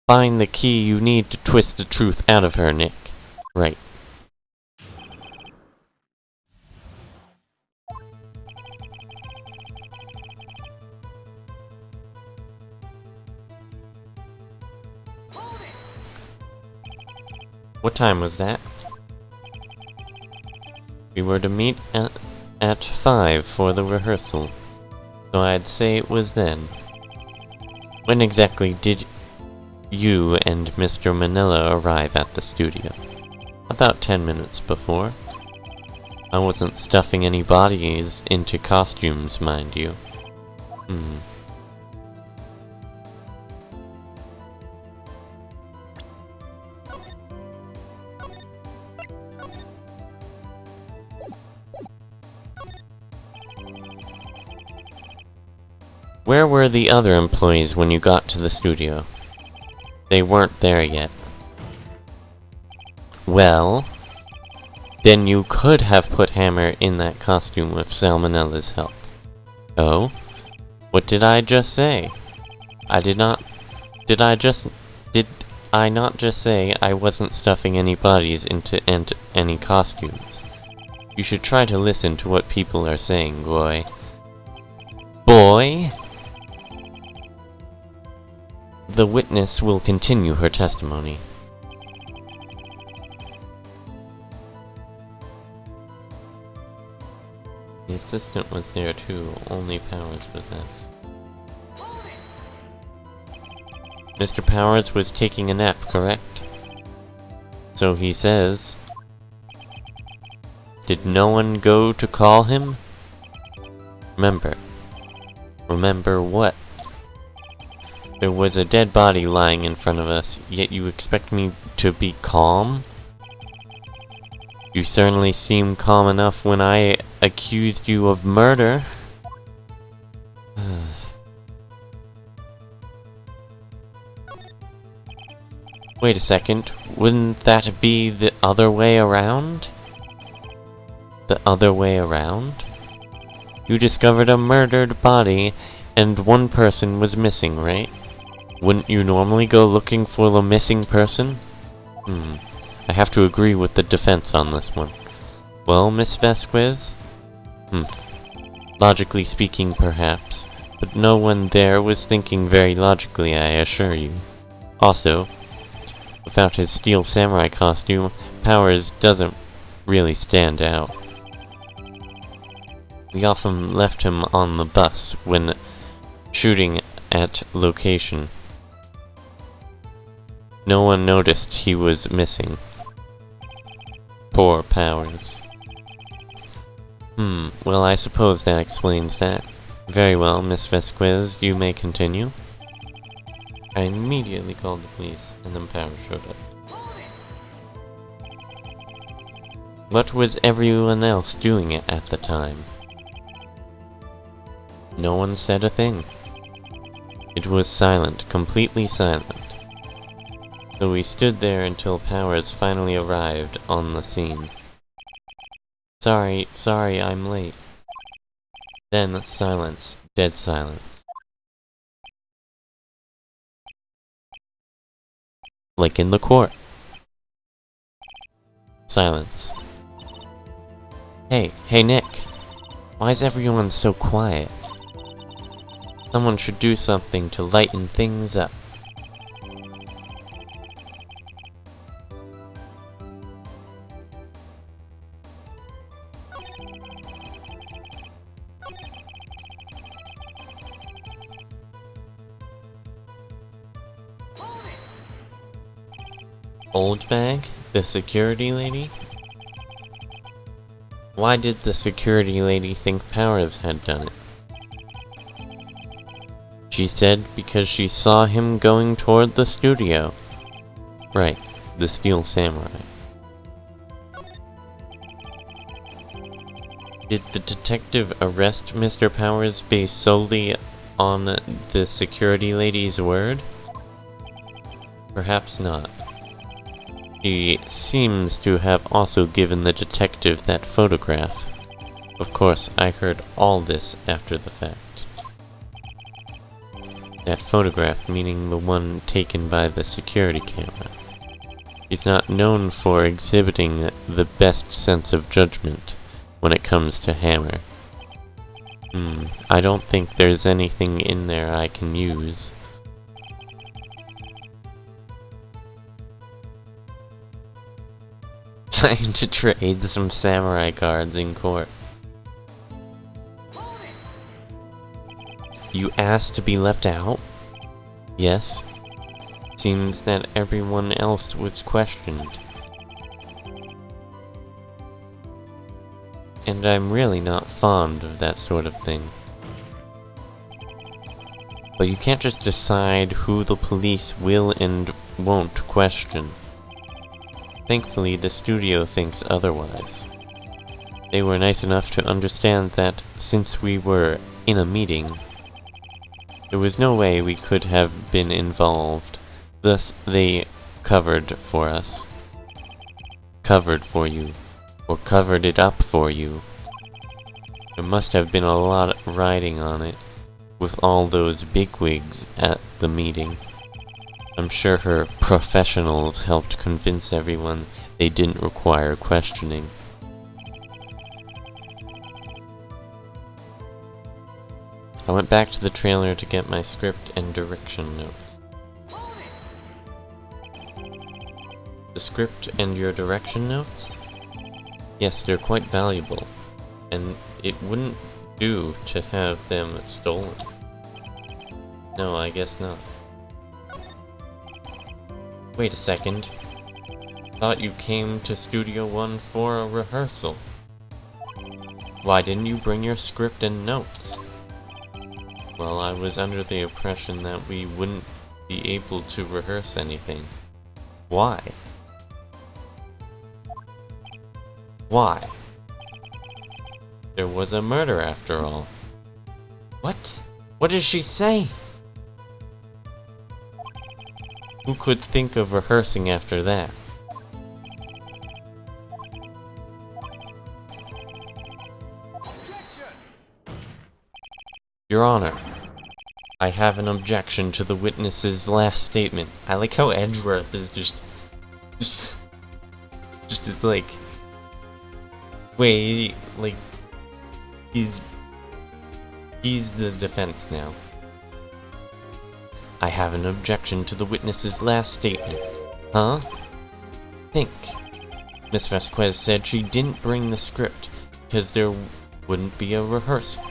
Find the key you need to twist the truth out of her, Nick. Right. What time was that? We were to meet at 5 for the rehearsal, so I'd say it was then. When exactly did you and Mr. Manila arrive at the studio? About 10 minutes before. I wasn't stuffing any bodies into costumes, mind you. Where were the other employees when you got to the studio? They weren't there yet. Well, then you could have put Hammer in that costume with Salmonella's help. Oh? What did I just say? Did I not just say I wasn't stuffing any bodies into any costumes? You should try to listen to what people are saying, boy. Boy? The witness will continue her testimony. The assistant was there too, only Powers was absent. Mr. Powers was taking a nap, correct? So he says. Did no one go to call him? Remember. Remember what? There was a dead body lying in front of us, yet you expect me to be calm? You certainly seemed calm enough when I accused you of murder. Wait a second, wouldn't that be the other way around? The other way around? You discovered a murdered body, and one person was missing, right? Wouldn't you normally go looking for the missing person? I have to agree with the defense on this one. Well, Miss Vasquez? Logically speaking, perhaps, but no one there was thinking very logically, I assure you. Also, without his steel samurai costume, Powers doesn't really stand out. We often left him on the bus when shooting at location. No one noticed he was missing. Poor Powers. Well, I suppose that explains that. Very well, Miss Vasquez, you may continue. I immediately called the police, and then Powers showed up. What was everyone else doing at the time? No one said a thing. It was silent, completely silent. So we stood there until Powers finally arrived on the scene. Sorry, I'm late. Then silence, dead silence. Like in the court. Silence. Hey Nick! Why is everyone so quiet? Someone should do something to lighten things up. Old bag? The security lady? Why did the security lady think Powers had done it? She said because she saw him going toward the studio. Right, the Steel Samurai. Did the detective arrest Mr. Powers based solely on the security lady's word? Perhaps not. He seems to have also given the detective that photograph. Of course, I heard all this after the fact. That photograph meaning the one taken by the security camera. He's not known for exhibiting the best sense of judgment when it comes to Hammer. I don't think there's anything in there I can use. Time to trade some samurai cards in court. You asked to be left out? Yes. Seems that everyone else was questioned. And I'm really not fond of that sort of thing. But you can't just decide who the police will and won't question. Thankfully, the studio thinks otherwise. They were nice enough to understand that, since we were in a meeting, there was no way we could have been involved. Thus, they covered for us. Covered for you. Or covered it up for you. There must have been a lot riding on it, with all those bigwigs at the meeting. I'm sure her professionals helped convince everyone they didn't require questioning. I went back to the trailer to get my script and direction notes. The script and your direction notes? Yes, they're quite valuable, and it wouldn't do to have them stolen. No, I guess not. Wait a second. Thought you came to Studio One for a rehearsal. Why didn't you bring your script and notes? Well, I was under the impression that we wouldn't be able to rehearse anything. Why? Why? There was a murder after all. What? What is she saying? Who could think of rehearsing after that? Your Honor, I have an objection to the witness's last statement. I like how Edgeworth is just like, wait, like, he's the defense now. I have an objection to the witness's last statement. Huh? Think. Miss Vasquez said she didn't bring the script because there wouldn't be a rehearsal.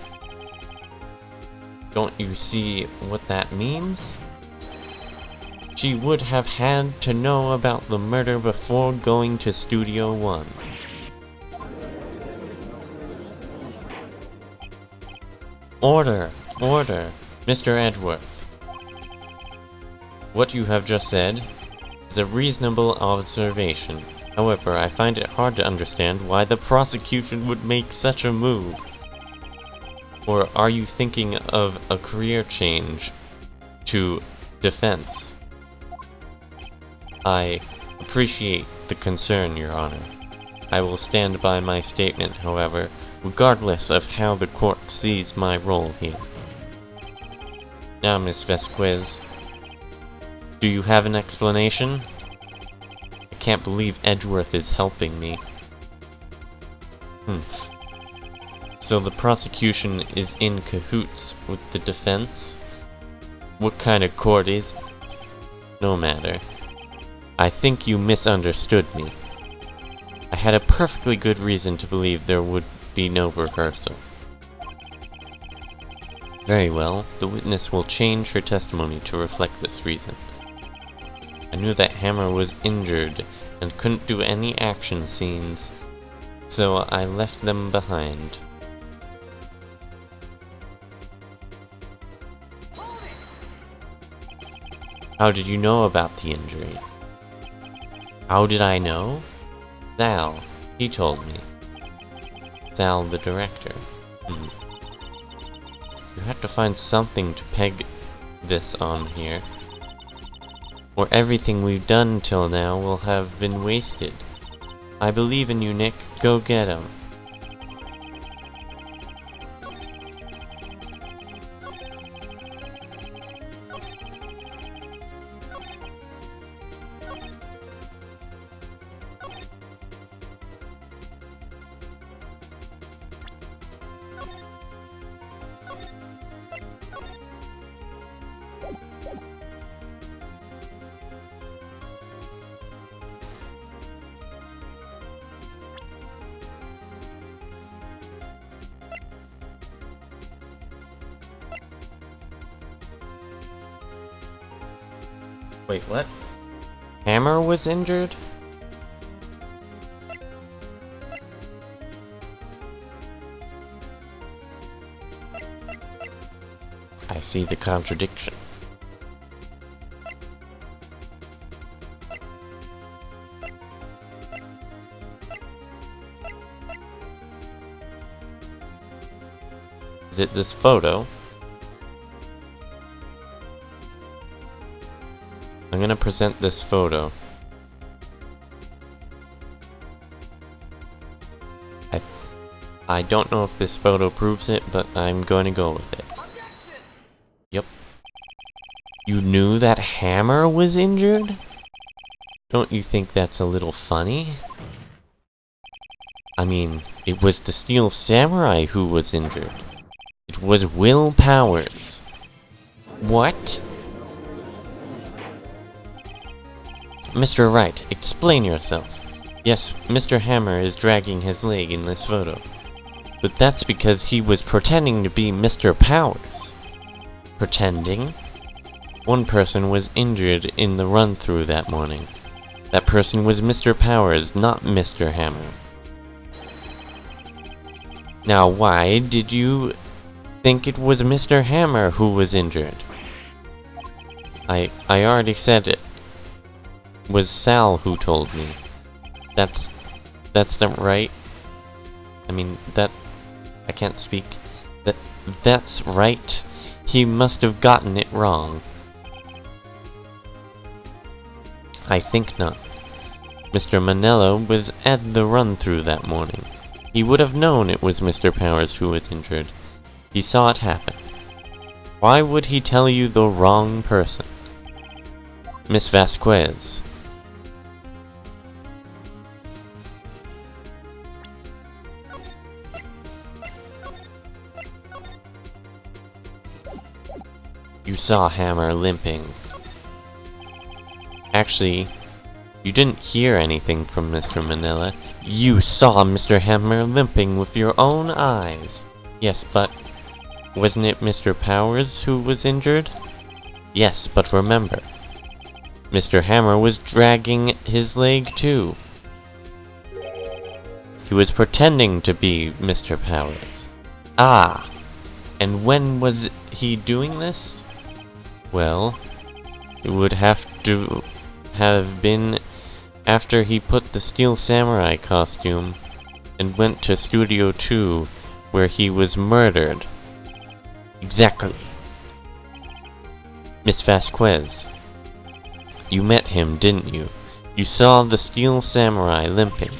Don't you see what that means? She would have had to know about the murder before going to Studio One. Order! Order! Mr. Edgeworth. What you have just said is a reasonable observation. However, I find it hard to understand why the prosecution would make such a move. Or are you thinking of a career change to defense? I appreciate the concern, Your Honor. I will stand by my statement, however, regardless of how the court sees my role here. Now, Miss Vasquez, do you have an explanation? I can't believe Edgeworth is helping me. So the prosecution is in cahoots with the defense? What kind of court is this? No matter. I think you misunderstood me. I had a perfectly good reason to believe there would be no rehearsal. Very well, the witness will change her testimony to reflect this reason. I knew that Hammer was injured and couldn't do any action scenes, so I left them behind. How did you know about the injury? How did I know? Sal, he told me. Sal, the director. You have to find something to peg this on here, or everything we've done till now will have been wasted. I believe in you, Nick. Go get him. Wait, what? Hammer was injured? I see the contradiction. Is it this photo? I'm gonna present this photo. I don't know if this photo proves it, but I'm going to go with it. Yep. You knew that Hammer was injured? Don't you think that's a little funny? I mean, it was the Steel Samurai who was injured. It was Will Powers. What? Mr. Wright, explain yourself. Yes, Mr. Hammer is dragging his leg in this photo. But that's because he was pretending to be Mr. Powers. Pretending? One person was injured in the run-through that morning. That person was Mr. Powers, not Mr. Hammer. Now why did you think it was Mr. Hammer who was injured? I already said it. Was Sal who told me. That's not right. I mean, I can't speak. That's right. He must have gotten it wrong. I think not. Mr. Manello was at the run-through that morning. He would have known it was Mr. Powers who was injured. He saw it happen. Why would he tell you the wrong person? Miss Vasquez. You saw Hammer limping. Actually, you didn't hear anything from Mr. Manila. You saw Mr. Hammer limping with your own eyes. Yes, but wasn't it Mr. Powers who was injured? Yes, but remember, Mr. Hammer was dragging his leg too. He was pretending to be Mr. Powers. Ah! And when was he doing this? Well, it would have to have been after he put the Steel Samurai costume and went to Studio 2, where he was murdered. Exactly. Miss Vasquez, you met him, didn't you? You saw the Steel Samurai limping.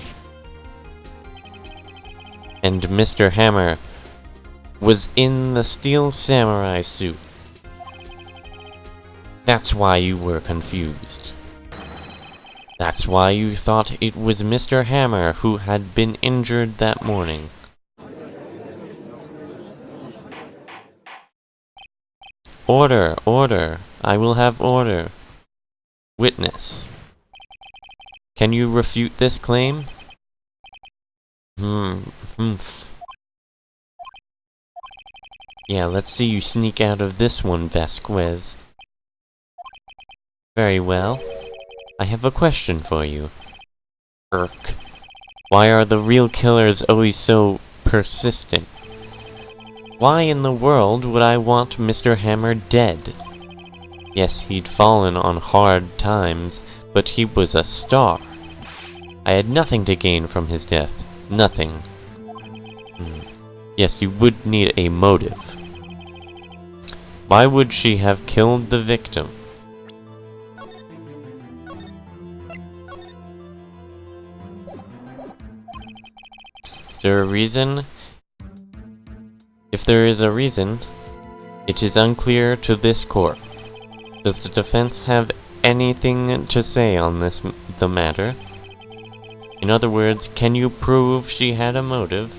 And Mr. Hammer was in the Steel Samurai suit. That's why you were confused. That's why you thought it was Mr. Hammer who had been injured that morning. Order! Order! I will have order. Witness. Can you refute this claim? Yeah, let's see you sneak out of this one, Vasquez. Very well. I have a question for you. Irk. Why are the real killers always so persistent? Why in the world would I want Mr. Hammer dead? Yes, he'd fallen on hard times, but he was a star. I had nothing to gain from his death. Nothing. Yes, you would need a motive. Why would she have killed the victim? Is there a reason? If there is a reason, it is unclear to this court. Does the defense have anything to say on the matter? In other words, can you prove she had a motive?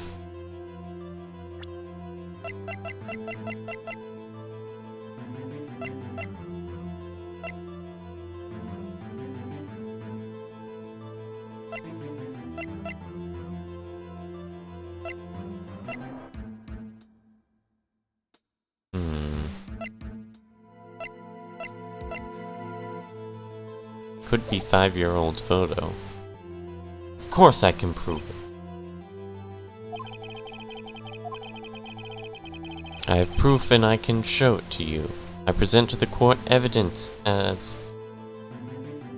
Could be 5-year-old photo. Of course I can prove it. I have proof and I can show it to you. I present to the court evidence as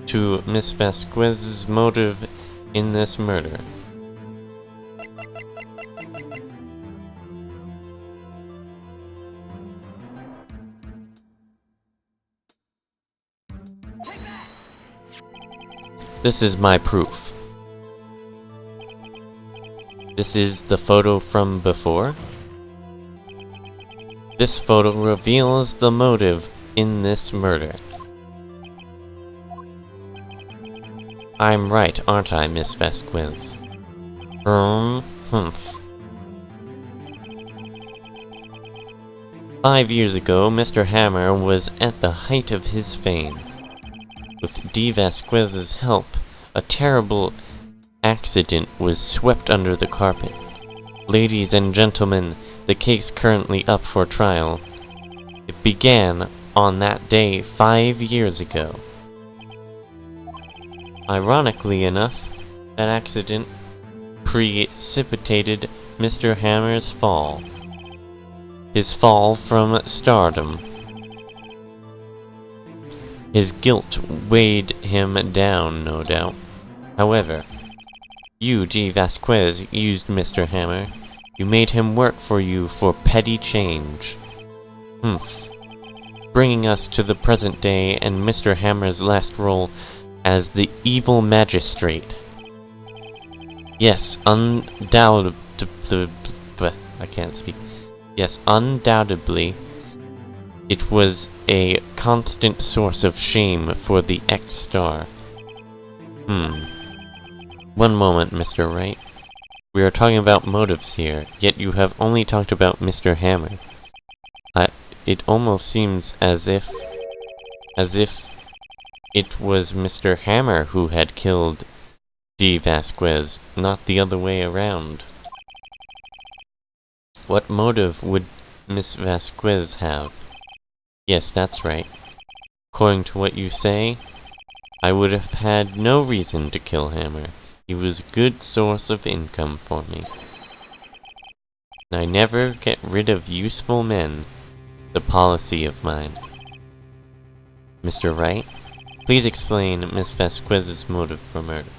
to Miss Vasquez's motive in this murder. This is my proof. This is the photo from before. This photo reveals the motive in this murder. I'm right, aren't I, Miss Vasquez? Humph. 5 years ago, Mr. Hammer was at the height of his fame. With D. Vasquez's help, a terrible accident was swept under the carpet. Ladies and gentlemen, the case currently up for trial. It began on that day 5 years ago. Ironically enough, that accident precipitated Mr. Hammer's fall. His fall from stardom. His guilt weighed him down, no doubt. However, you, D. Vasquez, used Mr. Hammer. You made him work for you for petty change. Humph. Bringing us to the present day and Mr. Hammer's last role as the evil magistrate. Yes, undoubtedly... I can't speak. Yes, undoubtedly, it was a constant source of shame for the ex-star. One moment, Mr. Wright. We are talking about motives here, yet you have only talked about Mr. Hammer. It almost seems as if it was Mr. Hammer who had killed D. Vasquez, not the other way around. What motive would Miss Vasquez have? Yes, that's right. According to what you say, I would have had no reason to kill Hammer. He was a good source of income for me. I never get rid of useful men. The policy of mine. Mr. Wright, please explain Miss Vasquez's motive for murder.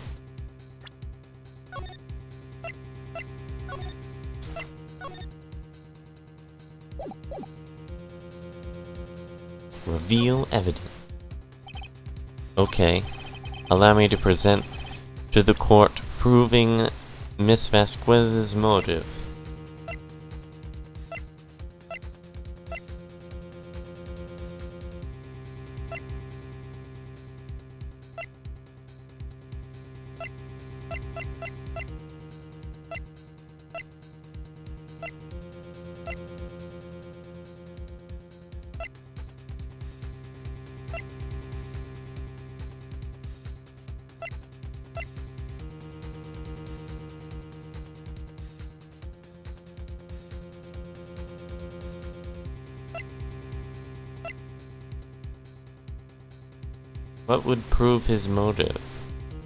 Reveal evidence. Okay. Allow me to present to the court proving Miss Vasquez's motive. What would prove his motive?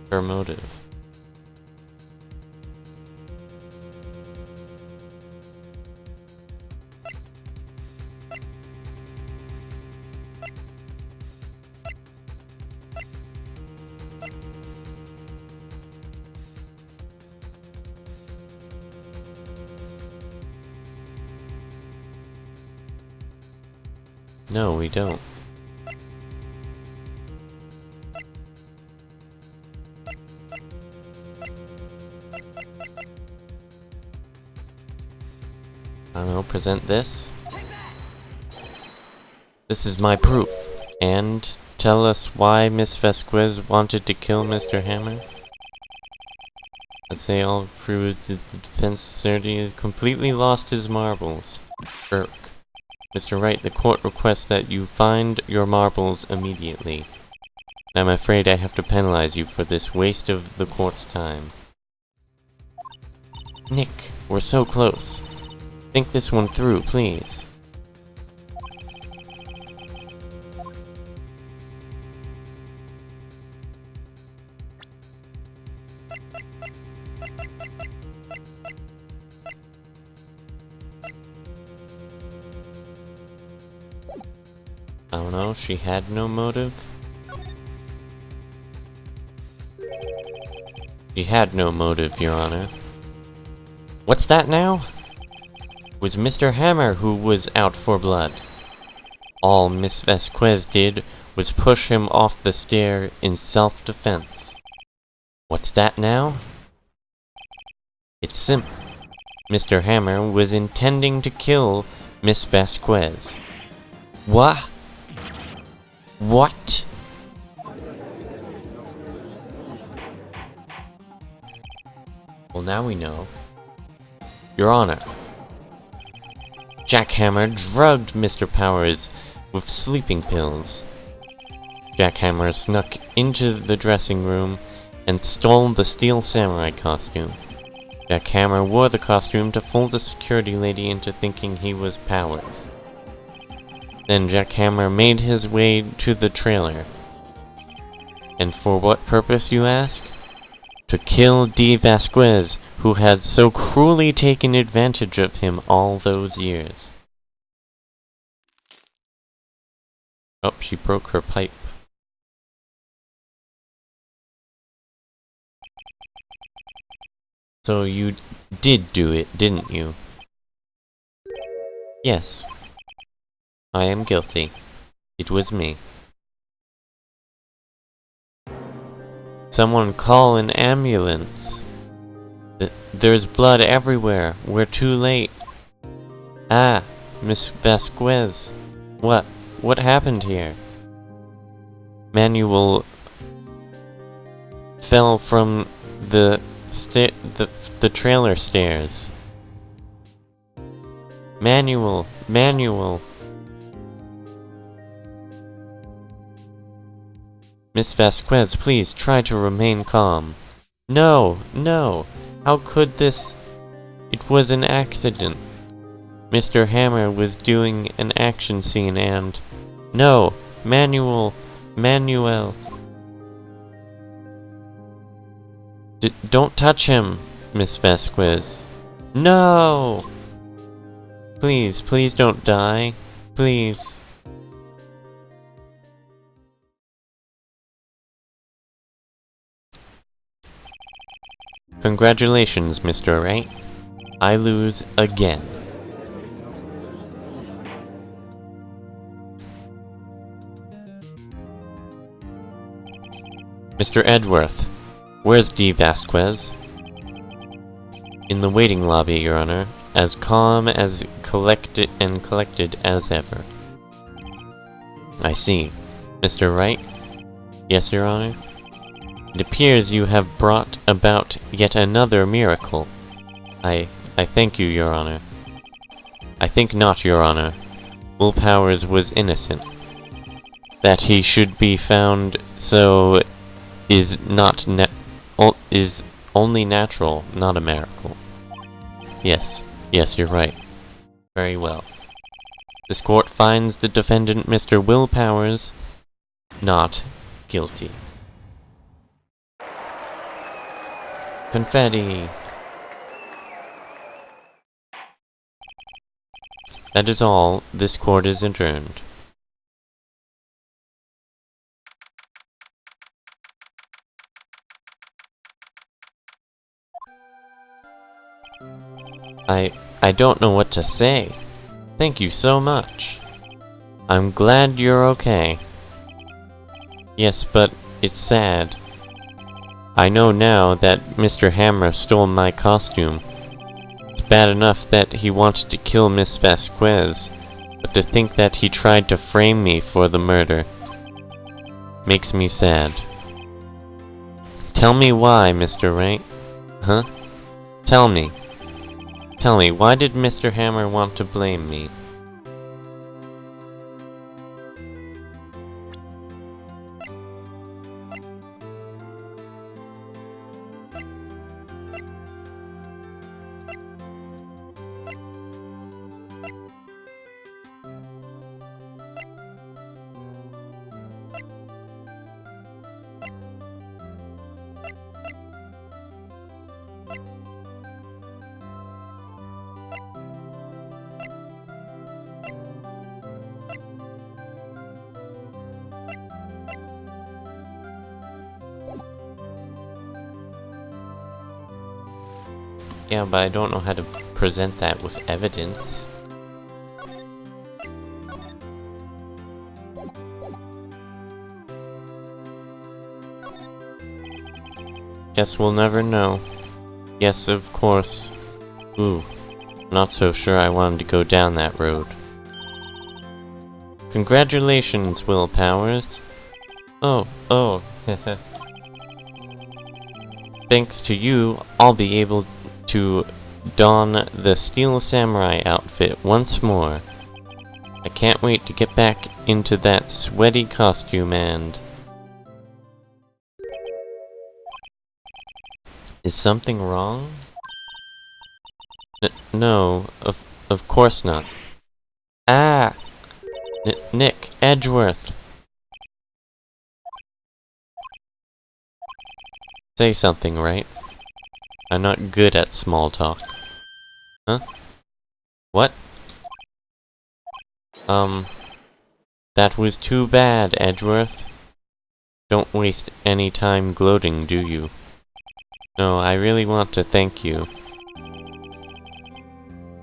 Her motive? No, we don't. I don't know, present this. This is my proof. And tell us why Miss Vasquez wanted to kill Mr. Hammer? I'd say all through the defense certainly completely lost his marbles. Irk. Mr. Wright, the court requests that you find your marbles immediately. I'm afraid I have to penalize you for this waste of the court's time. Nick, we're so close. Think this one through, please. I don't know, she had no motive? She had no motive, Your Honor. What's that now? It was Mr. Hammer who was out for blood. All Miss Vasquez did was push him off the stair in self-defense. What's that now? It's simple. Mr. Hammer was intending to kill Miss Vasquez. What? What? Well, now we know. Your Honor, Jack Hammer drugged Mr. Powers with sleeping pills. Jack Hammer snuck into the dressing room and stole the steel samurai costume. Jack Hammer wore the costume to fool the security lady into thinking he was Powers. Then Jack Hammer made his way to the trailer. And for what purpose, you ask? To kill D. Vasquez, who had so cruelly taken advantage of him all those years. Oh, she broke her pipe. So you did do it, didn't you? Yes. I am guilty. It was me. Someone call an ambulance. There's blood everywhere. We're too late. Ah, Miss Vasquez. What happened here? Manuel fell from the trailer stairs. Manuel. Miss Vasquez, please try to remain calm. No! How could this? It was an accident. Mr. Hammer was doing an action scene and... No! Manuel! Don't touch him, Miss Vasquez. No! Please don't die. Please. Congratulations, Mr. Wright. I lose again. Mr. Edgeworth, where's D. Vasquez? In the waiting lobby, Your Honor, as calm as collected as ever. I see. Mr. Wright? Yes, Your Honor? It appears you have brought about yet another miracle. I thank you, Your Honor. I think not, Your Honor. Will Powers was innocent. That he should be found so is only natural, not a miracle. Yes, you're right. Very well. This court finds the defendant, Mr. Will Powers, not guilty. Confetti! That is all. This court is adjourned. I don't know what to say. Thank you so much. I'm glad you're okay. Yes, but it's sad. I know now that Mr. Hammer stole my costume. It's bad enough that he wanted to kill Miss Vasquez, but to think that he tried to frame me for the murder makes me sad. Tell me why, Mr. Wright. Huh? Tell me. Tell me, why did Mr. Hammer want to blame me? Yeah, but I don't know how to present that with evidence. Guess we'll never know. Yes, of course. Ooh, not so sure I wanted to go down that road. Congratulations, Will Powers. Oh, thanks to you, I'll be able to don the Steel Samurai outfit once more. I can't wait to get back into that sweaty costume and... Is something wrong? No, of course not. Ah! Nick, Edgeworth! Say something, right? I'm not good at small talk. Huh? What? That was too bad, Edgeworth. Don't waste any time gloating, do you? No, I really want to thank you.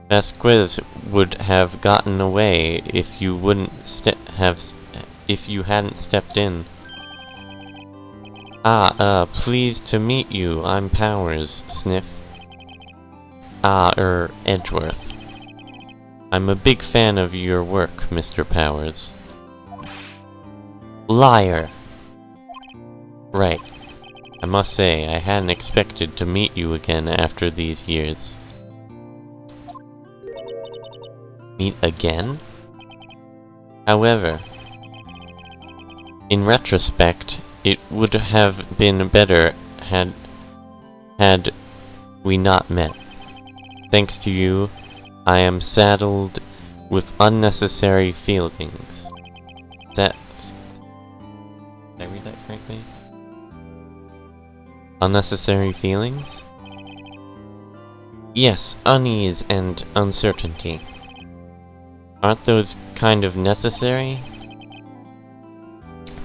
Vasquez would have gotten away if you if you hadn't stepped in. Pleased to meet you. I'm Powers, Sniff. Edgeworth. I'm a big fan of your work, Mr. Powers. Liar! Right. I must say, I hadn't expected to meet you again after these years. Meet again? However, in retrospect, it would have been better had we not met. Thanks to you, I am saddled with unnecessary feelings. Did I read that correctly? Unnecessary feelings? Yes, unease and uncertainty. Aren't those kind of necessary?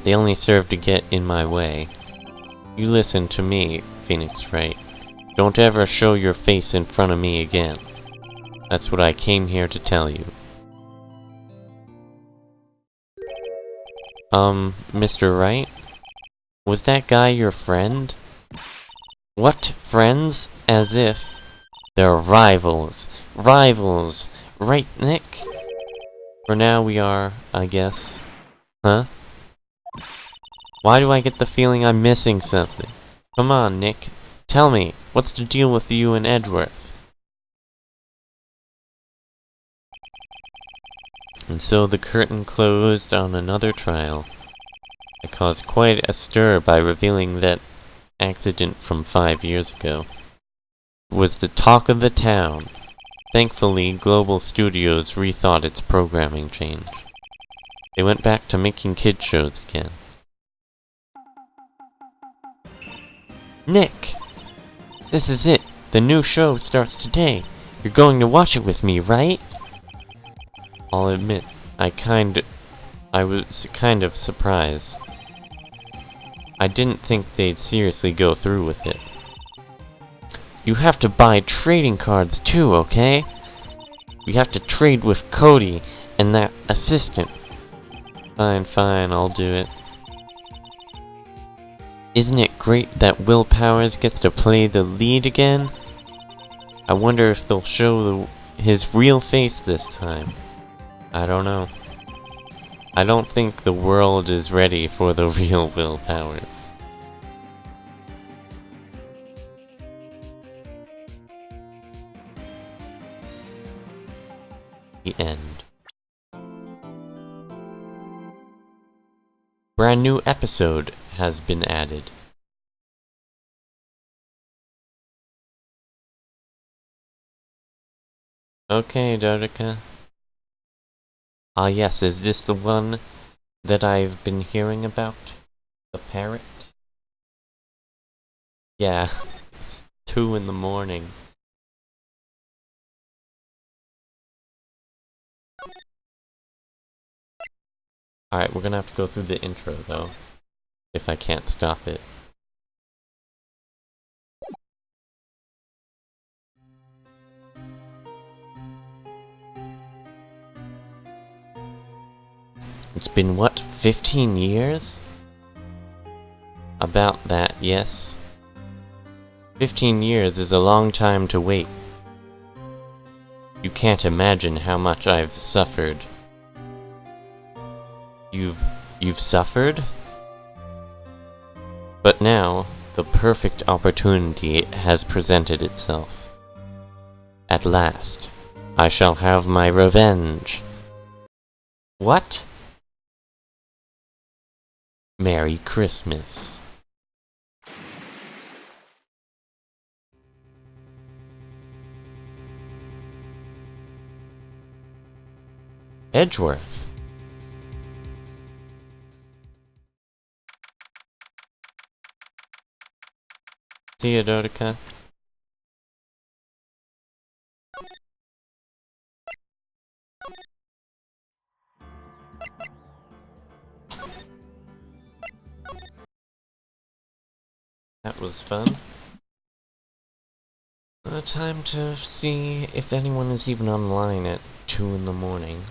They only serve to get in my way. You listen to me, Phoenix Wright. Don't ever show your face in front of me again. That's what I came here to tell you. Mr. Wright? Was that guy your friend? What? Friends? As if. They're rivals. Rivals! Right, Nick? For now we are, I guess. Huh? Why do I get the feeling I'm missing something? Come on, Nick. Tell me, what's the deal with you and Edgeworth? And so the curtain closed on another trial. I caused quite a stir by revealing that accident from 5 years ago. It was the talk of the town. Thankfully, Global Studios rethought its programming change. They went back to making kid shows again. Nick! This is it. The new show starts today. You're going to watch it with me, right? I'll admit, I was kind of surprised. I didn't think they'd seriously go through with it. You have to buy trading cards too, okay? You have to trade with Cody and that assistant. Fine, fine, I'll do it. Isn't it great that Will Powers gets to play the lead again? I wonder if they'll show his real face this time. I don't know. I don't think the world is ready for the real Will Powers. The end. Brand new episode has been added. Okay, Dodika. Ah yes, is this the one that I've been hearing about? The parrot? Yeah, it's 2 in the morning. Alright, we're gonna have to go through the intro though, if I can't stop it. It's been what, 15 years? About that, yes. 15 years is a long time to wait. You can't imagine how much I've suffered. You've suffered? But now, the perfect opportunity has presented itself. At last, I shall have my revenge. What? Merry Christmas. Edgeworth. See ya, Dodika. That was fun. Time to see if anyone is even online at 2 in the morning.